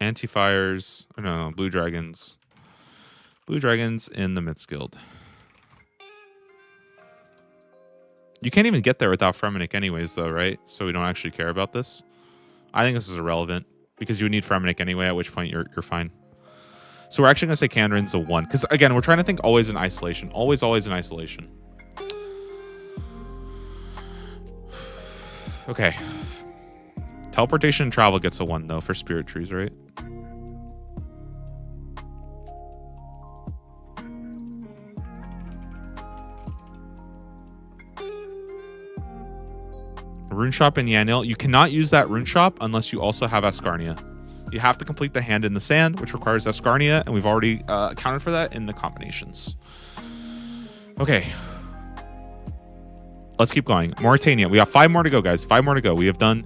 Anti-fires. No, blue dragons. Blue dragons in the Myths Guild. You can't even get there without Fremennik anyways, though, right? So we don't actually care about this. I think this is irrelevant because you would need Fremennik anyway, at which point you're fine. So we're actually going to say Kandarin's a 1. Because, again, we're trying to think always in isolation. Always in isolation. Okay. Teleportation and travel gets a 1, though, for spirit trees, right? Rune shop in Yanil. You cannot use that rune shop unless you also have Asgarnia. You have to complete the Hand in the Sand, which requires Asgarnia, and we've already accounted for that in the combinations. Okay. Let's keep going. Mauritania. We have 5 more to go, guys. 5 more to go. We have done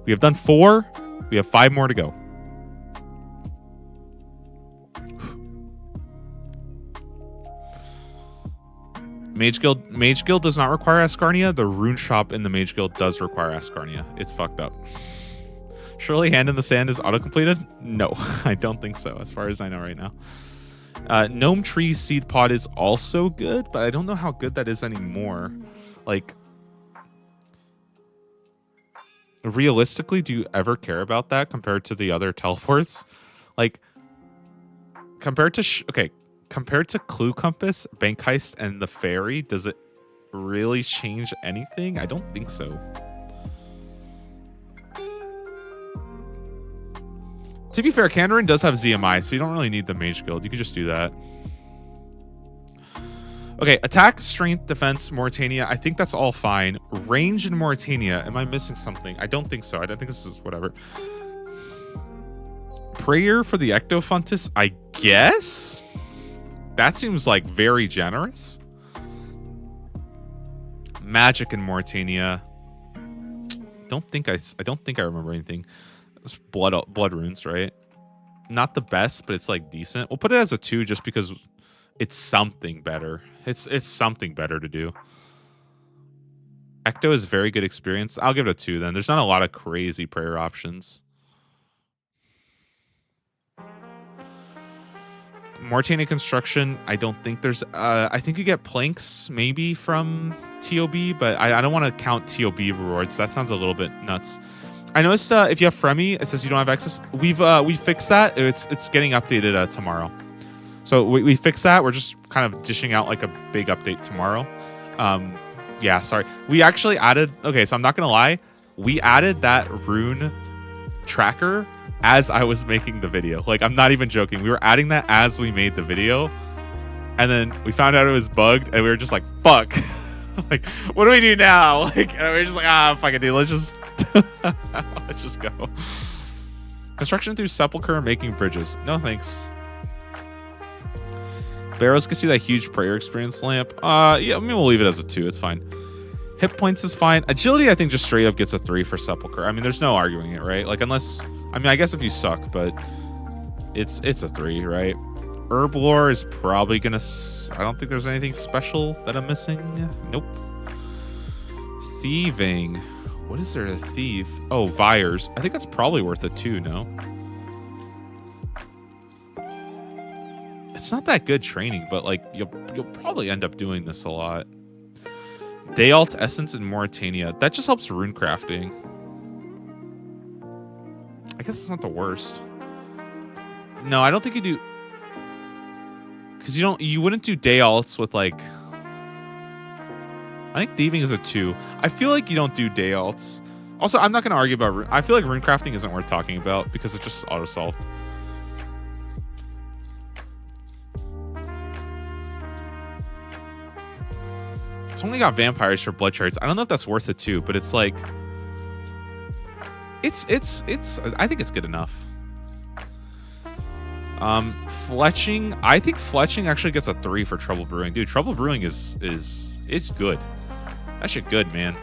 4. We have 5 more to go. Mage Guild does not require Asgarnia. The rune shop in the Mage Guild does require Asgarnia. It's fucked up. Surely Hand in the Sand is auto-completed? No, I don't think so, as far as I know right now. Gnome Tree Seed Pod is also good, but I don't know how good that is anymore. Like, realistically, do you ever care about that compared to the other teleports? Like, compared to Clue Compass, Bank Heist, and the Fairy, does it really change anything? I don't think so. To be fair, Kandarin does have ZMI, so you don't really need the Mage Guild. You could just do that. Okay, attack, strength, defense, Mauritania. I think that's all fine. Range in Mauritania. Am I missing something? I don't think so. I don't think this is whatever. Prayer for the Ectophuntus, I guess? That seems like very generous. Magic in Mauritania. don't think I remember anything. It's blood runes, right? Not the best, but it's like decent. We'll put it as a 2 just because it's something better. It's something better to do. Ecto is very good experience. I'll give it a 2 then. There's not a lot of crazy prayer options. Moritania Construction, I don't think there's... I think you get planks maybe from TOB, but I don't want to count TOB rewards. That sounds a little bit nuts. I noticed if you have Fremi, it says you don't have access. We fixed that. It's getting updated tomorrow. So we fixed that. We're just kind of dishing out like a big update tomorrow. Yeah, sorry. We actually added... Okay, so I'm not going to lie. We added that rune tracker as I was making the video. Like, I'm not even joking. We were adding that as we made the video. And then we found out it was bugged. And we were just like, fuck. Like, what do we do now? Like, and we were just like, fuck it, dude. Let's just... let's just go. Construction through Sepulchre, making bridges. No, thanks. Barrows gets you that huge prayer experience lamp. Yeah, I mean, we'll leave it as a 2. It's fine. Hit points is fine. Agility, I think, just straight up gets a 3 for Sepulchre. I mean, there's no arguing it, right? Like, unless... I mean, I guess if you suck, but it's a 3, right? Herblore is probably gonna... I don't think there's anything special that I'm missing. Nope. Thieving. What is there to thieve? Oh, Vires. I think that's probably worth a 2, no? It's not that good training, but like you'll probably end up doing this a lot. Dayalt Essence in Moritania. That just helps rune crafting. I guess it's not the worst. No, I don't think you do, because you wouldn't do Dayalts with like... I think thieving is a 2. I feel like you don't do Dayalts. Also, I'm not going to argue about I feel like rune crafting isn't worth talking about because it's just auto-solved. It's only got vampires for blood charts. I don't know if that's worth it too, but it's like... It's I think it's good enough. Fletching. I think Fletching actually gets a 3 for Trouble Brewing. Dude, Trouble Brewing is good. That shit good, man.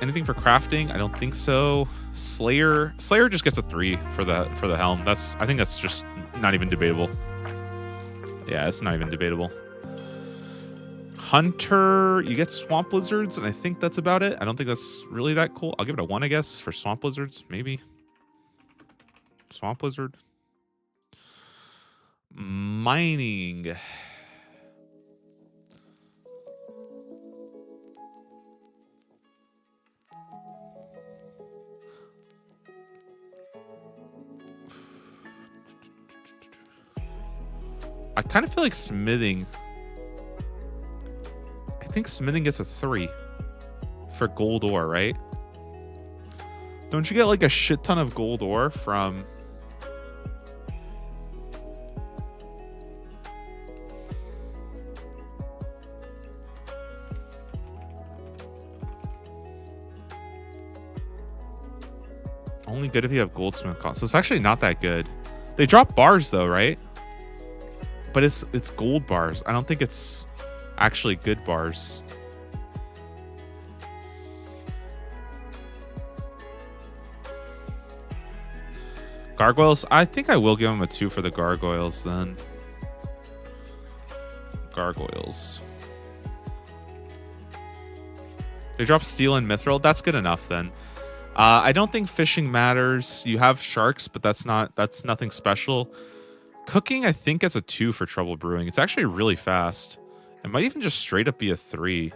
Anything for crafting? I don't think so. Slayer just gets a 3 for the helm. I think that's just not even debatable. Yeah, it's not even debatable. Hunter, you get Swamp Lizards, and I think that's about it. I don't think that's really that cool. I'll give it a 1, I guess, for Swamp Lizards, maybe. Swamp Lizard. Mining. I kind of feel like smithing. I think smithing gets a 3 for gold ore, right? Don't you get like a shit ton of gold ore from... Only good if you have goldsmith cost. So it's actually not that good. They drop bars though, right? But it's gold bars. I don't think it's actually good bars. Gargoyles. I think I will give them a 2 for the gargoyles then. Gargoyles. They drop steel and mithril. That's good enough then. I don't think fishing matters. You have sharks, but that's nothing special. Cooking, I think it's a 2 for Trouble Brewing. It's actually really fast. It might even just straight up be a 3.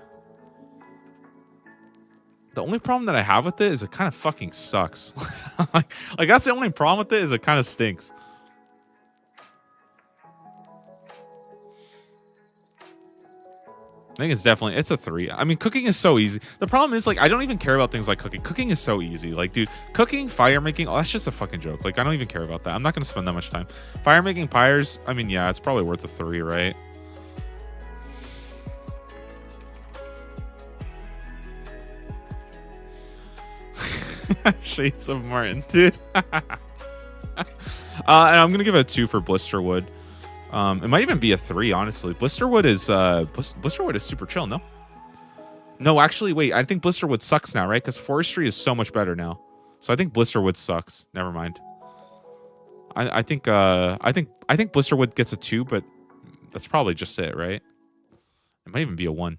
The only problem that I have with it is it kind of fucking sucks. like that's the only problem with it, is it kind of stinks. I think it's a 3. I mean, cooking is so easy. The problem is, like, I don't even care about things like cooking. Cooking is so easy. Like, dude, cooking, fire making, oh, that's just a fucking joke. Like, I don't even care about that. I'm not going to spend that much time. Fire making pyres, I mean, yeah, it's probably worth a 3, right? Shades of Martin, dude. And I'm going to give it a 2 for Blisterwood. It might even be a 3, honestly. Blisterwood is super chill, no? No, actually, wait. I think Blisterwood sucks now, right? Because Forestry is so much better now. So I think Blisterwood sucks. Never mind. I think Blisterwood gets a 2, but that's probably just it, right? It might even be a 1.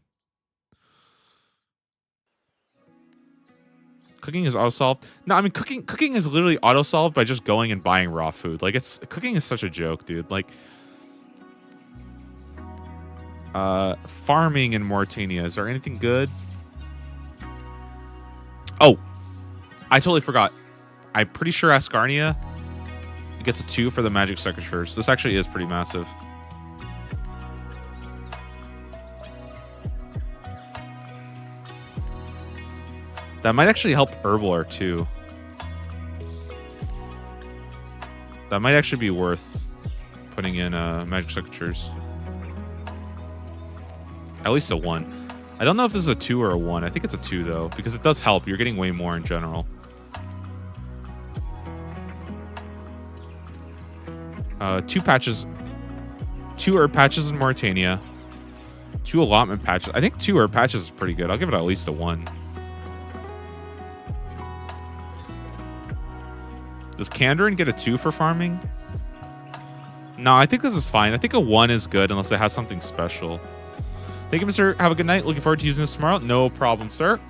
Cooking is auto-solved. No, I mean cooking is literally auto-solved by just going and buying raw food. Like cooking is such a joke, dude. Like farming in Mauritania. Is there anything good? Oh, I totally forgot. I'm pretty sure Ascarnia gets a 2 for the magic secateurs. This actually is pretty massive. That might actually help Herbler too. That might actually be worth putting in magic secateurs. At least a 1. I don't know if this is a 2 or a 1. I think it's a 2 though, because it does help. You're getting way more in general. 2 patches. 2 herb patches in Mauritania. 2 allotment patches. I think 2 herb patches is pretty good. I'll give it at least a 1. Does Kandarin get a 2 for farming? No, I think this is fine. I think a 1 is good unless it has something special. Thank you, Mr. Have a good night. Looking forward to using this tomorrow. No problem, sir.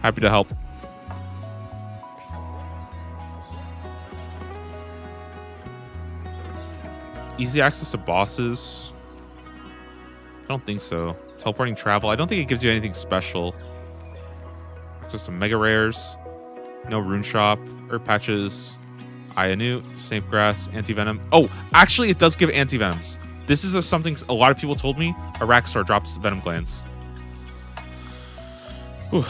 Happy to help. Easy access to bosses. I don't think so. Teleporting travel. I don't think it gives you anything special. Just some mega rares. No rune shop. Herb patches. Ionute. Snape grass. Anti-venom. Oh, actually it does give anti-venoms. This is something a lot of people told me. Araxar drops venom glands. Ooh.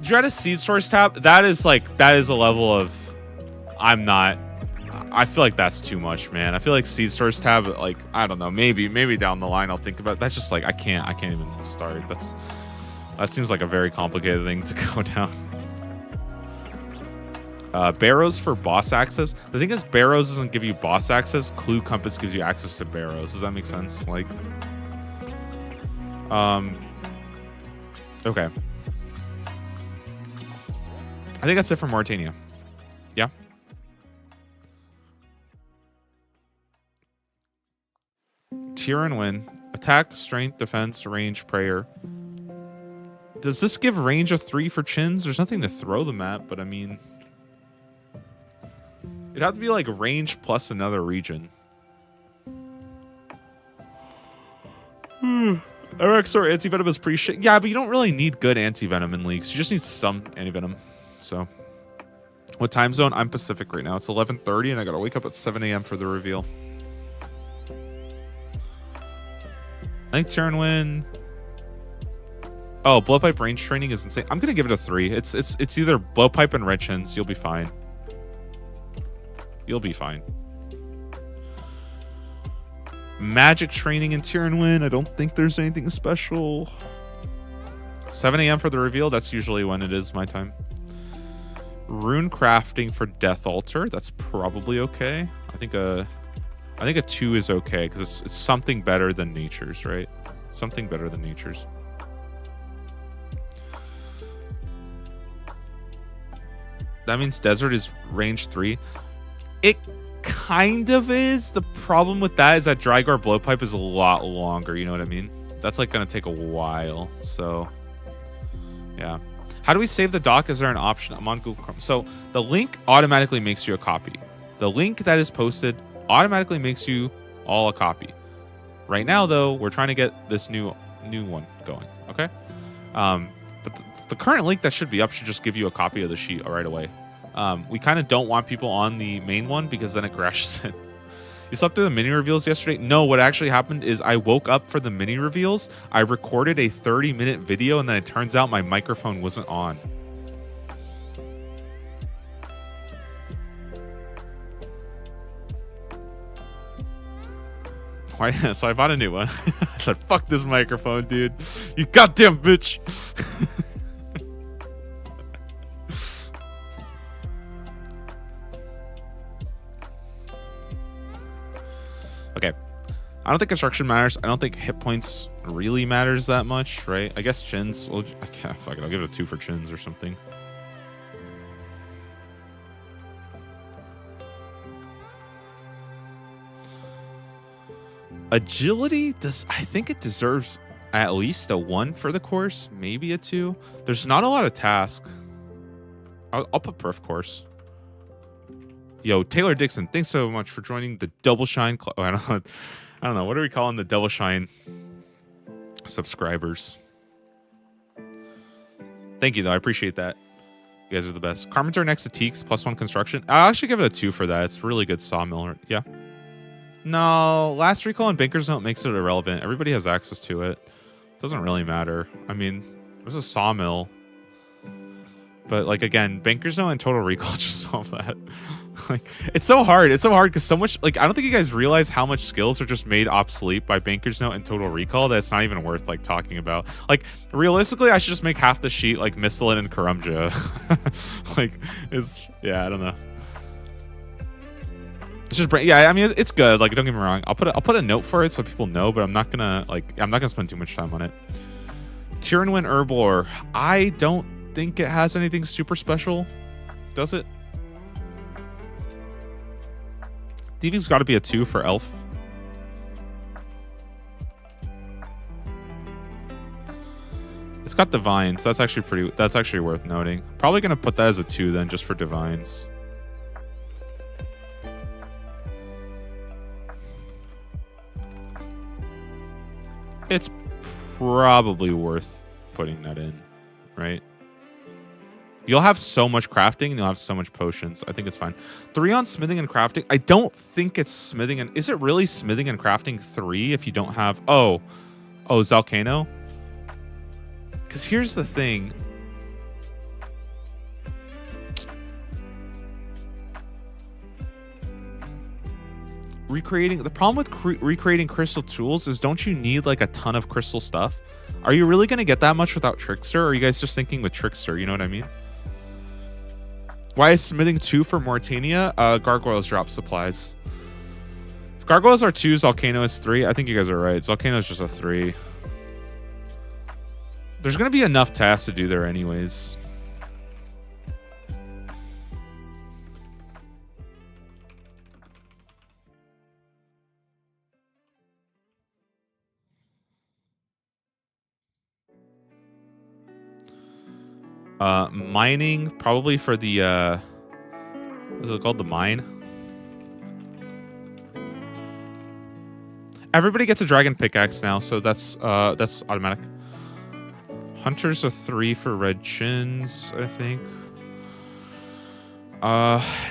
Dread Seed Source tab. That is a level of I feel like that's too much, man. I feel like Seed Source tab, like, I don't know, maybe down the line I'll think about it. That's just like I can't even start. That seems like a very complicated thing to go down. Barrows for boss access. The thing is, Barrows doesn't give you boss access. Clue Compass gives you access to Barrows. Does that make sense? Like, okay. I think that's it for Mauritania. Yeah. Tyrion win. Attack, strength, defense, range, prayer. Does this give range of 3 for chins? There's nothing to throw them at, but I mean, it'd have to be like range plus another region. Araxar anti-venom is pretty shit. Yeah, but you don't really need good anti-venom in leagues. You just need some anti-venom. So, what time zone? I'm Pacific right now. It's 11:30 and I gotta wake up at 7 a.m. for the reveal. I think turn win. Oh, blowpipe range training is insane. I'm gonna give it a 3. It's either blowpipe and red chins. You'll be fine. You'll be fine. Magic training in Tyrannwyn. I don't think there's anything special. 7 a.m. for the reveal. That's usually when it is my time. Rune crafting for Death Altar. That's probably okay. I think a 2 is okay because it's something better than Nature's, right? Something better than Nature's. That means Desert is range 3. It kind of is. The problem with that is that Drygor Blowpipe is a lot longer. You know what I mean? That's like going to take a while. So, yeah. How do we save the doc? Is there an option? I'm on Google Chrome. So the link automatically makes you a copy. The link that is posted automatically makes you all a copy. Right now, though, we're trying to get this new one going. Okay. But the current link that should be up should just give you a copy of the sheet right away. We kind of don't want people on the main one because then it crashes it. You slept through the mini reveals yesterday? No, what actually happened is I woke up for the mini reveals. I recorded a 30-minute video and then it turns out my microphone wasn't on. Why? So I bought a new one. I said, fuck this microphone, dude. You goddamn bitch. Okay. I don't think construction matters. I don't think hit points really matters that much, right? I guess chins. Well, fuck it. I'll give it a 2 for chins or something. Agility does. I think it deserves at least a 1 for the course, maybe a 2. There's not a lot of tasks. I'll put perf course. Yo, Taylor Dixon, thanks so much for joining the Double Shine Club. Oh, I don't know. What are we calling the Double Shine subscribers? Thank you, though. I appreciate that. You guys are the best. Carmen's are next to Teaks, +1 construction. I'll actually give it a 2 for that. It's really good sawmill. Yeah. No, last recall and Banker's Note makes it irrelevant. Everybody has access to it. Doesn't really matter. I mean, there's a sawmill. But, like, again, Banker's Note and Total Recall just solve that. Like, it's so hard. It's so hard because so much, like, I don't think you guys realize how much skills are just made obsolete by Banker's Note and Total Recall that it's not even worth, like, talking about. Like, realistically, I should just make half the sheet, like, Missalin and Karumja. Like, yeah, I don't know. It's just, yeah, I mean, it's good. Like, don't get me wrong. I'll put a note for it so people know, but I'm not gonna spend too much time on it. Tyrannwyn Herblore. I don't think it has anything super special. Does it? Thieving's got to be a 2 for Elf. It's got Divines. That's actually worth noting. Probably gonna put that as a 2 then, just for Divines. It's probably worth putting that in, right? You'll have so much crafting and you'll have so much potions. I think it's fine. 3 on smithing and crafting. I don't think it's smithing and... Is it really smithing and crafting 3 if you don't have... Oh, Zalcano? Because here's the thing. The problem with recreating crystal tools is, don't you need like a ton of crystal stuff? Are you really going to get that much without Trickster? Or are you guys just thinking with Trickster? You know what I mean? Why is smithing 2 for Mauritania? Gargoyles drop supplies. If gargoyles are 2, Zalcano is 3. I think you guys are right. Zalcano is just a 3. There's going to be enough tasks to do there anyways. Mining, probably for the, what is it called? The mine? Everybody gets a dragon pickaxe now, so that's automatic. Hunters are 3 for red chins, I think.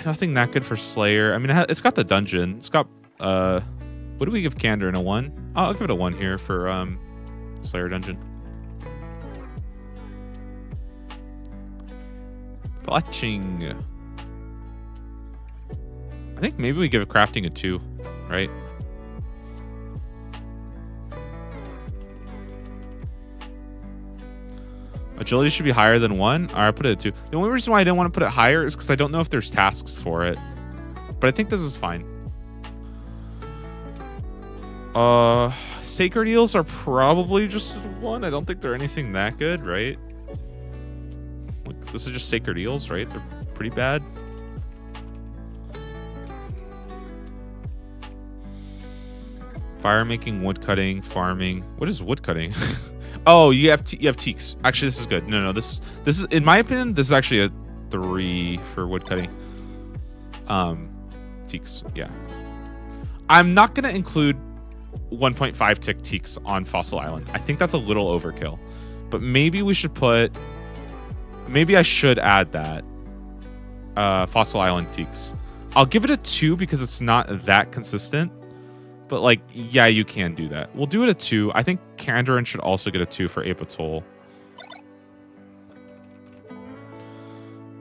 Nothing that good for Slayer. I mean, it's got the dungeon. It's got, what do we give Candor in a 1? I'll give it a 1 here for, Slayer dungeon. Fletching. I think maybe we give crafting a 2, right? Agility should be higher than 1. All right, I put it at 2. The only reason why I didn't want to put it higher is because I don't know if there's tasks for it. But I think this is fine. Sacred Eels are probably just 1. I don't think they're anything that good, right? This is just Sacred Eels, right? They're pretty bad. Fire making, wood cutting, farming. What is wood cutting? Oh, you have teaks. Actually, this is good. No, this is, in my opinion, this is actually a 3 for wood cutting. Teaks, yeah. I'm not gonna include 1.5 tick teaks on Fossil Island. I think that's a little overkill. But maybe we should put... Maybe I should add that. Fossil Island teaks. I'll give it a 2 because it's not that consistent. But, like, yeah, you can do that. We'll do it a 2. I think Kandarin should also get a 2 for Apatol.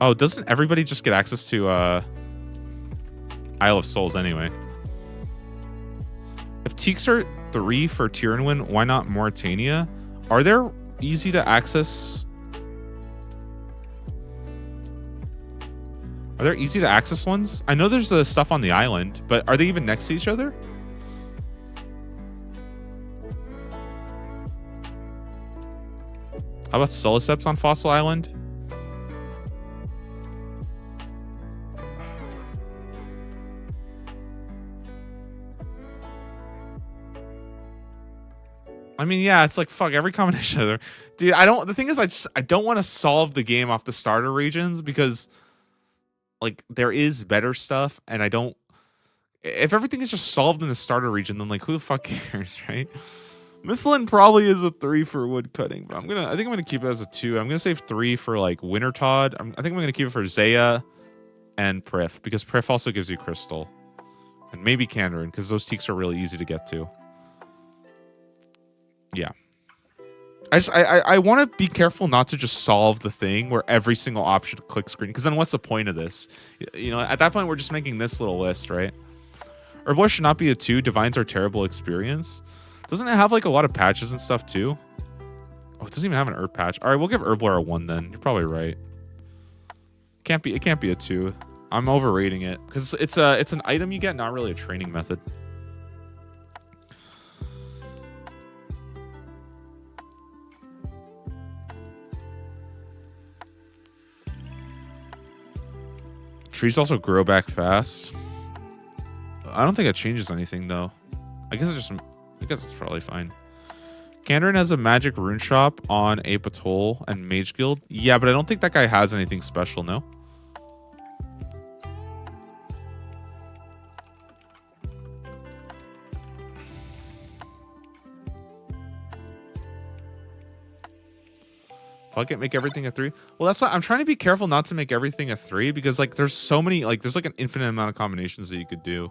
Oh, doesn't everybody just get access to Isle of Souls anyway? If teaks are 3 for Tyrannwyn, why not Mauritania? Are there easy to access... Are there easy to access ones? I know there's the stuff on the island, but are they even next to each other? How about Soliceps on Fossil Island? I mean, yeah, it's like fuck every combination of there. Dude, the thing is I don't want to solve the game off the starter regions because like there is better stuff and if everything is just solved in the starter region, then like who the fuck cares, right? Mistlin probably is a 3 for wood cutting, but I think I'm gonna keep it as a 2. I'm gonna save 3 for like Winter Todd. I think I'm gonna keep it for Zaya and Prif because Prif also gives you crystal. And maybe Kandarin, because those teaks are really easy to get to. Yeah. I want to be careful not to just solve the thing where every single option click screen, because then what's the point of this? You know, at that point we're just making this little list, right? Herblore should not be a 2. Divines are terrible experience. Doesn't it have like a lot of patches and stuff too? Oh, it doesn't even have an herb patch. All right, we'll give Herblore a 1 then. You're probably right. It can't be a 2. I'm overrating it because it's an item you get, not really a training method. Trees also grow back fast. I don't think it changes anything though. I guess it's probably fine. Kandarin has a magic rune shop on Ape Atoll and Mage Guild. Yeah, but I don't think that guy has anything special, no? Fuck it, make everything a 3. Well, that's why I'm trying to be careful not to make everything a 3 because like there's so many, like there's like an infinite amount of combinations that you could do.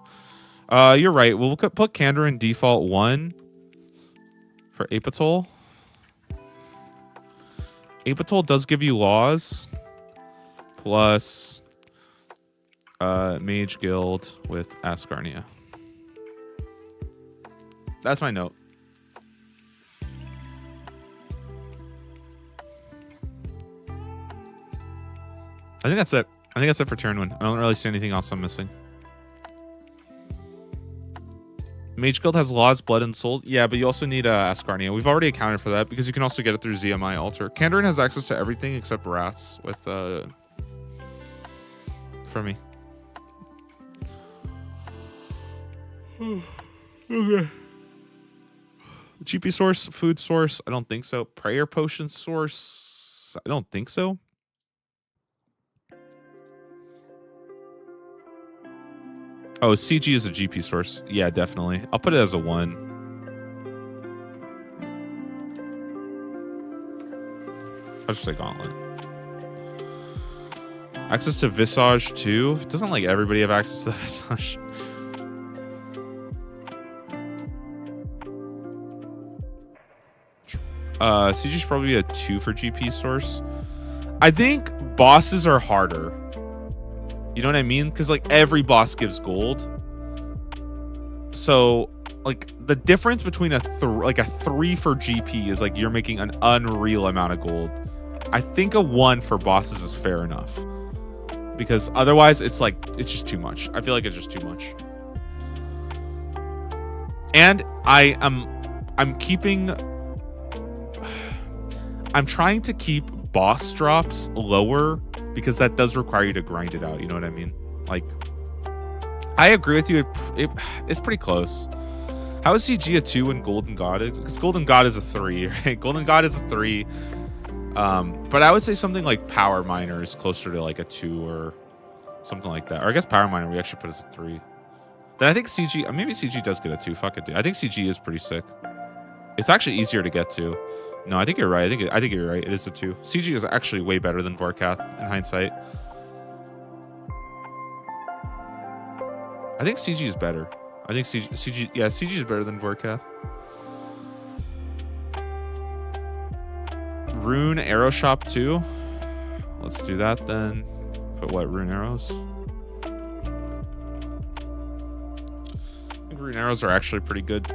You're right. We'll put Kandarin default 1 for Ape Atoll. Ape Atoll does give you laws plus Mage Guild with Ascarnia. That's my note. I think that's it. I think that's it for turn 1. I don't really see anything else I'm missing. Mage Guild has laws, blood, and soul. Yeah, but you also need Ascarnia. We've already accounted for that because you can also get it through ZMI Altar. Kandarin has access to everything except rats with for me. Okay. GP source, food source. I don't think so. Prayer potion source. I don't think so. Oh, CG is a GP source. Yeah, definitely. I'll put it as a 1. I'll just say Gauntlet. Access to Visage too. Doesn't like everybody have access to Visage? CG should probably be a 2 for GP source. I think bosses are harder. You know what I mean? Because like every boss gives gold. So like the difference between a 3 for GP is like you're making an unreal amount of gold. I think a 1 for bosses is fair enough. Because otherwise it's just too much. I feel like it's just too much. And I'm trying to keep boss drops lower because that does require you to grind it out. You know what I mean? Like, I agree with you. It's pretty close. How is CG a 2 when Golden God is? Because Golden God is a 3, right? Golden God is a 3. But I would say something like Power Miner is closer to like a 2 or something like that. Or I guess Power Miner we actually put as a 3. Then I think CG, maybe CG does get a 2. Fuck it, dude. I think CG is pretty sick. It's actually easier to get to. No, I think you're right. I think you're right. It is a 2. CG is actually way better than Vorkath in hindsight. I think CG is better. I think CG is better than Vorkath. Rune Arrow Shop 2. Let's do that then. Put what? Rune Arrows? I think Rune Arrows are actually pretty good.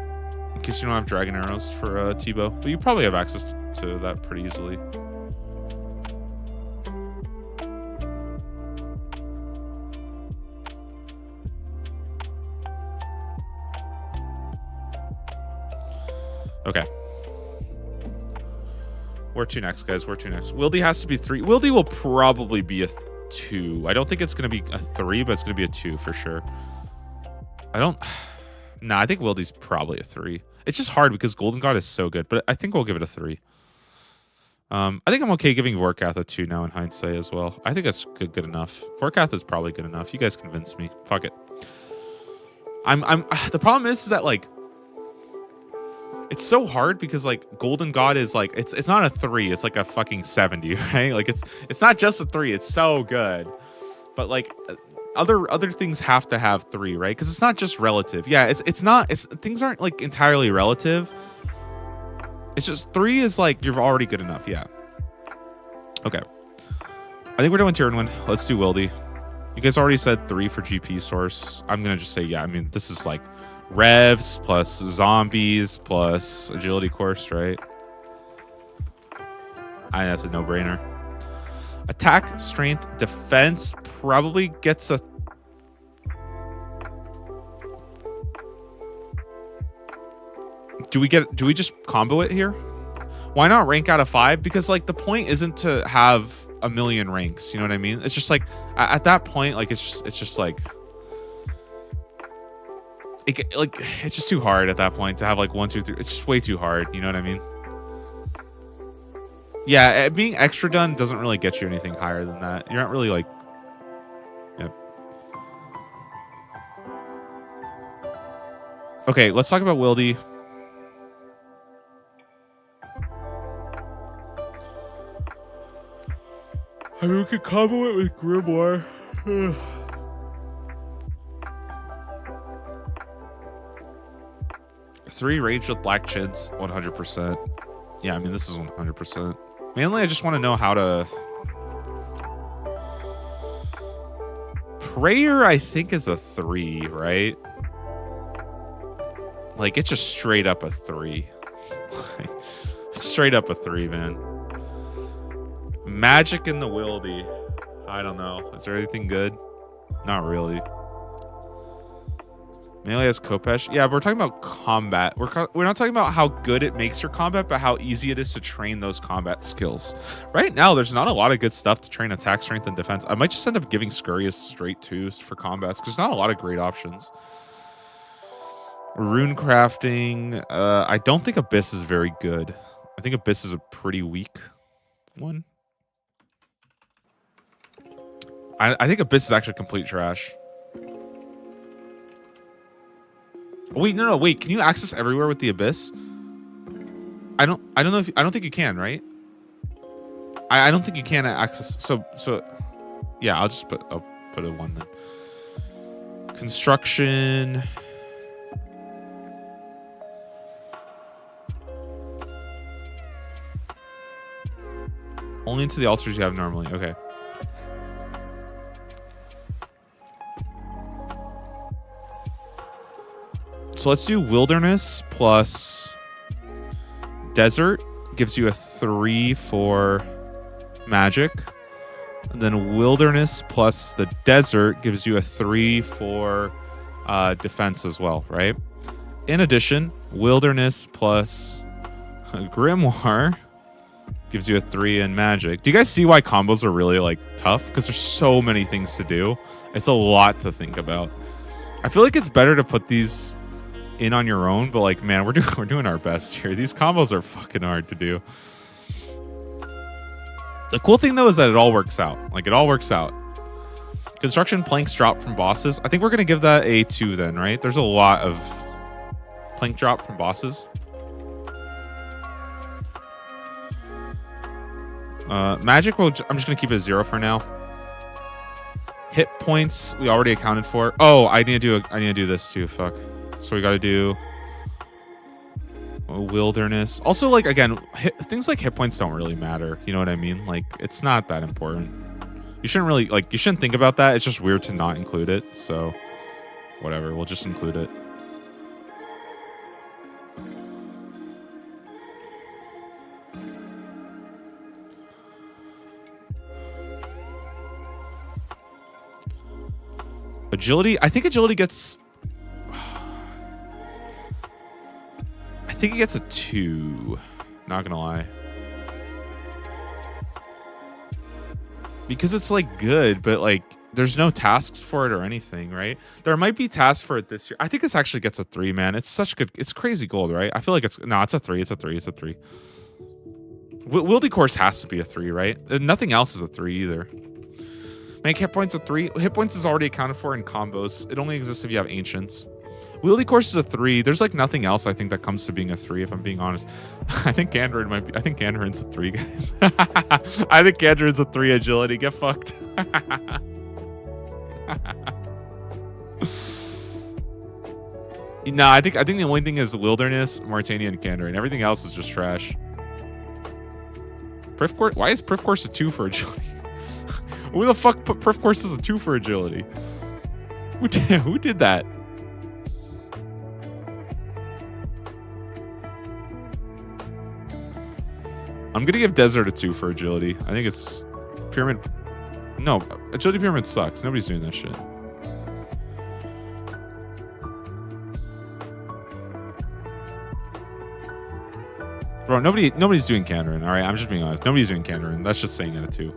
In case you don't have Dragon Arrows for Tebow. But you probably have access to that pretty easily. Okay. Where to next, guys? Where to next? Wildy has to be 3. Wildy will probably be a 2. I don't think it's going to be a 3, but it's going to be a 2 for sure. I don't... Nah, I think Wildy's probably a 3. It's just hard because Golden God is so good, but I think we'll give it a 3. I think I'm okay giving Vorkath a 2 now in hindsight as well. I think that's good enough. Vorkath is probably good enough. You guys convinced me. Fuck it. The problem is that, like, it's so hard because, like, Golden God is like, it's not a 3, it's like a fucking 70, right? Like, it's not just a 3, it's so good. But, like, other things have to have 3, right? Because it's not just relative. Yeah, things aren't, like, entirely relative. It's just 3 is like you're already good enough. Yeah. Okay. I think we're doing Tier 1. Let's do Wildy. You guys already said 3 for GP source. I'm gonna just say, yeah, I mean, this is like revs plus zombies plus agility course, right? I think that's a no-brainer. Attack, strength, defense probably gets a... Do we just combo it here? Why not rank out of 5? Because, like, the point isn't to have a million ranks. You know what I mean? It's just like at that point, like, it's just like it's just too hard at that point to have like 1, 2, 3. It's just way too hard. You know what I mean? Yeah, being extra done doesn't really get you anything higher than that. You're not really like... Yep. Okay, let's talk about Wildy. I mean, we could combo it with Grimoire. 3 rage with Black Chids, 100%. Yeah, I mean, this is 100%. Mainly, I just want to know how to... Prayer, I think, is a 3, right? Like, it's just straight up a 3. Straight up a 3, man. Magic in the Wildy. I don't know. Is there anything good? Not really. Melee has Kopesh. Yeah, but we're talking about combat. We're not talking about how good it makes your combat, but how easy it is to train those combat skills. Right now, there's not a lot of good stuff to train attack, strength, and defense. I might just end up giving Scurrius straight 2s for combats because there's not a lot of great options. Rune crafting. I don't think Abyss is very good. I think Abyss is a pretty weak one. I think Abyss is actually complete trash. Wait, no, wait. Can you access everywhere with the Abyss? I don't know if I don't think you can, right? I don't think you can access. So yeah, I'll put a 1 then. Construction. Only into the altars you have normally. Okay. So let's do Wilderness plus Desert. Gives you a 3 for magic. And then Wilderness plus the Desert gives you a 3 for defense as well, right? In addition, Wilderness plus Grimoire gives you a 3 in magic. Do you guys see why combos are really like tough? Because there's so many things to do. It's a lot to think about. I feel like it's better to put these in on your own, but like, man, we're doing our best here. These combos are fucking hard to do. The cool thing though is that it all works out. Like, it all works out. Construction planks drop from bosses. I think we're gonna give that a 2 then, right? There's a lot of plank drop from bosses. Magic, I'm just gonna keep it 0 for now. Hit points we already accounted for. Oh, I need to do this too. Fuck. So we got to do Wilderness. Also, like, again, things like hit points don't really matter. You know what I mean? Like, it's not that important. You shouldn't really, like, you shouldn't think about that. It's just weird to not include it. So whatever, we'll just include it. Agility. I think agility gets... I think it gets a 2. Not gonna lie. because it's like good, but like there's no tasks for it or anything, right? There might be tasks for it this year. I think this actually gets a 3, man. It's such good. It's crazy gold, right? I feel like it's no, it's a 3. It's a 3. It's a 3. Wildy course has to be a 3, right? And nothing else is a 3 either. Make hit points a 3. Hit points is already accounted for in combos. It only exists if you have ancients. Wieldy course is a 3. There's like nothing else I think that comes to being a 3, if I'm being honest. I think Gandrin might be. I think Gandrin's a 3, guys. I think Gandrin's a 3 agility. Get fucked. No, I think the only thing is Wilderness, Martania, and Gandrin. Everything else is just trash. Prif course. Why is Prif course a 2 for agility? Who the fuck put Prif course as a 2 for agility? Who did that? I'm gonna give Desert a 2 for agility. I think it's Pyramid. No, agility pyramid sucks. Nobody's doing that shit. Bro, nobody's doing Kandarin. All right, I'm just being honest. Nobody's doing Kandarin. That's just saying it a 2.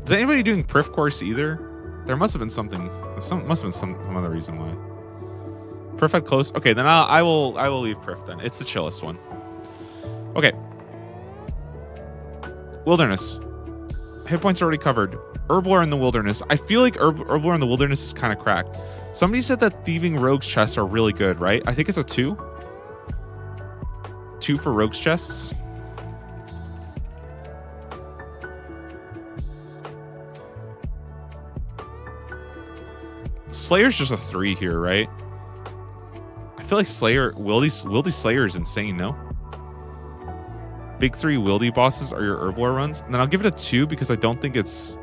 Is anybody doing Prif course either? There must have been something. Must have been some other reason why. Prif had close. Okay, then I will leave Prif then. It's the chillest one. Okay. Wilderness. Hit points already covered. Herblore in the Wilderness. I feel like Herblore in the Wilderness is kind of cracked. Somebody said that Thieving Rogues chests are really good, right? I think it's a 2. 2 for Rogues chests. Slayer's just a 3 here, right? I feel like Wildy Slayer is insane, no? Big 3 Wildy bosses are your Herblore runs. And then I'll give it a 2 because I don't think it's...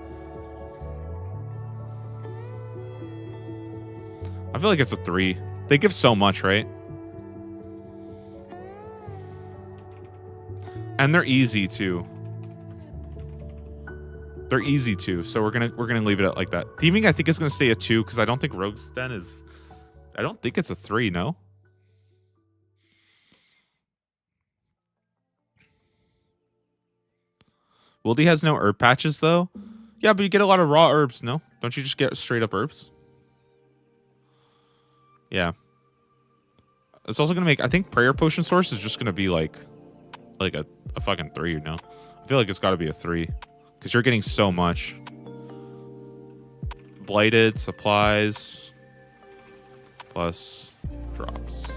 I feel like it's a 3. They give so much, right? And they're easy too. They're easy too, so we're gonna leave it at like that. Thieving I think is gonna stay a 2 because I don't think Rogue's Den is... I don't think it's a 3, no? Wildy has no herb patches, though. Yeah, but you get a lot of raw herbs, no? Don't you just get straight up herbs? Yeah. It's also going to make... I think Prayer Potion Source is just going to be like a fucking 3, you know? I feel like it's got to be a 3. Because you're getting so much. Blighted, supplies, plus drops.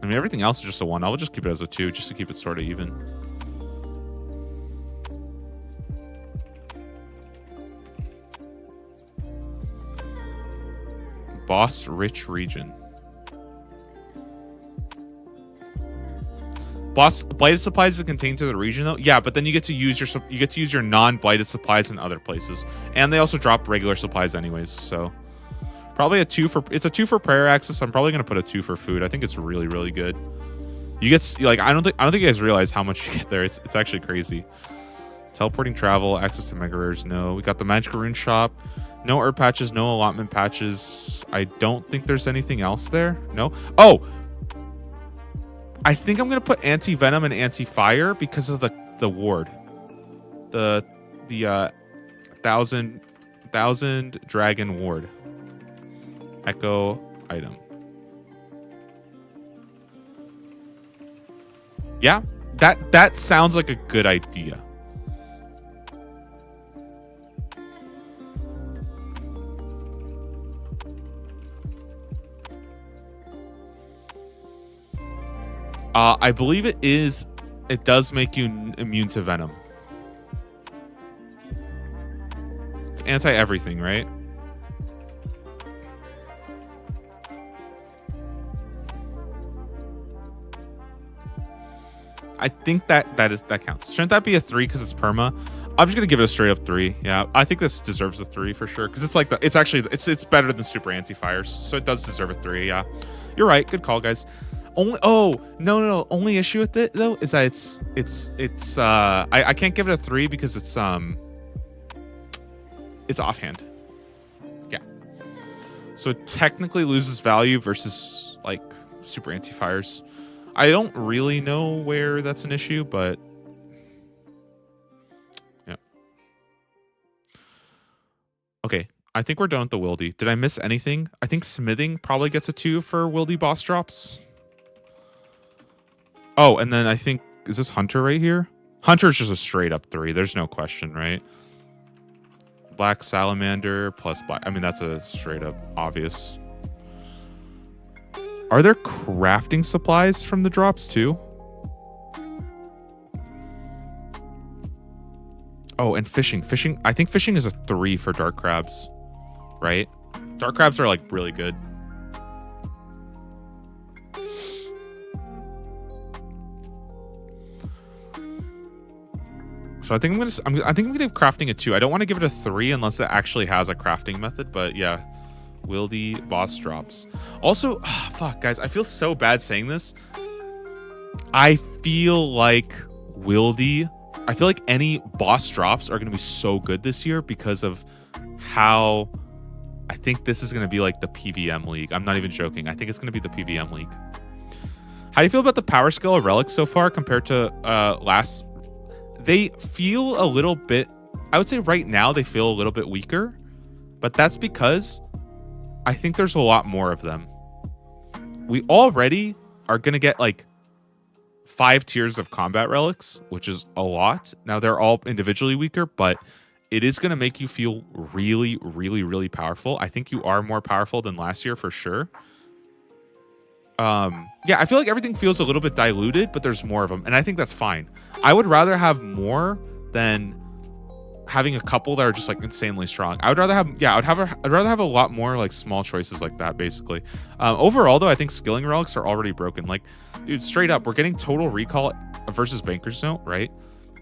I mean, everything else is just a 1. I would just keep it as a 2, just to keep it sort of even. Boss Rich Region. Boss blighted supplies is contained to the region though. Yeah, but then you get to use your non-blighted supplies in other places, and they also drop regular supplies anyways. So probably a 2 for... It's a 2 for prayer access. I'm probably gonna put a 2 for food. I think it's really, really good. You get like I don't think you guys realize how much you get there. It's actually crazy. Teleporting travel, access to mega rares. No, we got the magical rune shop. No herb patches, no allotment patches. I don't think there's anything else there. No. Oh, I think I'm gonna put anti-venom and anti-fire because of the ward. The 1000 dragon ward. Echo item. Yeah, that sounds like a good idea. I believe it is. It does make you immune to venom. It's anti-everything, right? I think that counts. Shouldn't that be a 3 because it's perma? I'm just gonna give it a straight up 3. Yeah, I think this deserves a 3 for sure because it's like it's better than super anti-fires, so it does deserve a 3. Yeah, you're right. Good call, guys. No. Only issue with it though is that I can't give it a 3 because it's offhand. Yeah. So it technically loses value versus like super anti-fires. I don't really know where that's an issue, but I think we're done with the Wildy. Did I miss anything? I think smithing probably gets a 2 for Wildy boss drops. Oh, and then I think, is this Hunter right here? Hunter's just a straight up 3. There's no question, right? Black Salamander plus black. I mean, that's a straight up obvious. Are there crafting supplies from the drops too? Oh, and fishing. Fishing. I think fishing is a 3 for dark crabs, right? Dark crabs are like really good. So I think I'm gonna give crafting a 2. I don't want to give it a 3 unless it actually has a crafting method. But yeah, Wildy boss drops. Also, fuck guys, I feel so bad saying this. I feel like any boss drops are gonna be so good this year because of how I think this is gonna be like the PVM league. I'm not even joking. I think it's gonna be the PVM league. How do you feel about the power scale of relics so far compared to last? They feel a little bit, I would say right now they feel a little bit weaker, but that's because I think there's a lot more of them. We already are going to get like 5 tiers of combat relics, which is a lot. Now they're all individually weaker, but it is going to make you feel really, really, really powerful. I think you are more powerful than last year for sure. Yeah, I feel like everything feels a little bit diluted, but there's more of them, and I think that's fine. I would rather have more than having a couple that are just like insanely strong. I'd rather have a lot more like small choices like that, basically. Overall though, I think skilling relics are already broken. Like, dude, straight up, we're getting total recall versus Banker's Note, right?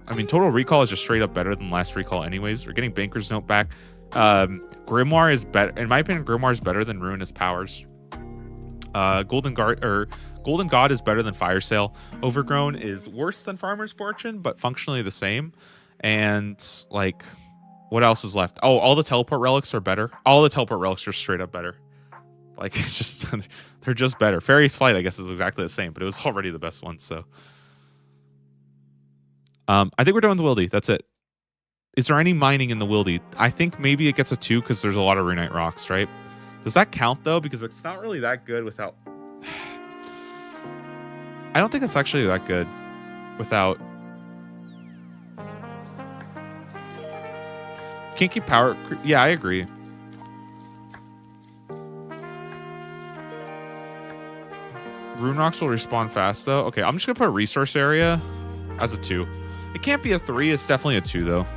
I mean, total recall is just straight up better than last recall anyways. We're getting Banker's Note back. Grimoire is better, in my opinion. Grimoire is better than Ruinous Powers. Golden God is better than Fire Sale. Overgrown is worse than Farmer's Fortune, but functionally the same. And like, what else is left? Oh, all the teleport relics are better. All the teleport relics are straight up better. Like, it's just they're just better. Fairy's Flight, I guess, is exactly the same, but it was already the best one. So, I think we're done with the Wildy. That's it. Is there any mining in the Wildy? I think maybe it gets a 2 because there's a lot of Runite rocks, right? Does that count though? Because it's not really that good without. I don't think it's actually that good without. Can't keep power. Yeah, I agree. Rune rocks will respawn fast though. Okay, I'm just gonna put resource area as a 2. It can't be a 3. It's definitely a 2 though.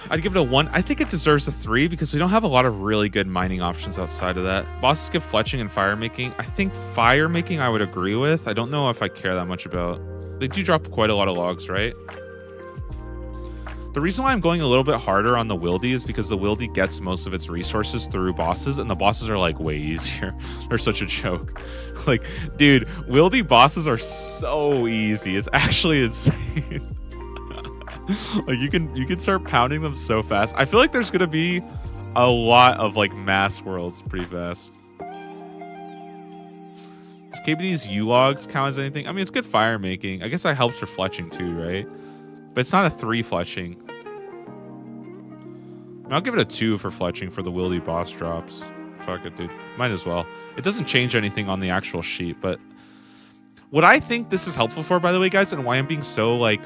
I'd give it a 1. I think it deserves a 3 because we don't have a lot of really good mining options outside of that. Bosses give fletching and fire making. I think fire making I would agree with. I don't know if I care that much about. They do drop quite a lot of logs, right? The reason why I'm going a little bit harder on the Wildy is because the Wildy gets most of its resources through bosses, and the bosses are like way easier. They're such a joke. Like, dude, Wildy bosses are so easy. It's actually insane. Like, you can start pounding them so fast. I feel like there's gonna be a lot of like mass worlds pretty fast. Does KBD's U-logs count as anything? I mean, it's good fire making. I guess that helps for fletching too, right? But it's not a 3 fletching. I mean, I'll give it a 2 for fletching for the Wildy boss drops. Fuck it, dude. Might as well. It doesn't change anything on the actual sheet, but what I think this is helpful for, by the way, guys, and why I'm being so like,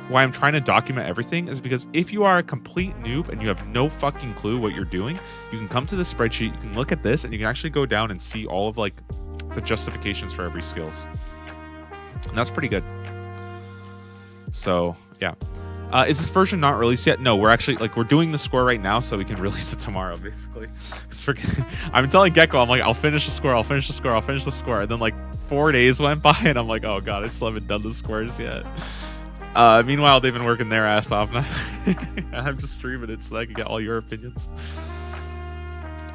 why I'm trying to document everything is because if you are a complete noob and you have no fucking clue what you're doing, you can come to this spreadsheet, you can look at this, and you can actually go down and see all of like the justifications for every skills. And that's pretty good. So yeah. Is this version not released yet? No, we're actually like, we're doing the score right now so we can release it tomorrow, basically. I'm telling Gecko, I'm like, I'll finish the score, I'll finish the score, I'll finish the score. And then like 4 days went by and I'm like, oh god, I still haven't done the scores yet. Meanwhile, they've been working their ass off now. I'm just streaming it so that I can get all your opinions.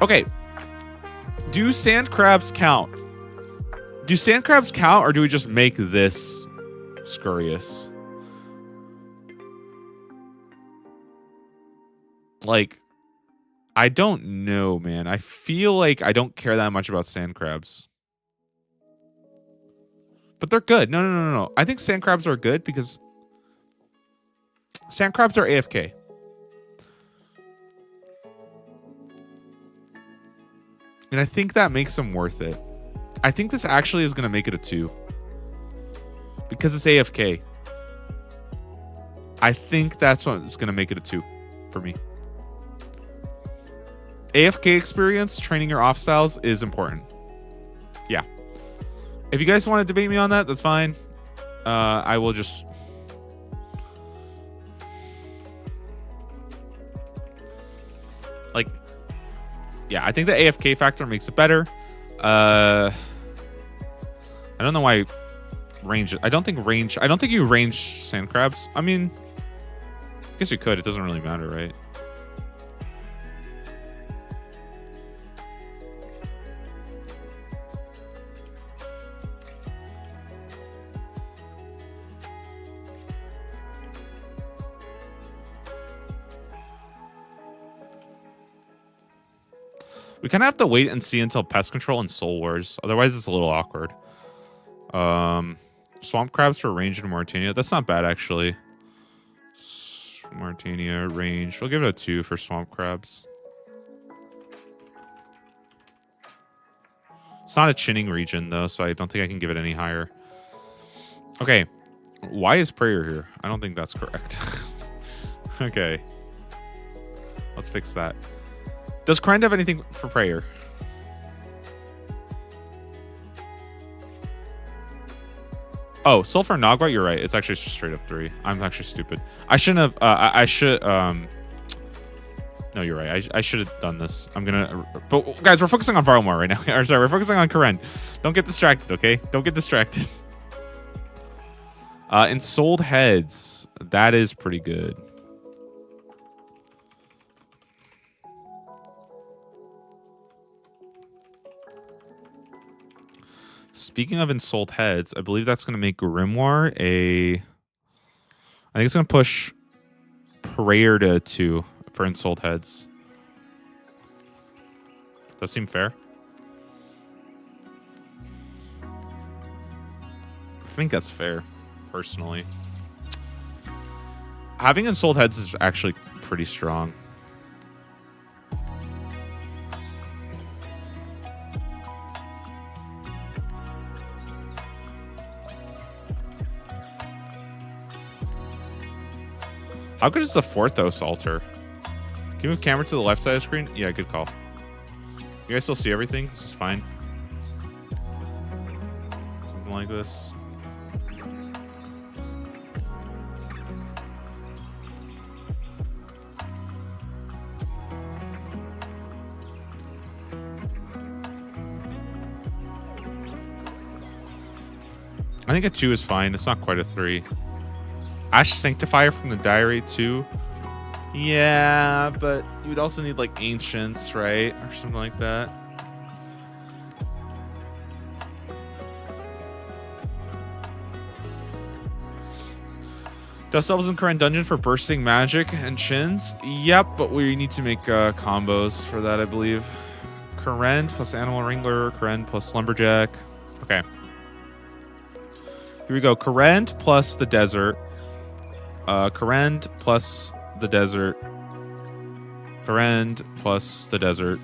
Okay. Do sand crabs count? Do sand crabs count, or do we just make this scurrious? Like, I don't know, man. I feel like I don't care that much about sand crabs. But they're good. No. I think sand crabs are good because sand crabs are AFK. And I think that makes them worth it. I think this actually is going to make it a 2. Because it's AFK. I think that's what's going to make it a 2 for me. AFK experience, training your off styles is important. Yeah. If you guys want to debate me on that, that's fine. I will just... Like... Yeah, I think the AFK factor makes it better. I don't know why range... I don't think you range sand crabs. I mean... I guess you could. It doesn't really matter, right? We kind of have to wait and see until Pest Control and Soul Wars. Otherwise, it's a little awkward. Swamp Crabs for range in Mauritania. That's not bad, actually. Mauritania, range. We'll give it a 2 for Swamp Crabs. It's not a chinning region, though, so I don't think I can give it any higher. Okay. Why is Prayer here? I don't think that's correct. Okay. Let's fix that. Does Krend have anything for Prayer? Oh, Sulfur Nagua, you're right. It's actually just straight up 3. I'm actually stupid. I shouldn't have... I should... No, you're right. I should have done this. I'm gonna... But, guys, we're focusing on Varlamore right now. Or, sorry, we're focusing on Karen. Don't get distracted, okay? Don't get distracted. Ensouled Heads. That is pretty good. Speaking of Ensouled Heads, I believe that's going to make Grimoire a... I think it's going to push Prayer to 2 for Ensouled Heads. Does that seem fair? I think that's fair, personally. Having Ensouled Heads is actually pretty strong. How good is the Forthos altar? Can you move camera to the left side of the screen? Yeah, good call. You guys still see everything? This is fine. Something like this. I think a 2 is fine. It's not quite a 3. Ash Sanctifier from the Diary 2. Yeah, but you would also need like Ancients, right? Or something like that. Dust Devils in Karen Dungeon for bursting magic and chins. Yep, but we need to make combos for that, I believe. Karen plus Animal Wrangler. Karen plus Lumberjack. Okay. Here we go. Karen plus the Desert. Karen plus the Desert. Karen plus the Desert.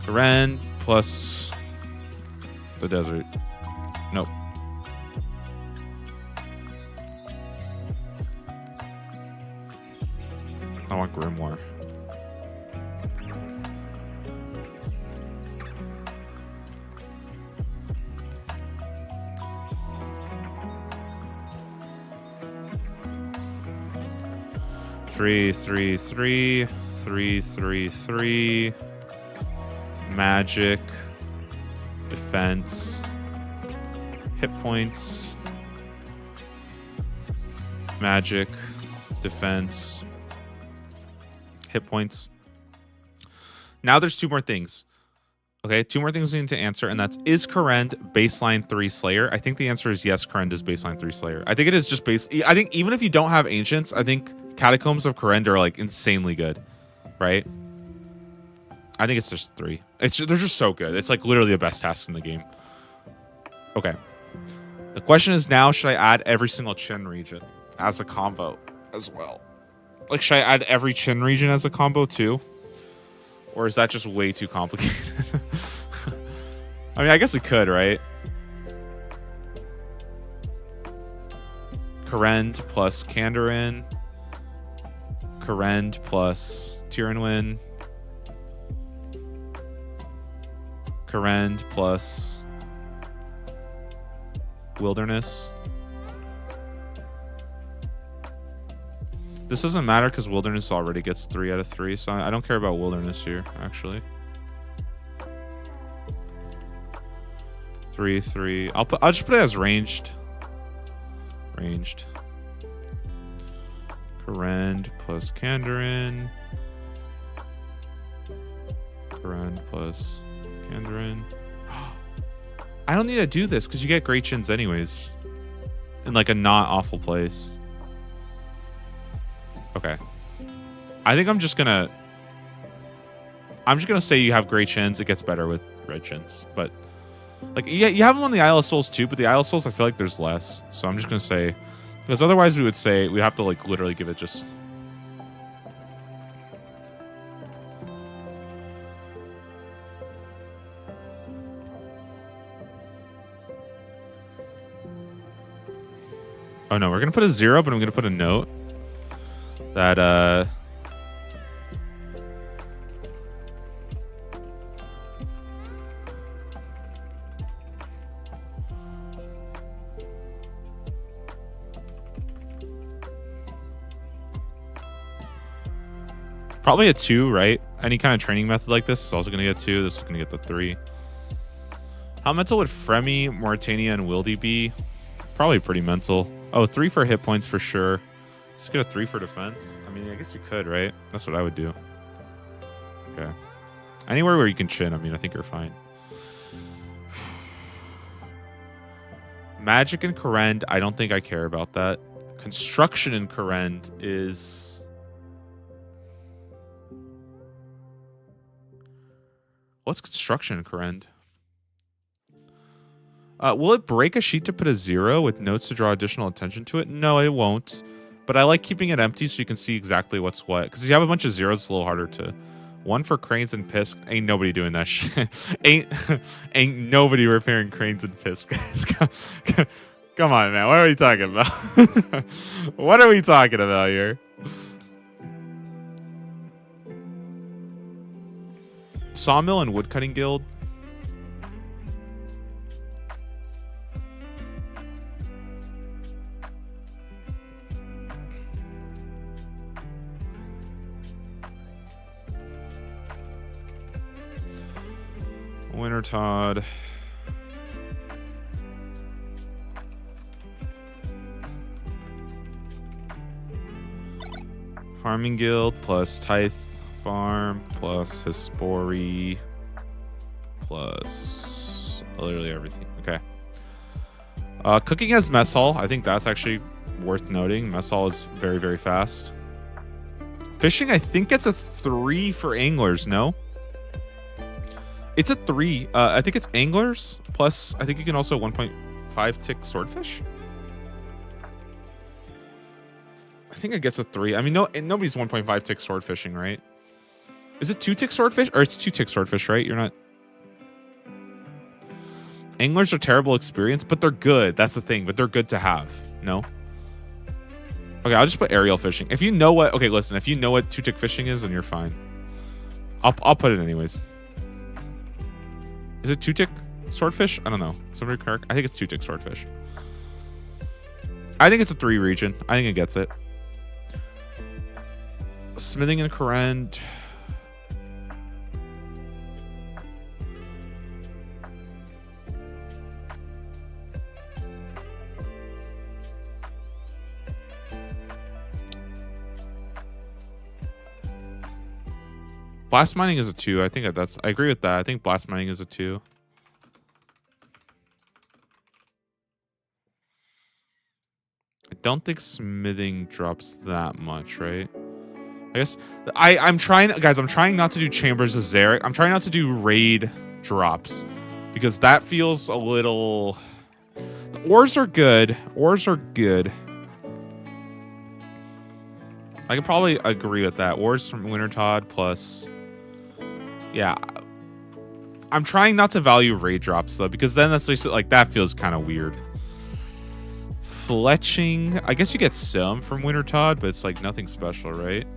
Karen plus the Desert. Nope. I want Grimoire. Three, 3. Magic. Defense. Hit points. Magic. Defense. Hit points. Now there's 2 more things. Okay, 2 more things we need to answer, and that's, is Karen baseline 3 Slayer? I think the answer is yes, Karen is baseline 3 Slayer. I think it is just base. I think even if you don't have Ancients, I think Catacombs of Karen are like insanely good, right? I think it's just 3. They're just so good. It's like literally the best tasks in the game. Okay. The question is now, should I add every single chin region as a combo as well? Like, should I add every chin region as a combo too? Or is that just way too complicated? I mean, I guess it could, right? Kourend plus Kandarin. Kourend plus Tyrannwyn. Kourend plus Wilderness. This doesn't matter because Wilderness already gets 3 out of 3, so I don't care about Wilderness here, actually. 3, 3. I'll just put it as ranged. Ranged. Kourend plus Kandarin. Kourend plus Kandarin. I don't need to do this because you get great chins anyways. In like a not awful place. Okay. I think I'm just gonna say you have great chins. It gets better with red chins. But like, yeah, you have them on the Isle of Souls too, but the Isle of Souls I feel like there's less. So I'm just gonna say, because otherwise we would say we have to like literally give it just. Oh no, we're gonna put a 0, but I'm gonna put a note that probably a 2, right? Any kind of training method like this is also gonna get 2. This is gonna get the 3. How mental would Fremy, Morytania, and Wildy be? Probably pretty mental. Oh, 3 for hit points for sure. Just get a 3 for defense. I mean, I guess you could, right? That's what I would do. Okay. Anywhere where you can chin, I mean, I think you're fine. Magic and Kourend, I don't think I care about that. Construction in Kourend is... What's construction in Kourend? Will it break a sheet to put a 0 with notes to draw additional attention to it? No, it won't. But I like keeping it empty so you can see exactly what's what. Because if you have a bunch of 0s, it's a little harder to... 1 for cranes and pisk. Ain't nobody doing that shit. ain't nobody repairing cranes and pisk, guys. Come on, man. What are we talking about? What are we talking about here? Sawmill and Woodcutting Guild. Wintertodt. Farming Guild plus Tithe Farm plus Hispori plus literally everything. Okay. Cooking as Mess Hall. I think that's actually worth noting. Mess Hall is very, very fast. Fishing, I think it's a 3 for anglers, no? It's a 3. I think it's anglers plus. I think you can also 1.5 tick swordfish. I think it gets a 3. I mean, nobody's 1.5 tick swordfishing, right? Is it 2 tick swordfish or it's 2 tick swordfish, right? You're not. Anglers are terrible experience, but they're good. That's the thing. But they're good to have. No. Okay, I'll just put aerial fishing. If you know what. Okay, listen. If you know what 2 tick fishing is, then you're fine. I'll put it anyways. Is it 2 tick swordfish? I don't know. Somebody correct. I think it's 2 tick swordfish. I think it's a 3 region. I think it gets it. Smithing and Kourend. Blast mining is a 2. I think that's. I agree with that. I think blast mining is a 2. I don't think smithing drops that much, right? I guess I'm trying, guys. I'm trying not to do Chambers of Zarek. I'm trying not to do raid drops because that feels a little. The ores are good. Ores are good. I could probably agree with that. Ores from Wintertodt plus. Yeah. I'm trying not to value raid drops though, because then that's basically like that feels kind of weird. Fletching. I guess you get some from Wintertodt, but it's like nothing special, right?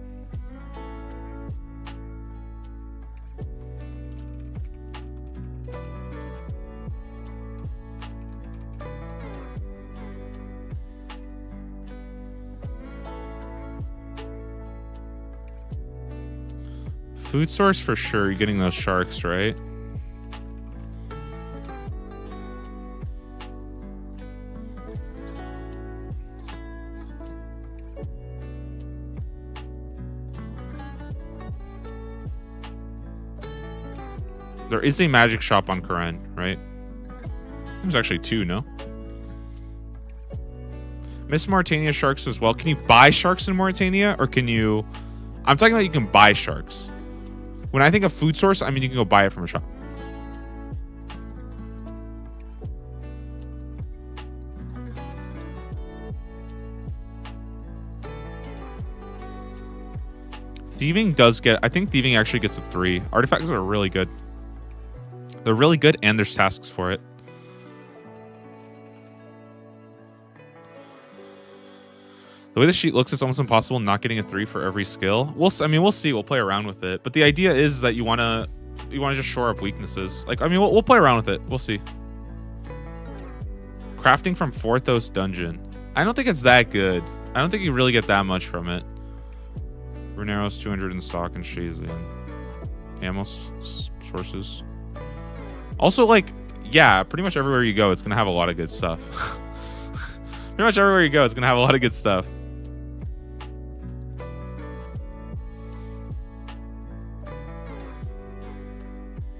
Food source for sure. You're getting those sharks, right? There is a magic shop on Karen, right? There's actually 2, no? Miss Mauritania sharks as well. Can you buy sharks in Mauritania, or can you? I'm talking about you can buy sharks. When I think of food source, I mean you can go buy it from a shop. Thieving does get. I think thieving actually gets a 3. Artifacts are really good. They're really good, and there's tasks for it. The way the sheet looks, it's almost impossible not getting a 3 for every skill. We'll see. We'll play around with it. But the idea is that you wanna just shore up weaknesses. Like, I mean, we'll play around with it. We'll see. Crafting from Forthos Dungeon. I don't think it's that good. I don't think you really get that much from it. Runeros 200 in stock and Shazian. Ammo sources. Also, like, yeah, pretty much everywhere you go, it's gonna have a lot of good stuff. Pretty much everywhere you go, it's gonna have a lot of good stuff.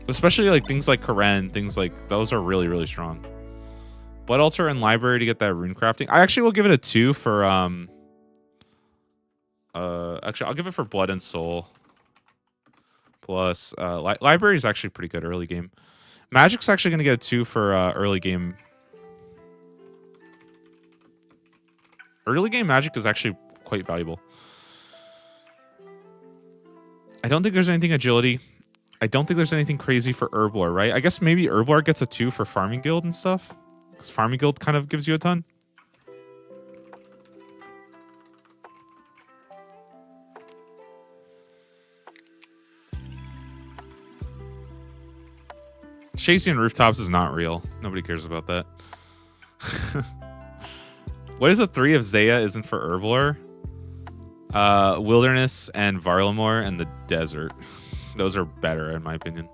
Especially like things like Karen, things like those are really, really strong. Blood Altar and Library to get that rune crafting. I actually will give it a 2 for actually I'll give it for Blood and Soul. Plus Library is actually pretty good early game. Magic's actually gonna get a 2 for early game. Early game magic is actually quite valuable. I don't think there's anything agility. I don't think there's anything crazy for Herblore, right? I guess maybe Herblore gets a 2 for Farming Guild and stuff. Because Farming Guild kind of gives you a ton. Shazian Rooftops is not real. Nobody cares about that. What is a 3 if Zaya isn't for Herblore? Wilderness and Varlamore and the desert. Those are better in my opinion.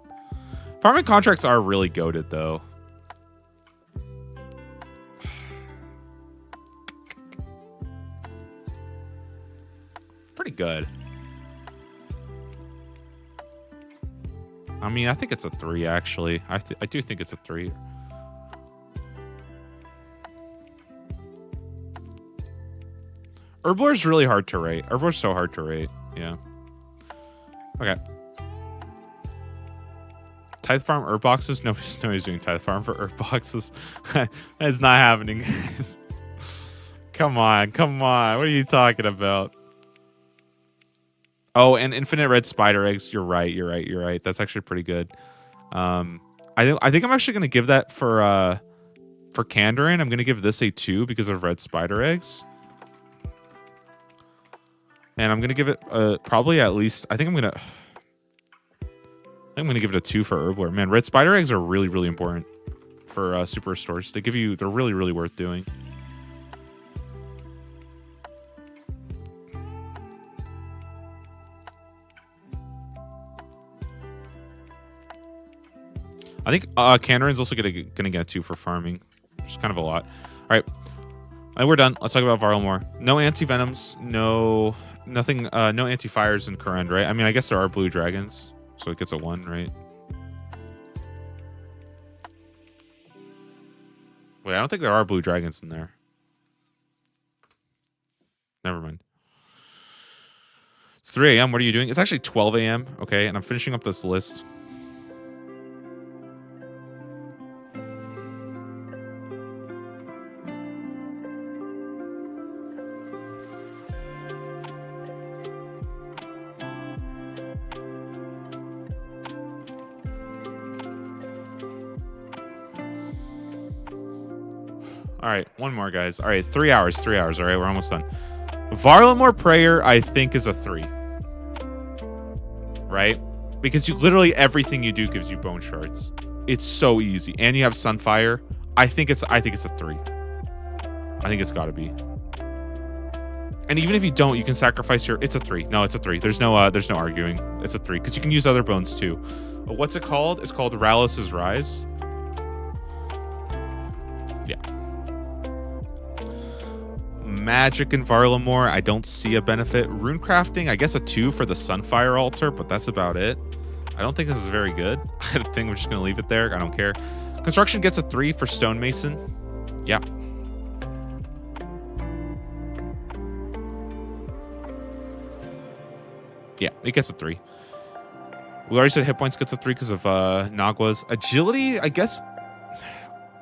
Farming contracts are really goated though. Pretty good. I mean, I think it's a 3 actually. I do think it's a 3. Herblore's really hard to rate. Herblore's so hard to rate. Yeah. Okay. Tithe Farm herb boxes? Nobody's doing Tithe Farm for herb boxes. That's not happening, guys. Come on. What are you talking about? Oh, and Infinite Red Spider Eggs. You're right. That's actually pretty good. I think I'm actually gonna give that for Kandarin. I'm gonna give this a 2 because of Red Spider Eggs. And I'm gonna give it probably at least. I think I'm gonna give it a 2 for Herblore. Man, Red Spider Eggs are really, really important for super stores. They're really, really worth doing. I think Kandarin's also gonna get a 2 for farming, which is kind of a lot. All right, we're done. Let's talk about Varlamore. No anti-venoms, nothing, no anti-fires in Karen, right? I mean, I guess there are blue dragons, so it gets a 1, right? Wait, I don't think there are blue dragons in there. Never mind. 3 a.m. What are you doing? It's actually 12 a.m. Okay, and I'm finishing up this list. All right, one more, guys. All right, 3 hours, 3 hours. All right, we're almost done. Varlamore Prayer, I think, is a 3. Right? Because you literally everything you do gives you bone shards. It's so easy. And you have Sunfire. I think it's a 3. I think it's gotta be. And even if you don't, you can sacrifice your. It's a 3. No, it's a 3. There's no arguing. It's a 3. Because you can use other bones too. What's it called? It's called Rallis's Rise. Yeah. Magic in Varlamore, I don't see a benefit. Rune crafting, I guess a 2 for the Sunfire altar, but that's about it. I don't think this is very good. I think we're just going to leave it there. I don't care. Construction gets a 3 for Stonemason. Yeah. Yeah, it gets a 3. We already said hit points gets a 3 because of Nagua's. Agility, I guess.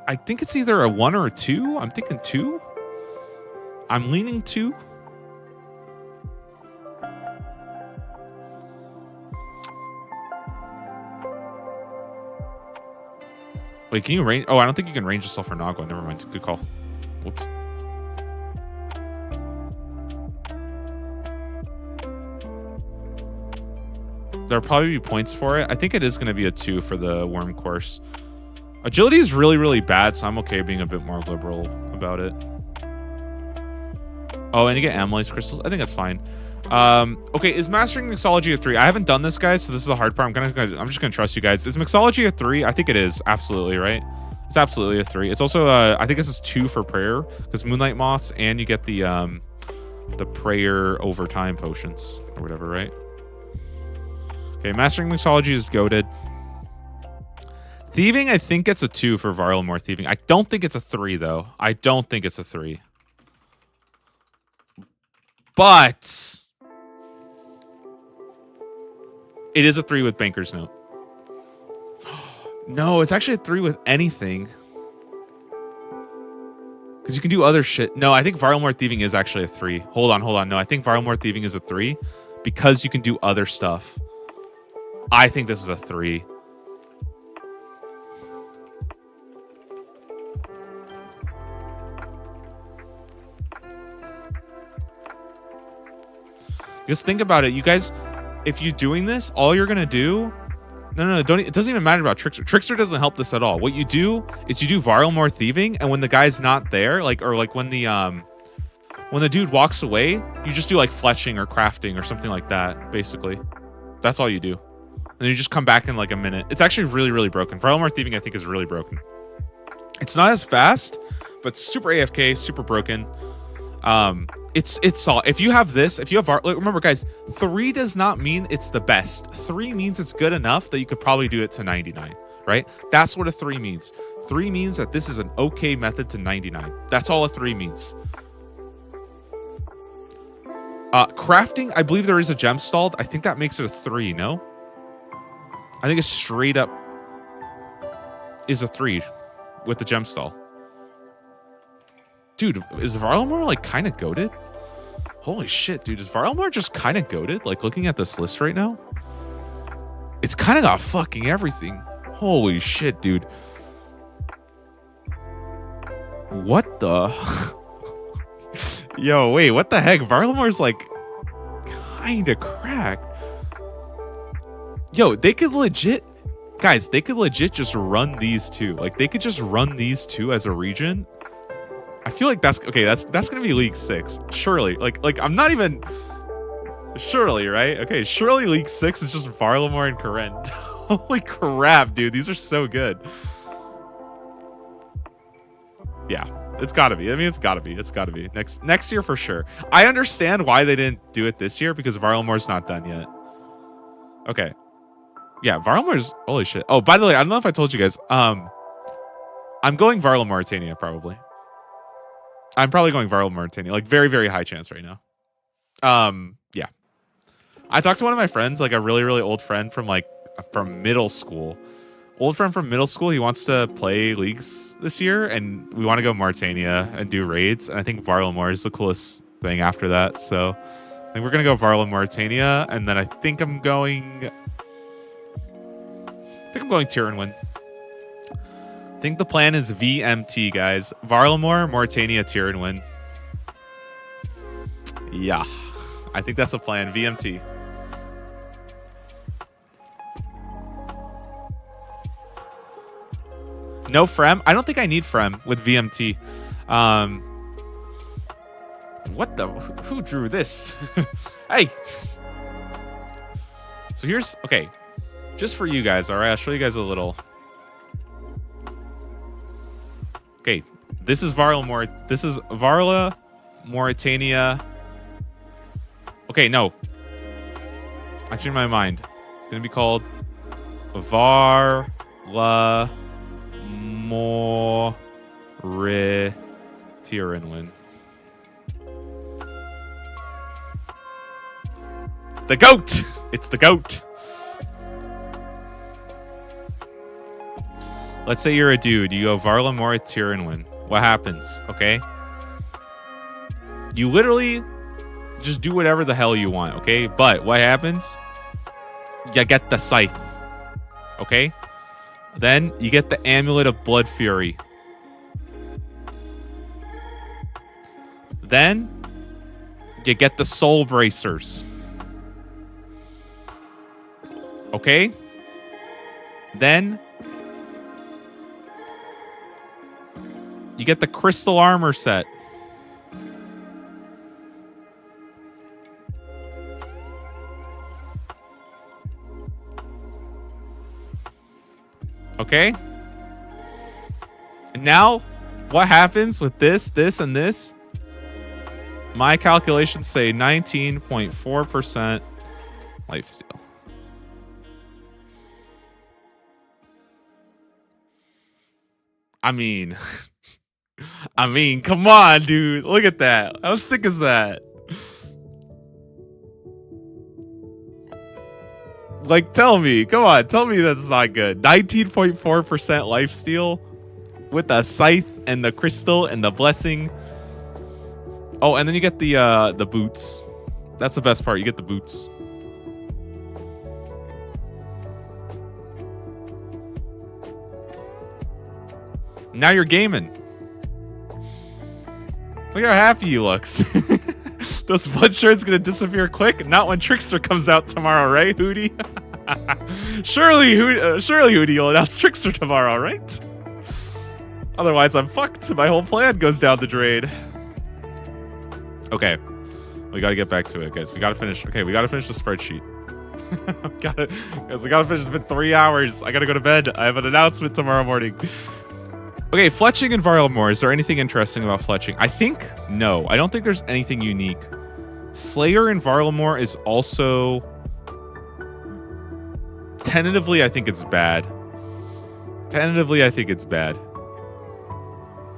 I think it's either a 1 or a 2. I'm thinking 2. I'm leaning 2. Wait, can you range? Oh, I don't think you can range yourself for Nagua. Never mind. Good call. Whoops. There'll probably be points for it. I think it is going to be a 2 for the worm course. Agility is really, really bad, so I'm okay being a bit more liberal about it. Oh, and you get Amylase crystals. I think that's fine. Okay, is Mastering Mixology a 3? I haven't done this, guys, so this is the hard part. I'm just gonna trust you guys. Is Mixology a 3? I think it is. Absolutely, right? It's absolutely a 3. It's also I think this is 2 for prayer because Moonlight Moths, and you get the prayer overtime potions or whatever, right? Okay, Mastering Mixology is goated. Thieving, I think it's a 2 for Varlamore Thieving. I don't think it's a 3 though. I don't think it's a 3. But it is a 3 with Banker's Note. No, it's actually a 3 with anything. Because you can do other shit. No, I think Varlamore Thieving is actually a 3. Hold on. No, I think Varlamore Thieving is a 3 because you can do other stuff. I think this is a 3. Just think about it. You guys, if you're doing this, all you're going to do... No, don't. It doesn't even matter about Trickster. Trickster doesn't help this at all. What you do is you do Varlamore Thieving, and when the guy's not there, when the dude walks away, you just do like fletching or crafting or something like that, basically. That's all you do. And you just come back in like a minute. It's actually really, really broken. Varlamore Thieving, I think, is really broken. It's not as fast, but super AFK, super broken. It's all. If you have this, remember, guys, 3 does not mean it's the best. 3 means it's good enough that you could probably do it to 99, right? That's what a 3 means. 3 means that this is an okay method to 99. That's all a 3 means. Crafting, I believe there is a gem stalled. I think that makes it a 3, no? I think it's straight up is a 3 with the gem stall. Dude, is Varlamore like kind of goated? Holy shit, dude. Is Varlamore just kind of goated? Like looking at this list right now? It's kind of got fucking everything. Holy shit, dude. What the? Yo, wait, what the heck? Varlamore's like kind of cracked. Yo, they could legit... Guys, they could legit just run these two. Like, they could just run these two as a region. I feel like that's okay. That's gonna be League 6, surely. Like I'm not even surely, right? Okay, surely League 6 is just Varlamore and Karen. Holy crap, dude! These are so good. Yeah, it's gotta be. I mean, it's gotta be. It's gotta be next year for sure. I understand why they didn't do it this year because Varlamore's not done yet. Okay. Yeah, Varlamore's holy shit. Oh, by the way, I don't know if I told you guys. I'm going Varlamore Mauritania probably. I'm probably going Varlamore Mauritania. Like very, very high chance right now. Yeah. I talked to one of my friends, like a really, really old friend from middle school. Old friend from middle school. He wants to play leagues this year, and we want to go Mauritania and do raids. And I think Varlamore is the coolest thing after that. So I think we're gonna go Varla Mauritania, and then I think I'm going Tirinwin. I think the plan is VMT, guys. Varlamore, Mauritania, Tirinwin. Yeah, I think that's the plan. VMT. No Frem? I don't think I need Frem with VMT. What the? Who drew this? Hey! So here's... Okay. Just for you guys, alright? I'll show you guys a little. Okay. This is Varla, Mauritania. Okay, no. I changed my mind. It's going to be called Varla... Tirinwin. The goat! It's the goat. Let's say you're a dude. You go Varla Tirinwin. What happens? Okay? You literally just do whatever the hell you want, okay? But what happens? You get the scythe. Okay? Then you get the Amulet of Blood Fury. Then you get the Soul Bracers. Okay? Then you get the Crystal Armor set. Okay? And now, what happens with this, and this? My calculations say 19.4% lifesteal. I mean, come on, dude. Look at that. How sick is that? Like, tell me. Come on. Tell me that's not good. 19.4% lifesteal with the scythe and the crystal and the blessing. Oh, and then you get the boots. That's the best part. You get the boots. Now you're gaming. Look how happy he looks. Those blood shards gonna disappear quick. Not when Trickster comes out tomorrow, right, Hootie? surely Hootie will announce Trickster tomorrow, right? Otherwise, I'm fucked. My whole plan goes down the drain. Okay, we gotta get back to it, guys. We gotta finish. Okay, we gotta finish the spreadsheet. We gotta finish. It's been 3 hours. I gotta go to bed. I have an announcement tomorrow morning. Okay, fletching and Varlamore. Is there anything interesting about fletching? I think no. I don't think there's anything unique. Slayer and Varlamore is also tentatively. I think it's bad. Tentatively, I think it's bad.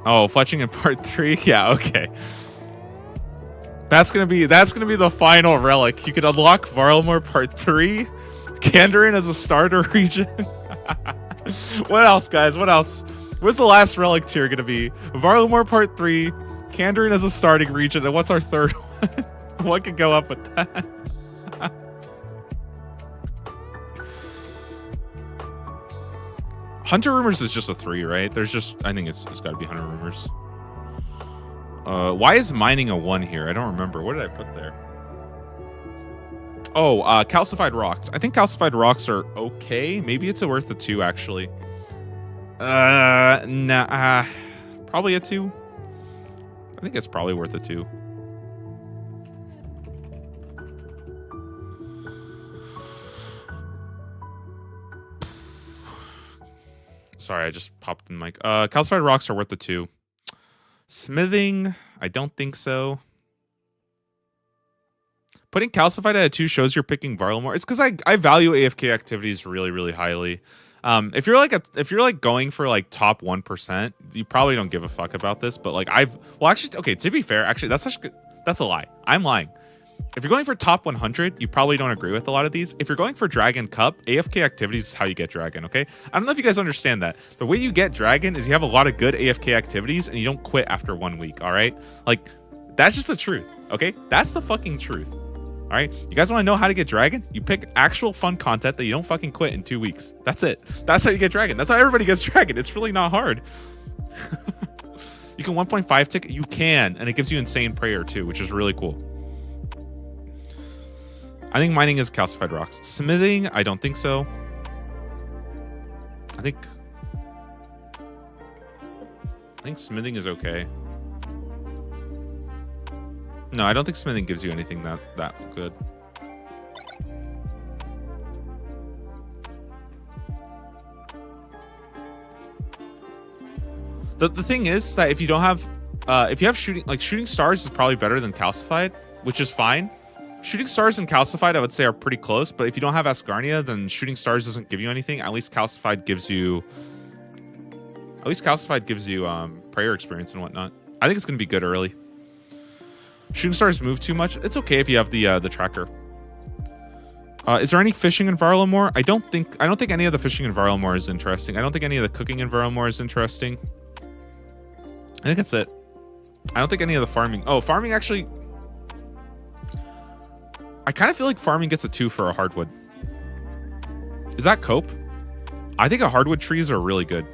Oh, fletching in part 3. Yeah, okay. That's gonna be the final relic. You can unlock Varlamore part 3, Kandarin as a starter region. What else, guys? What else? What's the last relic tier gonna be? Varlamore part 3, Kandarin as a starting region, and what's our third one? What could go up with that? Hunter Rumors is just a 3, right? There's just, I think it's gotta be Hunter Rumors. Why is mining a 1 here? I don't remember. What did I put there? Oh, calcified rocks. I think calcified rocks are okay. Maybe it's worth a 2, actually. Nah. Probably a 2. I think it's probably worth a 2. Sorry, I just popped the mic. Calcified rocks are worth the 2. Smithing, I don't think so. Putting calcified at a 2 shows you're picking Varlamore. It's because I value AFK activities really, really highly. If you're like going for like top 1%, you probably don't give a fuck about this. But like actually, okay, to be fair, actually that's a lie. I'm lying. If you're going for top 100, you probably don't agree with a lot of these. If you're going for Dragon Cup, AFK activities is how you get Dragon, okay? I don't know if you guys understand that. The way you get Dragon is you have a lot of good AFK activities and you don't quit after 1 week, all right? Like, that's just the truth, okay? That's the fucking truth, all right? You guys want to know how to get Dragon? You pick actual fun content that you don't fucking quit in 2 weeks. That's it. That's how you get Dragon. That's how everybody gets Dragon. It's really not hard. You can 1.5 tick? You can, and it gives you insane prayer too, which is really cool. I think mining is calcified rocks. Smithing, I don't think so. I think smithing is okay. No, I don't think smithing gives you anything that good. The thing is that if you don't have if you have shooting stars is probably better than calcified, which is fine. Shooting stars and calcified I would say are pretty close, but if you don't have Asgarnia, then shooting stars doesn't give you anything. At least calcified gives you prayer experience and whatnot. I think it's gonna be good early. Shooting stars move too much. It's okay if you have the tracker. Is there any fishing in Varlamore? I don't think any of the fishing in Varlamore is interesting. I don't think any of the cooking in Varlamore is interesting. I think that's it. I don't think any of the farming. Oh, farming actually. I kind of feel like farming gets a 2 for a hardwood. Is that cope? I think a hardwood trees are really good.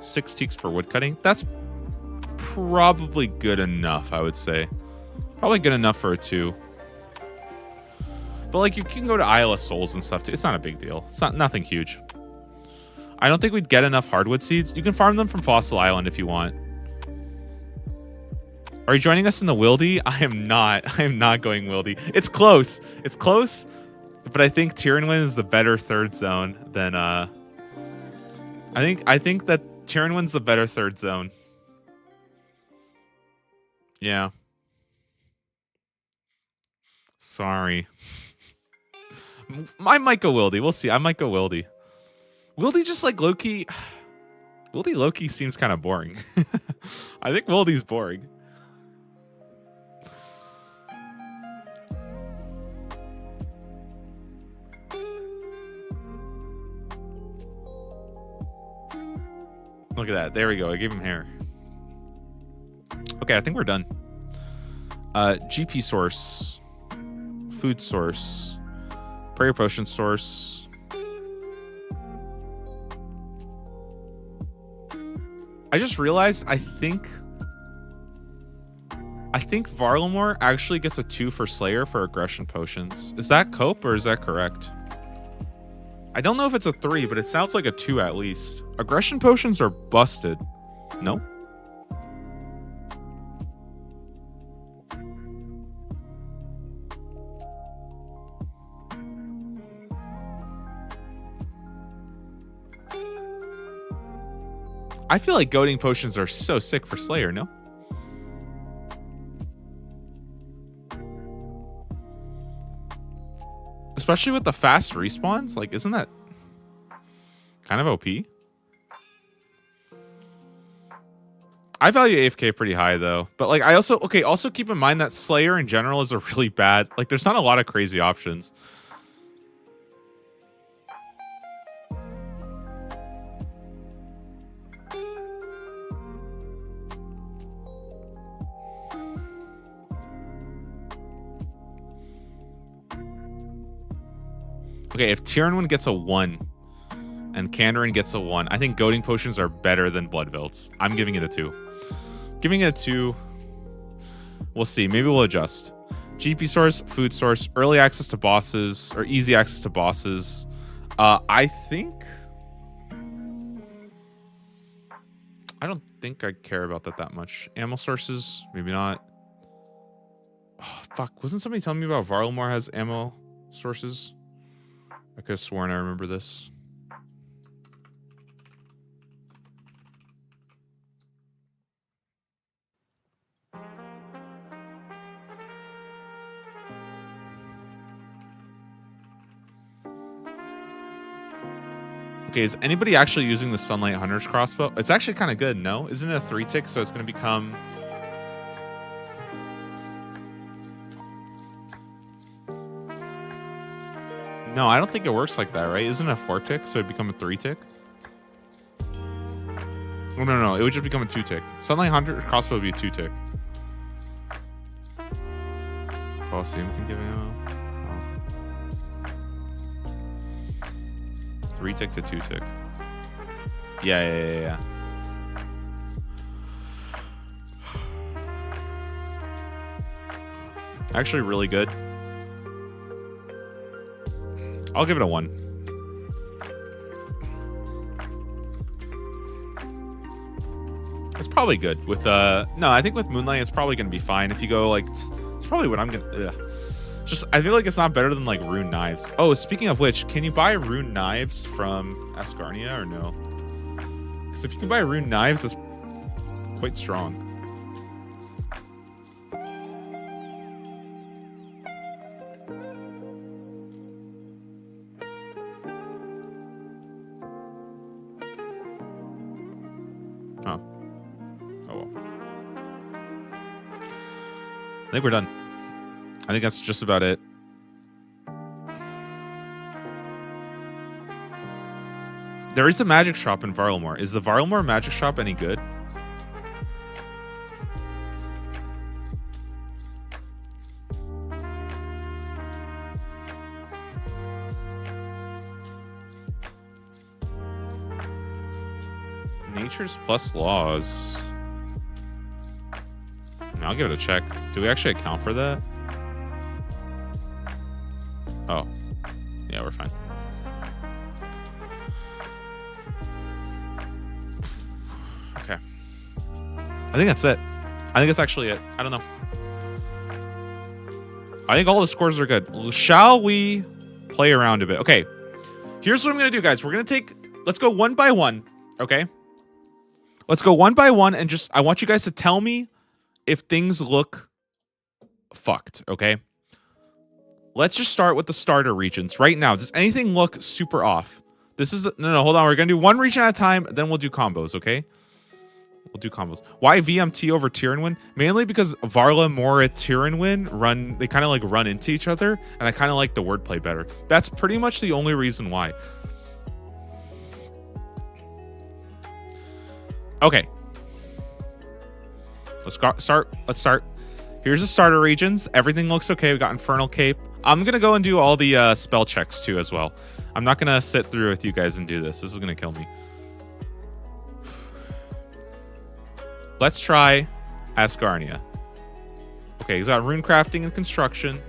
Six teaks for wood cutting. That's probably good enough, I would say. Probably good enough for a 2. But like you can go to Isle of Souls and stuff too. It's not a big deal. It's nothing huge. I don't think we'd get enough hardwood seeds. You can farm them from Fossil Island if you want. Are you joining us in the Wildy? I am not. I am not going Wildy. It's close. It's close. But I think Tyrannwyn is the better third zone than I think that Tyrannwyn's the better third zone. Yeah. Sorry. I might go Wildy. We'll see. I might go Wildy. Wildy just like Loki. Wildy Loki seems kind of boring. I think Wildy's boring. Look at that. There we go. I gave him hair. Okay, I think we're done. GP source. Food source. Prayer potion source. I just realized I think Varlamore actually gets a 2 for Slayer for aggression potions. Is that cope or is that correct? I don't know if it's a 3, but it sounds like a 2 at least. Aggression potions are busted. No? I feel like goading potions are so sick for Slayer, no? Especially with the fast respawns, like, isn't that kind of OP? I value AFK pretty high though, but like I also keep in mind that Slayer in general is a really bad, like there's not a lot of crazy options. Okay, if Tyrannwyn gets a 1 and Kandarin gets a 1, I think goading potions are better than blood velts. I'm giving it a 2. Giving it a 2. We'll see. Maybe we'll adjust. GP source, food source, early access to bosses, or easy access to bosses. I don't think I care about that much. Ammo sources, maybe not. Oh, fuck, wasn't somebody telling me about Varlamore has ammo sources? I could have sworn I remember this. Okay, is anybody actually using the Sunlight Hunter's crossbow? It's actually kind of good, no? Isn't it a 3-tick, so it's going to become... No, I don't think it works like that, right? Isn't it a 4-tick, so it'd become a 3-tick? Oh, no, it would just become a 2-tick. Sunlight Hunter's crossbow would be a 2-tick. Colosseum can give ammo. 3-tick to 2-tick. Yeah. Actually, really good. I'll give it a 1. It's probably good with no, I think with Moonlight it's probably gonna be fine. If you go like, it's probably what I'm gonna. Just I feel like it's not better than like rune knives. Oh, speaking of which, can you buy rune knives from Asgarnia or no? Because if you can buy rune knives, that's quite strong. Oh. Oh well. I think we're done. I think that's just about it. There is a magic shop in Varlamore. Is the Varlamore magic shop any good? Nature's plus laws. I'll give it a check. Do we actually account for that? Oh. Yeah, we're fine. Okay. I think that's it. I think that's actually it. I don't know. I think all the scores are good. Shall we play around a bit? Okay. Here's what I'm going to do, guys. We're going to take... Let's go one by one. Okay? Let's go one by one and just... I want you guys to tell me if things look fucked, okay? Let's just start with the starter regions right now. Does anything look super off? This is... No, hold on. We're going to do one region at a time, then we'll do combos, okay? We'll do combos. Why VMT over Tyrannwyn? Mainly because Varlamore and Tyrannwyn they kind of like run into each other, and I kind of like the wordplay better. That's pretty much the only reason why. Okay. Let's start. Here's the starter regions. Everything looks okay. We got Infernal Cape. I'm going to go and do all the spell checks too as well. I'm not going to sit through with you guys and do this. This is going to kill me. Let's try Asgarnia. Okay, he's got rune crafting and construction.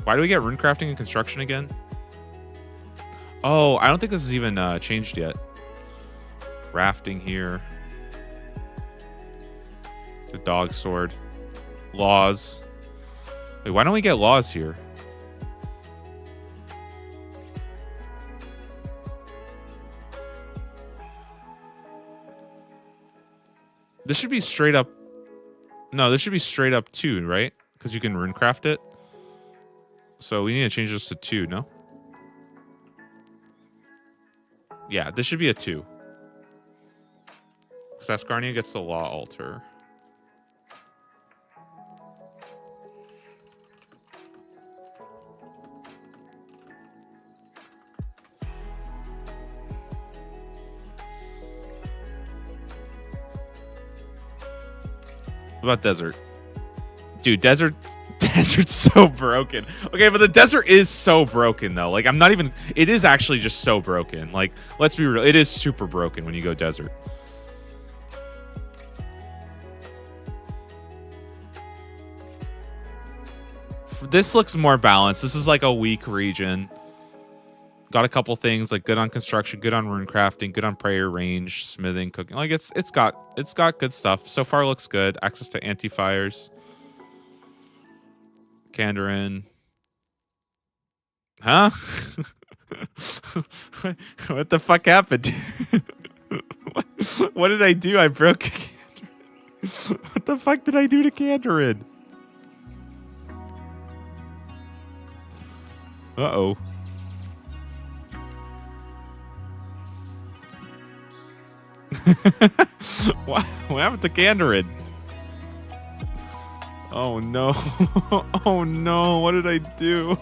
Why do we get rune crafting and construction again? Oh, I don't think this is even changed yet. Rafting here. The dog sword. Laws. Wait, why don't we get laws here? This should be straight up. No, this should be straight up 2, right? Because you can runecraft it. So we need to change this to 2, no? Yeah, this should be a 2. Because Asgarnia gets the law altar. What about desert? Dude, desert's so broken. Okay, but the desert is so broken though. Like I'm not even it is actually just so broken. Like let's be real, it is super broken when you go desert. This looks more balanced. This is like a weak region. Got a couple things like good on construction, good on rune crafting, good on prayer range, smithing, cooking. Like it's got good stuff. So far looks good. Access to anti-fires. Kandarin. Huh? What the fuck happened? What did I do? I broke Kandarin. What the fuck did I do to Kandarin? Uh-oh. What happened to Kandarin? Oh no. Oh no, what did I do?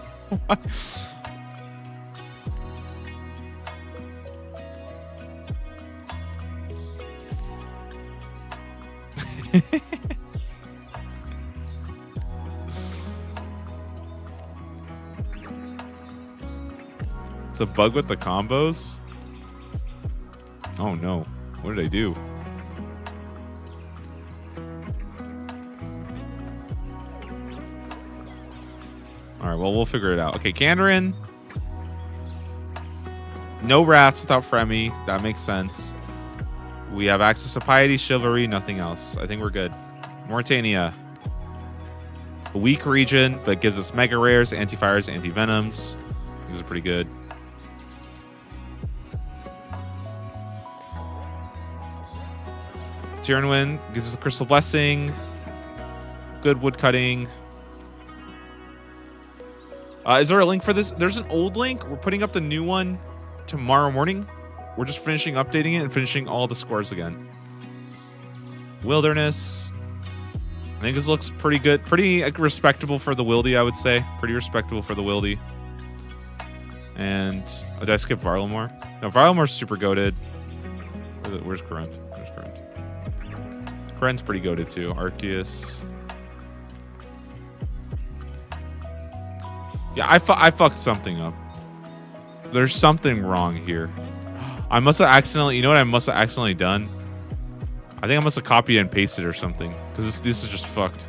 It's a bug with the combos? Oh no. What did I do? Alright, well, we'll figure it out. Okay, Kandarin. No rats without Fremi. That makes sense. We have access to Piety, Chivalry, nothing else. I think we're good. Mauritania. A weak region, but gives us Mega Rares, Anti-Fires, Anti-Venoms. These are pretty good. Tyrannwyn gives us a Crystal Blessing. Good wood cutting. Is there a link for this? There's an old link. We're putting up the new one tomorrow morning. We're just finishing updating it and finishing all the scores again. Wilderness. I think this looks pretty good. Pretty respectable for the Wildy, I would say. Pretty respectable for the Wildy. And did I skip Varlamore? No, Varlamore's super goated. Where's Current? Where's Current? Current's pretty goated too. Arceus. Yeah, I fucked something up. There's something wrong here. I must have accidentally... You know what I must have accidentally done? I think I must have copied and pasted or something. Because this is just fucked.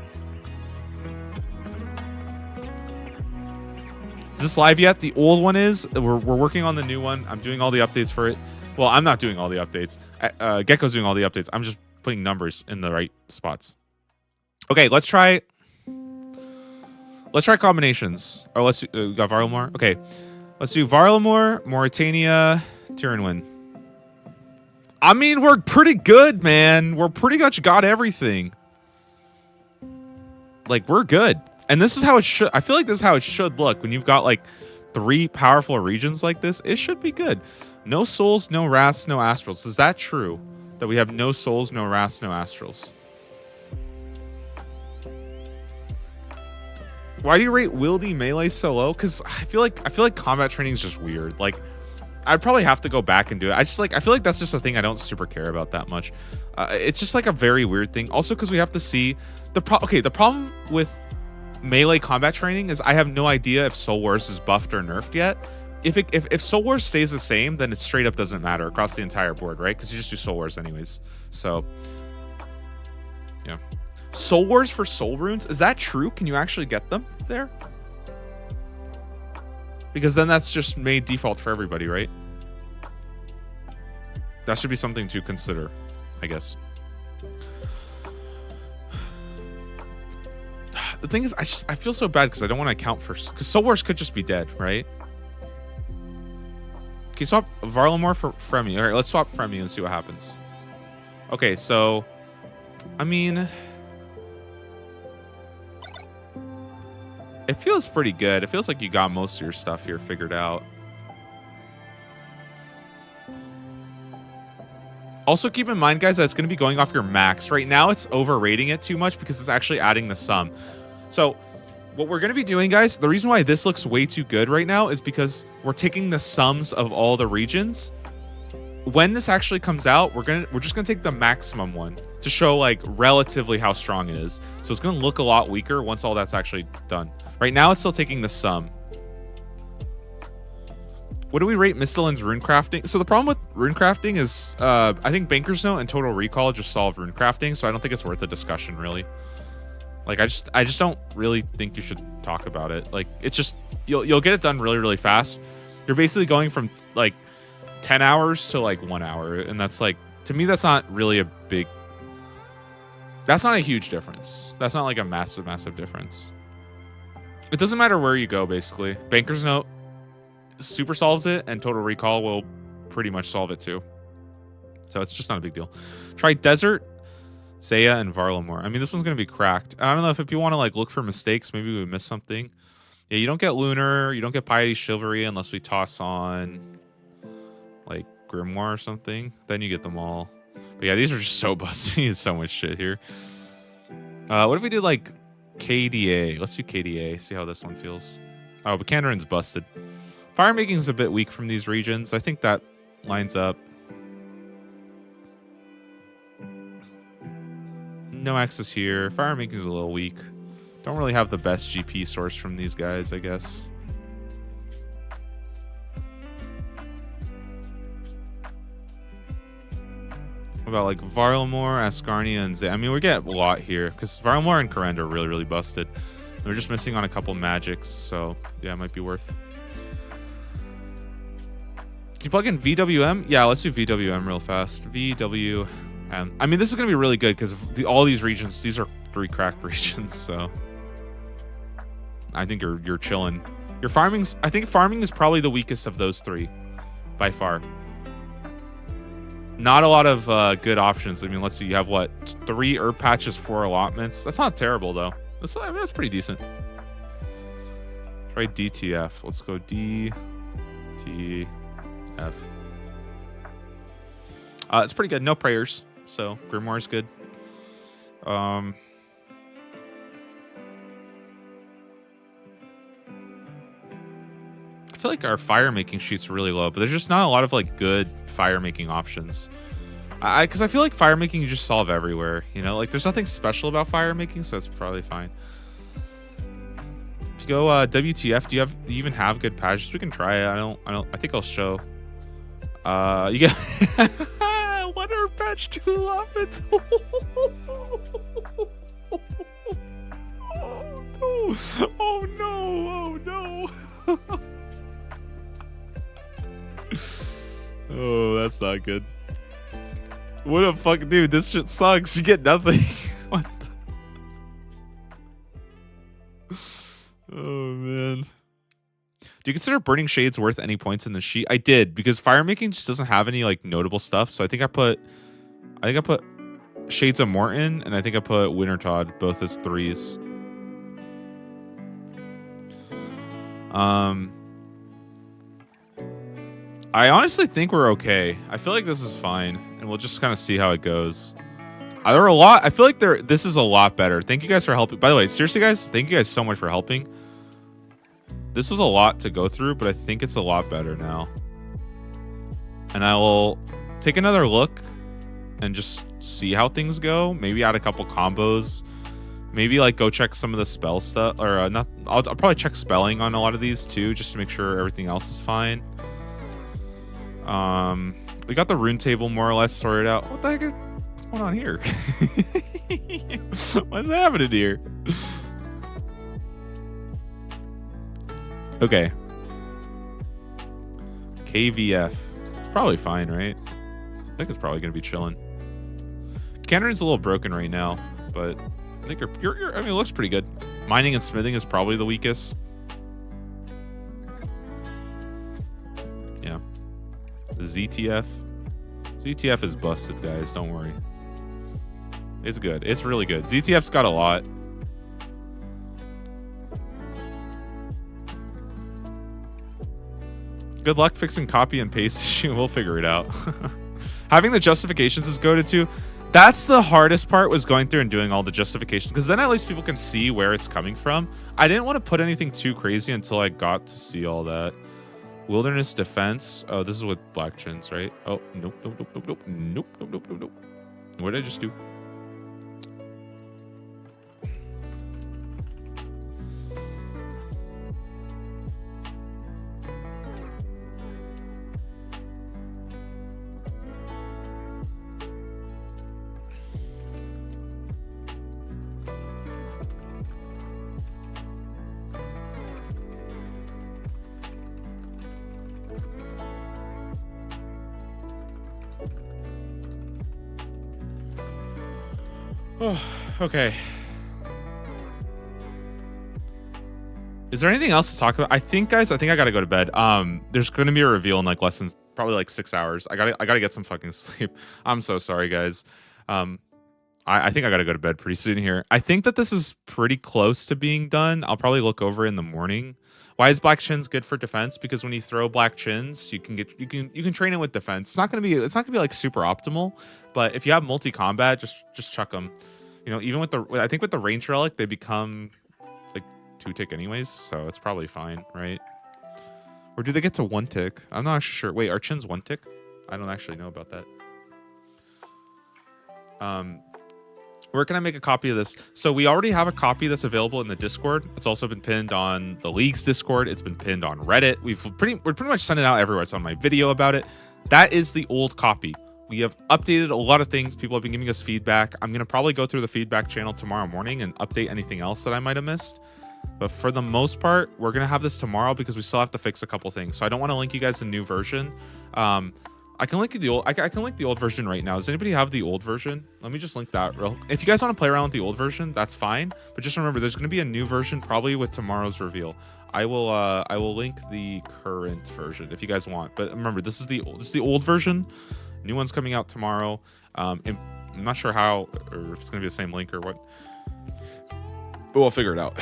Is this live yet? The old one is. We're working on the new one. I'm doing all the updates for it. Well, I'm not doing all the updates. Gecko's doing all the updates. I'm just putting numbers in the right spots. Okay, let's try... Let's try combinations. Or let's do, got Varlamore? Okay. Let's do Varlamore, Mauritania, Tyrannwyn. I mean, we're pretty good, man. We're pretty much got everything. Like, we're good. And this is how it should... I feel like this is how it should look. When you've got, like, 3 powerful regions like this, it should be good. No souls, no wraths, no astrals. Is that true? That we have no souls, no wraths, no astrals? Why do you rate Wildy melee so low? Because I feel like combat training is just weird. Like, I'd probably have to go back and do it. I feel like that's just a thing I don't super care about that much. It's just like a very weird thing. Also, because we have to see the problem with melee combat training is I have no idea if Soul Wars is buffed or nerfed yet. If Soul Wars stays the same, then it straight up doesn't matter across the entire board, right? Because you just do Soul Wars anyways. So, yeah. Soul Wars for Soul Runes? Is that true? Can you actually get them there? Because then that's just made default for everybody, right? That should be something to consider, I guess. The thing is, I feel so bad because I don't want to account for... Because Soul Wars could just be dead, right? Can you swap Varlamore for Fremi? All right, let's swap Fremi and see what happens. Okay, so... I mean... It feels pretty good. It feels like you got most of your stuff here figured out. Also, keep in mind, guys, that it's going to be going off your max. Right now, it's overrating it too much because it's actually adding the sum. So, what we're going to be doing, guys, the reason why this looks way too good right now is because we're taking the sums of all the regions. When this actually comes out, we're just going to take the maximum one to show, like, relatively how strong it is. So, it's going to look a lot weaker once all that's actually done. Right now, it's still taking the sum. What do we rate Mistilin's rune crafting? So the problem with rune crafting is I think Banker's Note and Total Recall just solve rune crafting, so I don't think it's worth a discussion, really. Like, I just don't really think you should talk about it. Like, it's just you'll get it done really, really fast. You're basically going from like 10 hours to like 1 hour, and that's like, to me, that's not really a big... That's not a huge difference. That's not like a massive, massive difference. It doesn't matter where you go, basically. Banker's Note super solves it, and Total Recall will pretty much solve it too. So it's just not a big deal. Try Desert, Zaya, and Varlamore. I mean, this one's going to be cracked. I don't know if you want to like look for mistakes. Maybe we missed something. Yeah, you don't get Lunar. You don't get Piety Chivalry unless we toss on like Grimoire or something. Then you get them all. But yeah, these are just so busty. There's so much shit here. What if we did like KDA? Let's do KDA. See how this one feels. Oh, but Kandarin's busted. Fire making is a bit weak from these regions. I think that lines up. No access here. Fire making is a little weak. Don't really have the best GP source from these guys, I guess. What about like Varlamore, Ascarnia, and Zay? I mean, we get a lot here because Varlamore and Karand are really, really busted. We're just missing on a couple magics, so yeah, it might be worth. Can you plug in VWM? Yeah, let's do VWM real fast. VWM. I mean, this is going to be really good because all these regions, these are 3 cracked regions, so I think you're chilling. Your farming's, I think farming is probably the weakest of those 3 by far. Not a lot of good options. I mean, let's see. You have what? 3 herb patches, 4 allotments. That's not terrible though. I mean, that's pretty decent. Try DTF. Let's go DTF. It's pretty good. No prayers. So Grimoire's good. I feel like our fire making sheet's really low, but there's just not a lot of like good fire making options. Because I feel like fire making you just solve everywhere. You know, like there's nothing special about fire making, so it's probably fine. If you go WTF, do you even have good patches? We can try it. I think I'll show. You get 1 herb patch, 2 allotments. Oh no! Oh no! Oh, that's not good. What a fuck, dude! This shit sucks. You get nothing. What? Oh man. Do you consider Burning Shades worth any points in the sheet? I did, because fire making just doesn't have any like notable stuff. So I think I put Shades of Morton, and I think I put Wintertodt both as 3s. I honestly think we're okay. I feel like this is fine, and we'll just kind of see how it goes. There are a lot. I feel like this is a lot better. Thank you guys for helping. By the way, seriously, guys, thank you guys so much for helping. This was a lot to go through, but I think it's a lot better now. And I will take another look and just see how things go. Maybe add a couple combos. Maybe like go check some of the spell stuff, or not. I'll probably check spelling on a lot of these too, just to make sure everything else is fine. We got the rune table more or less sorted out. What the heck is going on here? What's happening here? Okay. KVF. It's probably fine, right? I think it's probably gonna be chilling. Kandarin's a little broken right now, but I think I mean, it looks pretty good. Mining and smithing is probably the weakest. Yeah. ZTF. ZTF is busted, guys. Don't worry. It's good. It's really good. ZTF's got a lot. Good luck fixing copy and paste issue. We'll figure it out. Having the justifications is goated too. That's the hardest part, was going through and doing all the justifications, because then at least people can see where it's coming from. I didn't want to put anything too crazy until I got to see all that. Wilderness defense. Oh, this is with Black Chins, right? Oh, nope, nope, nope, nope, nope, nope, nope, nope, nope, nope. What did I just do? Oh, okay. Is there anything else to talk about? I think, guys, I gotta go to bed. There's gonna be a reveal in like less than probably like 6 hours. I gotta get some fucking sleep. I'm so sorry, guys. I think I gotta go to bed pretty soon here. I think that this is pretty close to being done. I'll probably look over in the morning. Why is Black Chins good for defense? Because when you throw Black Chins, you can train it with defense. It's not gonna be like super optimal, but if you have multi combat, just chuck them. You know, even with I think with the range relic, they become like 2-tick anyways, so it's probably fine, right? Or do they get to 1-tick? I'm not actually sure. Wait, are Chins 1-tick? I don't actually know about that. Where can I make a copy of this? So we already have a copy that's available in the Discord. It's also been pinned on the League's Discord. It's been pinned on Reddit. We're pretty much sending it out everywhere. It's on my video about it. That is the old copy. We have updated a lot of things. People have been giving us feedback. I'm going to probably go through the feedback channel tomorrow morning and update anything else that I might have missed. But for the most part, we're going to have this tomorrow because we still have to fix a couple things. So I don't want to link you guys the new version. I can link you the old. I can link the old version right now. Does anybody have the old version? Let me just link that real. If you guys want to play around with the old version, that's fine. But just remember, there's going to be a new version probably with tomorrow's reveal. I will link the current version if you guys want. But remember, this is the old version. New one's coming out tomorrow. And I'm not sure how or if it's going to be the same link or what. But we'll figure it out.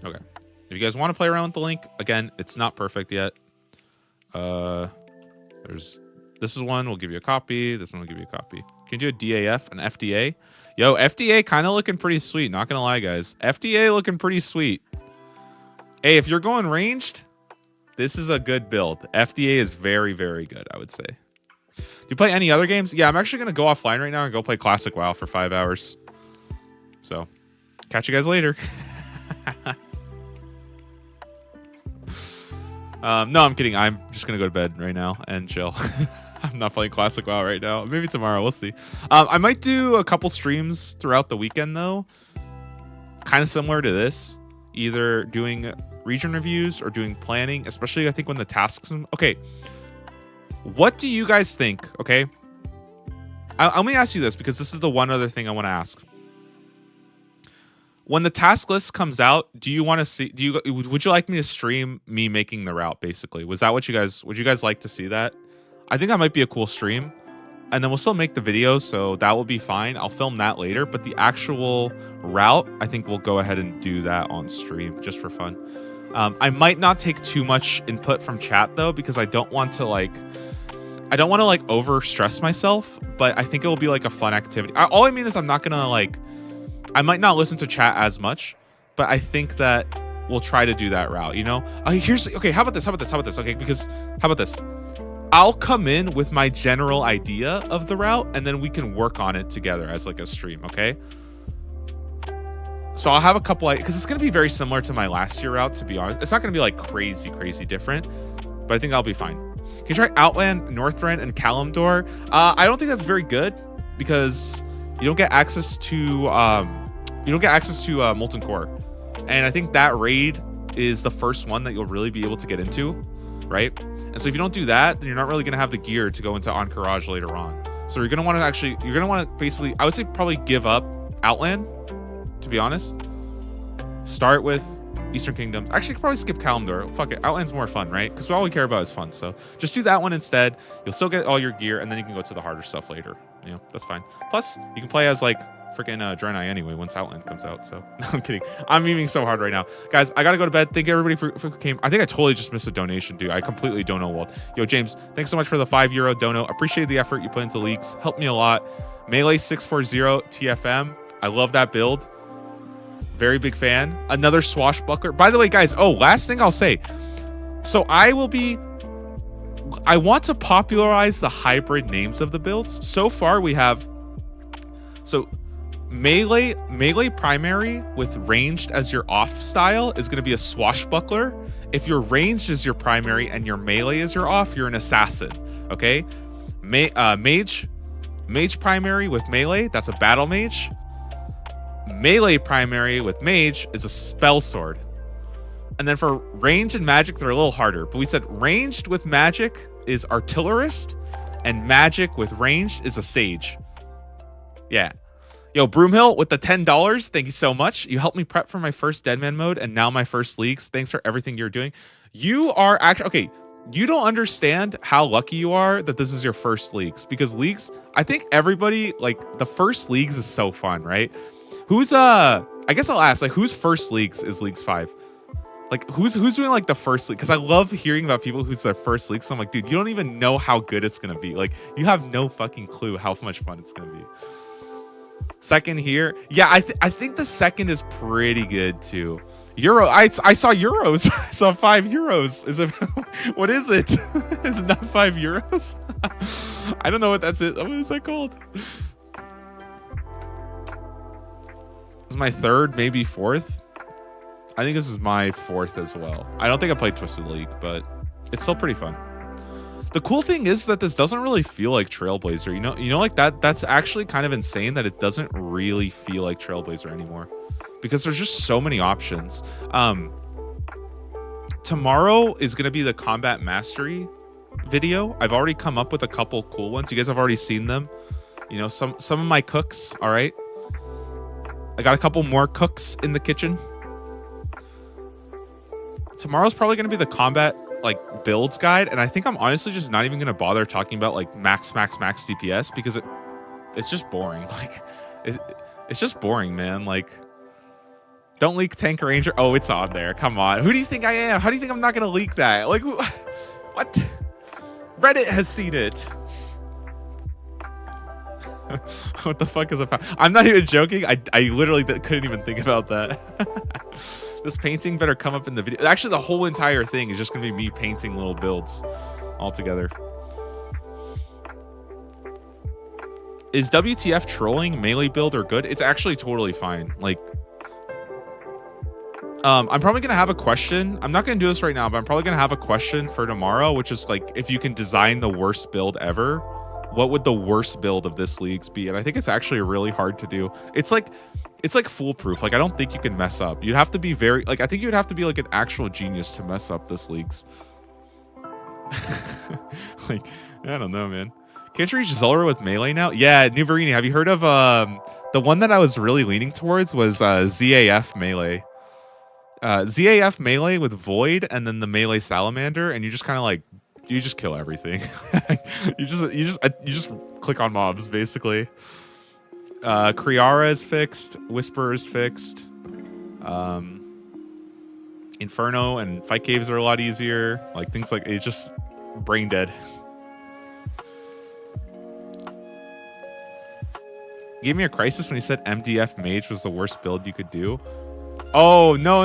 Okay. If you guys want to play around with the link, again, it's not perfect yet. This is one, we'll give you a copy. This one will give you a copy. Can you do a DAF, an FDA? Yo, FDA kind of looking pretty sweet. Not going to lie, guys. FDA looking pretty sweet. Hey, if you're going ranged, this is a good build. FDA is very, very good, I would say. Do you play any other games? Yeah, I'm actually going to go offline right now and go play Classic WoW for 5 hours. So, catch you guys later. No, I'm kidding. I'm just gonna go to bed right now and chill. I'm not playing Classic WoW right now. Maybe tomorrow. We'll see. I might do a couple streams throughout the weekend though. Kind of similar to this. Either doing region reviews or doing planning, especially I think when the tasks. Okay. What do you guys think? Okay. Let me ask you this because this is the one other thing I want to ask. When the task list comes out, do you want to see? Would you like me to stream me making the route? Basically, was that what you guys? Would you guys like to see that? I think that might be a cool stream, and then we'll still make the video, so that will be fine. I'll film that later, but the actual route, I think we'll go ahead and do that on stream just for fun. I might not take too much input from chat though, because I don't want to over stress myself. But I think it will be like a fun activity. All I mean is I'm not gonna like. I might not listen to chat as much, but I think that we'll try to do that route, you know? Okay, how about this? Okay, because how about this? I'll come in with my general idea of the route, and then we can work on it together as like a stream, okay? So I'll have a couple, because it's going to be very similar to my last year route, to be honest. It's not going to be like crazy different, but I think I'll be fine. Can you try Outland, Northrend, and Kalimdor? I don't think that's very good, because you don't get access to Molten Core, and I think that raid is the first one that you'll really be able to get into, right? And so if you don't do that, then you're not really gonna have the gear to go into Encourage later on. So you're gonna want to basically, I would say probably give up Outland, to be honest. Start with Eastern Kingdoms. Actually, you could probably skip Kalimdor. Fuck it, Outland's more fun, right? Because all we care about is fun. So just do that one instead. You'll still get all your gear, and then you can go to the harder stuff later. You know, that's fine. Plus, you can play as like freaking Draenei anyway once Outland comes out. So no, I'm kidding. I'm memeing so hard right now, guys. I gotta go to bed. Thank you everybody for who came. I think I totally just missed a donation, dude. I completely don't know what. Yo, James, thanks so much for the €5 dono. Appreciate the effort you put into leagues. Helped me a lot. Melee 640 TFM. I love that build. Very big fan. Another swashbuckler. By the way, guys. Oh, last thing I'll say. So I want to popularize the hybrid names of the builds. So far, we have. So melee primary with ranged as your off style is going to be a swashbuckler. If your ranged is your primary and your melee is your off, you're an assassin. Okay, mage primary with melee, that's a battle mage. Melee primary with mage is a spell sword. And then for range and magic, they're a little harder. But we said ranged with magic is artillerist, and magic with ranged is a sage. Yeah. Yo, Broomhill with the $10. Thank you so much. You helped me prep for my first Deadman mode and now my first leagues. Thanks for everything you're doing. You are actually, okay, you don't understand how lucky you are that this is your first leagues, because leagues, I think everybody, like, the first leagues is so fun, right? Who's I guess I'll ask, like, whose first leagues is Leagues 5? Like, who's doing like the first league? Because I love hearing about people who's their first league. So I'm like, dude, you don't even know how good it's gonna be. Like, you have no fucking clue how much fun it's gonna be. Second here, yeah, I think the second is pretty good too. Euro, I saw euros. I saw 5 euros. Is it? What is it? Is it not 5 euros? I don't know what that's. What is that called? This is my third, maybe fourth. I think this is my fourth as well. I don't think I played Twisted League, but it's still pretty fun. The cool thing is that this doesn't really feel like Trailblazer. You know, like that's actually kind of insane that it doesn't really feel like Trailblazer anymore, because there's just so many options. Tomorrow is going to be the combat mastery video. I've already come up with a couple cool ones. You guys have already seen them. You know, some of my cooks. All right, I got a couple more cooks in the kitchen. Tomorrow's probably going to be the combat like builds guide, and I think I'm honestly just not even going to bother talking about like max DPS, because it's just boring. Like it's just boring, man. Like, don't leak Tank Ranger. Oh, it's on there. Come on. Who do you think I am? How do you think I'm not going to leak that? Like, what? Reddit has seen it. What the fuck is a? I'm not even joking. I literally couldn't even think about that. This painting better come up in the video. Actually, the whole entire thing is just gonna be me painting little builds all together. Is WTF trolling melee build or good? It's actually totally fine. Like, I'm probably gonna have a question. I'm not gonna do this right now, but I'm probably gonna have a question for tomorrow, which is like, if you can design the worst build ever, what would the worst build of this leagues be? And I think it's actually really hard to do. It's like foolproof. Like, I don't think you can mess up. You'd have to be very, like, I think you'd have to be like an actual genius to mess up this leagues. Like, I don't know, man. Can't you reach Zulrah with melee now? Yeah, New Verini, have you heard of the one that I was really leaning towards was ZAF melee. ZAF melee with Void and then the melee salamander, and you just kind of like, you just kill everything. you just click on mobs basically. Kriara is fixed. Whisper is fixed. Inferno and fight caves are a lot easier. Like, things like, it's just brain dead. You gave me a crisis when you said MDF mage was the worst build you could do. Oh, no.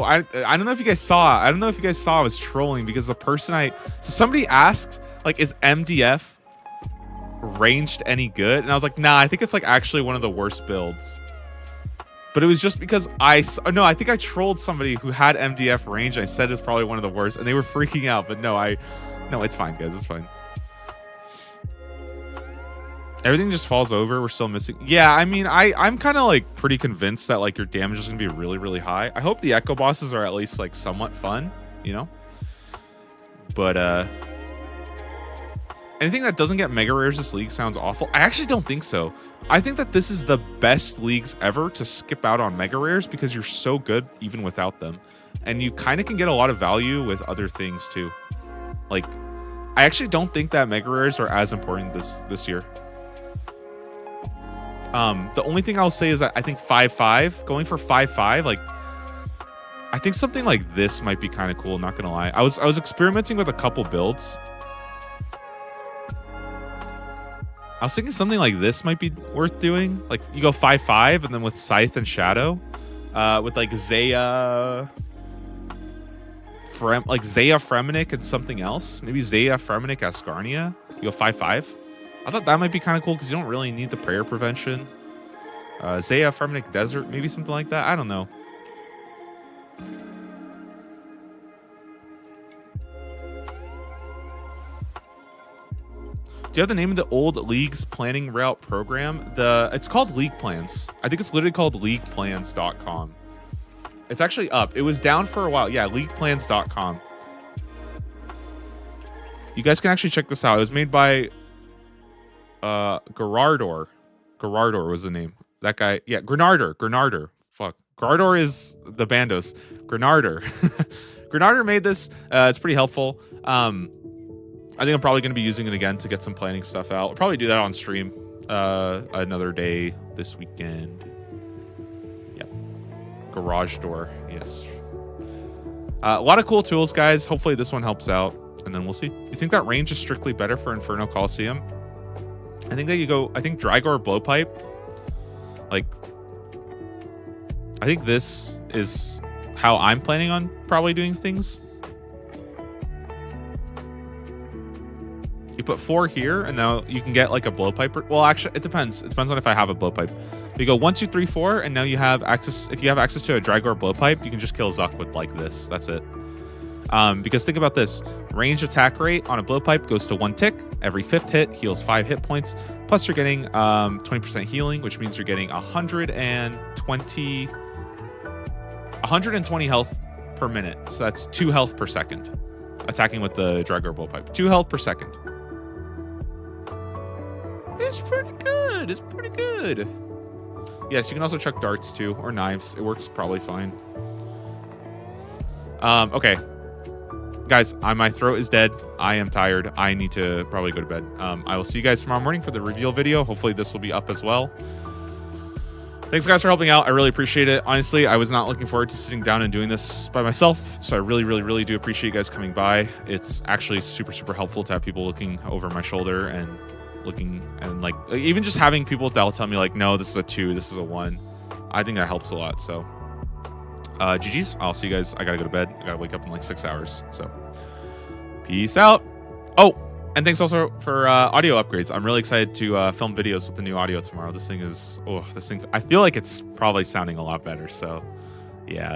I don't know if you guys saw. I don't know if you guys saw I was trolling, because the person so somebody asked, like, is MDF ranged any good? And I was like, nah, I think it's like actually one of the worst builds. But it was just because I think I trolled somebody who had MDF range. I said it's probably one of the worst, and they were freaking out. But no, it's fine, guys. It's fine. Everything just falls over. We're still missing. Yeah, I mean, I'm kind of like pretty convinced that like your damage is gonna be really, really high. I hope the echo bosses are at least like somewhat fun, you know. But anything that doesn't get mega rares this league sounds awful. I actually don't think so. I think that this is the best leagues ever to skip out on mega rares, because you're so good even without them, and you kind of can get a lot of value with other things too. Like, I actually don't think that mega rares are as important this year. The only thing I'll say is that I think 5-5, going for 5-5, like, I think something like this might be kind of cool, not gonna lie. I was experimenting with a couple builds. I was thinking something like this might be worth doing. Like, you go 5-5 and then with Scythe and Shadow, with like Zaya Fremenic and something else. Maybe Zaya Fremenic Ascarnia. You go 5-5. I thought that might be kind of cool because you don't really need the prayer prevention. Zaya Fremenic Desert, maybe something like that. I don't know. Do you have the name of the old league's planning route program? It's called League Plans. I think it's literally called leagueplans.com. It's actually up. It was down for a while. Yeah, leagueplans.com. You guys can actually check this out. It was made by Gerardor. Gerardor was the name. That guy. Yeah, Grenarder. Fuck. Gerardor is the Bandos. Grenarder. Grenadier made this. It's pretty helpful. I think I'm probably going to be using it again to get some planning stuff out. I'll probably do that on stream another day this weekend. Yep. Garage door. Yes. A lot of cool tools, guys. Hopefully this one helps out, and then we'll see. Do you think that range is strictly better for Inferno Coliseum? I think that you go, I think Drygore Blowpipe. Like, I think this is how I'm planning on probably doing things. You put 4 here, and now you can get like a blowpipe. Well, actually, it depends. It depends on if I have a blowpipe. You go 1, 2, 3, 4, and now you have access. If you have access to a Drygore blowpipe, you can just kill Zuck with like this. That's it. Because think about this: range attack rate on a blowpipe goes to 1 tick. Every 5th hit heals 5 hit points. Plus, you're getting 20% healing, which means you're getting 120 health per minute. So that's 2 health per second. Attacking with the Drygore blowpipe, 2 health per second. It's pretty good. It's pretty good. Yes, you can also chuck darts too, or knives. It works probably fine. Okay. Guys, my throat is dead. I am tired. I need to probably go to bed. I will see you guys tomorrow morning for the reveal video. Hopefully this will be up as well. Thanks, guys, for helping out. I really appreciate it. Honestly, I was not looking forward to sitting down and doing this by myself, so I really, really, really do appreciate you guys coming by. It's actually super, super helpful to have people looking over my shoulder and looking, and like even just having people that'll tell me like, no, this is a 2, this is a 1. I think that helps a lot. So GG's. I'll see you guys. I gotta go to bed. I gotta wake up in like 6 hours. So peace out. Oh, and thanks also for audio upgrades. I'm really excited to film videos with the new audio tomorrow. This thing is, I feel like it's probably sounding a lot better. So yeah.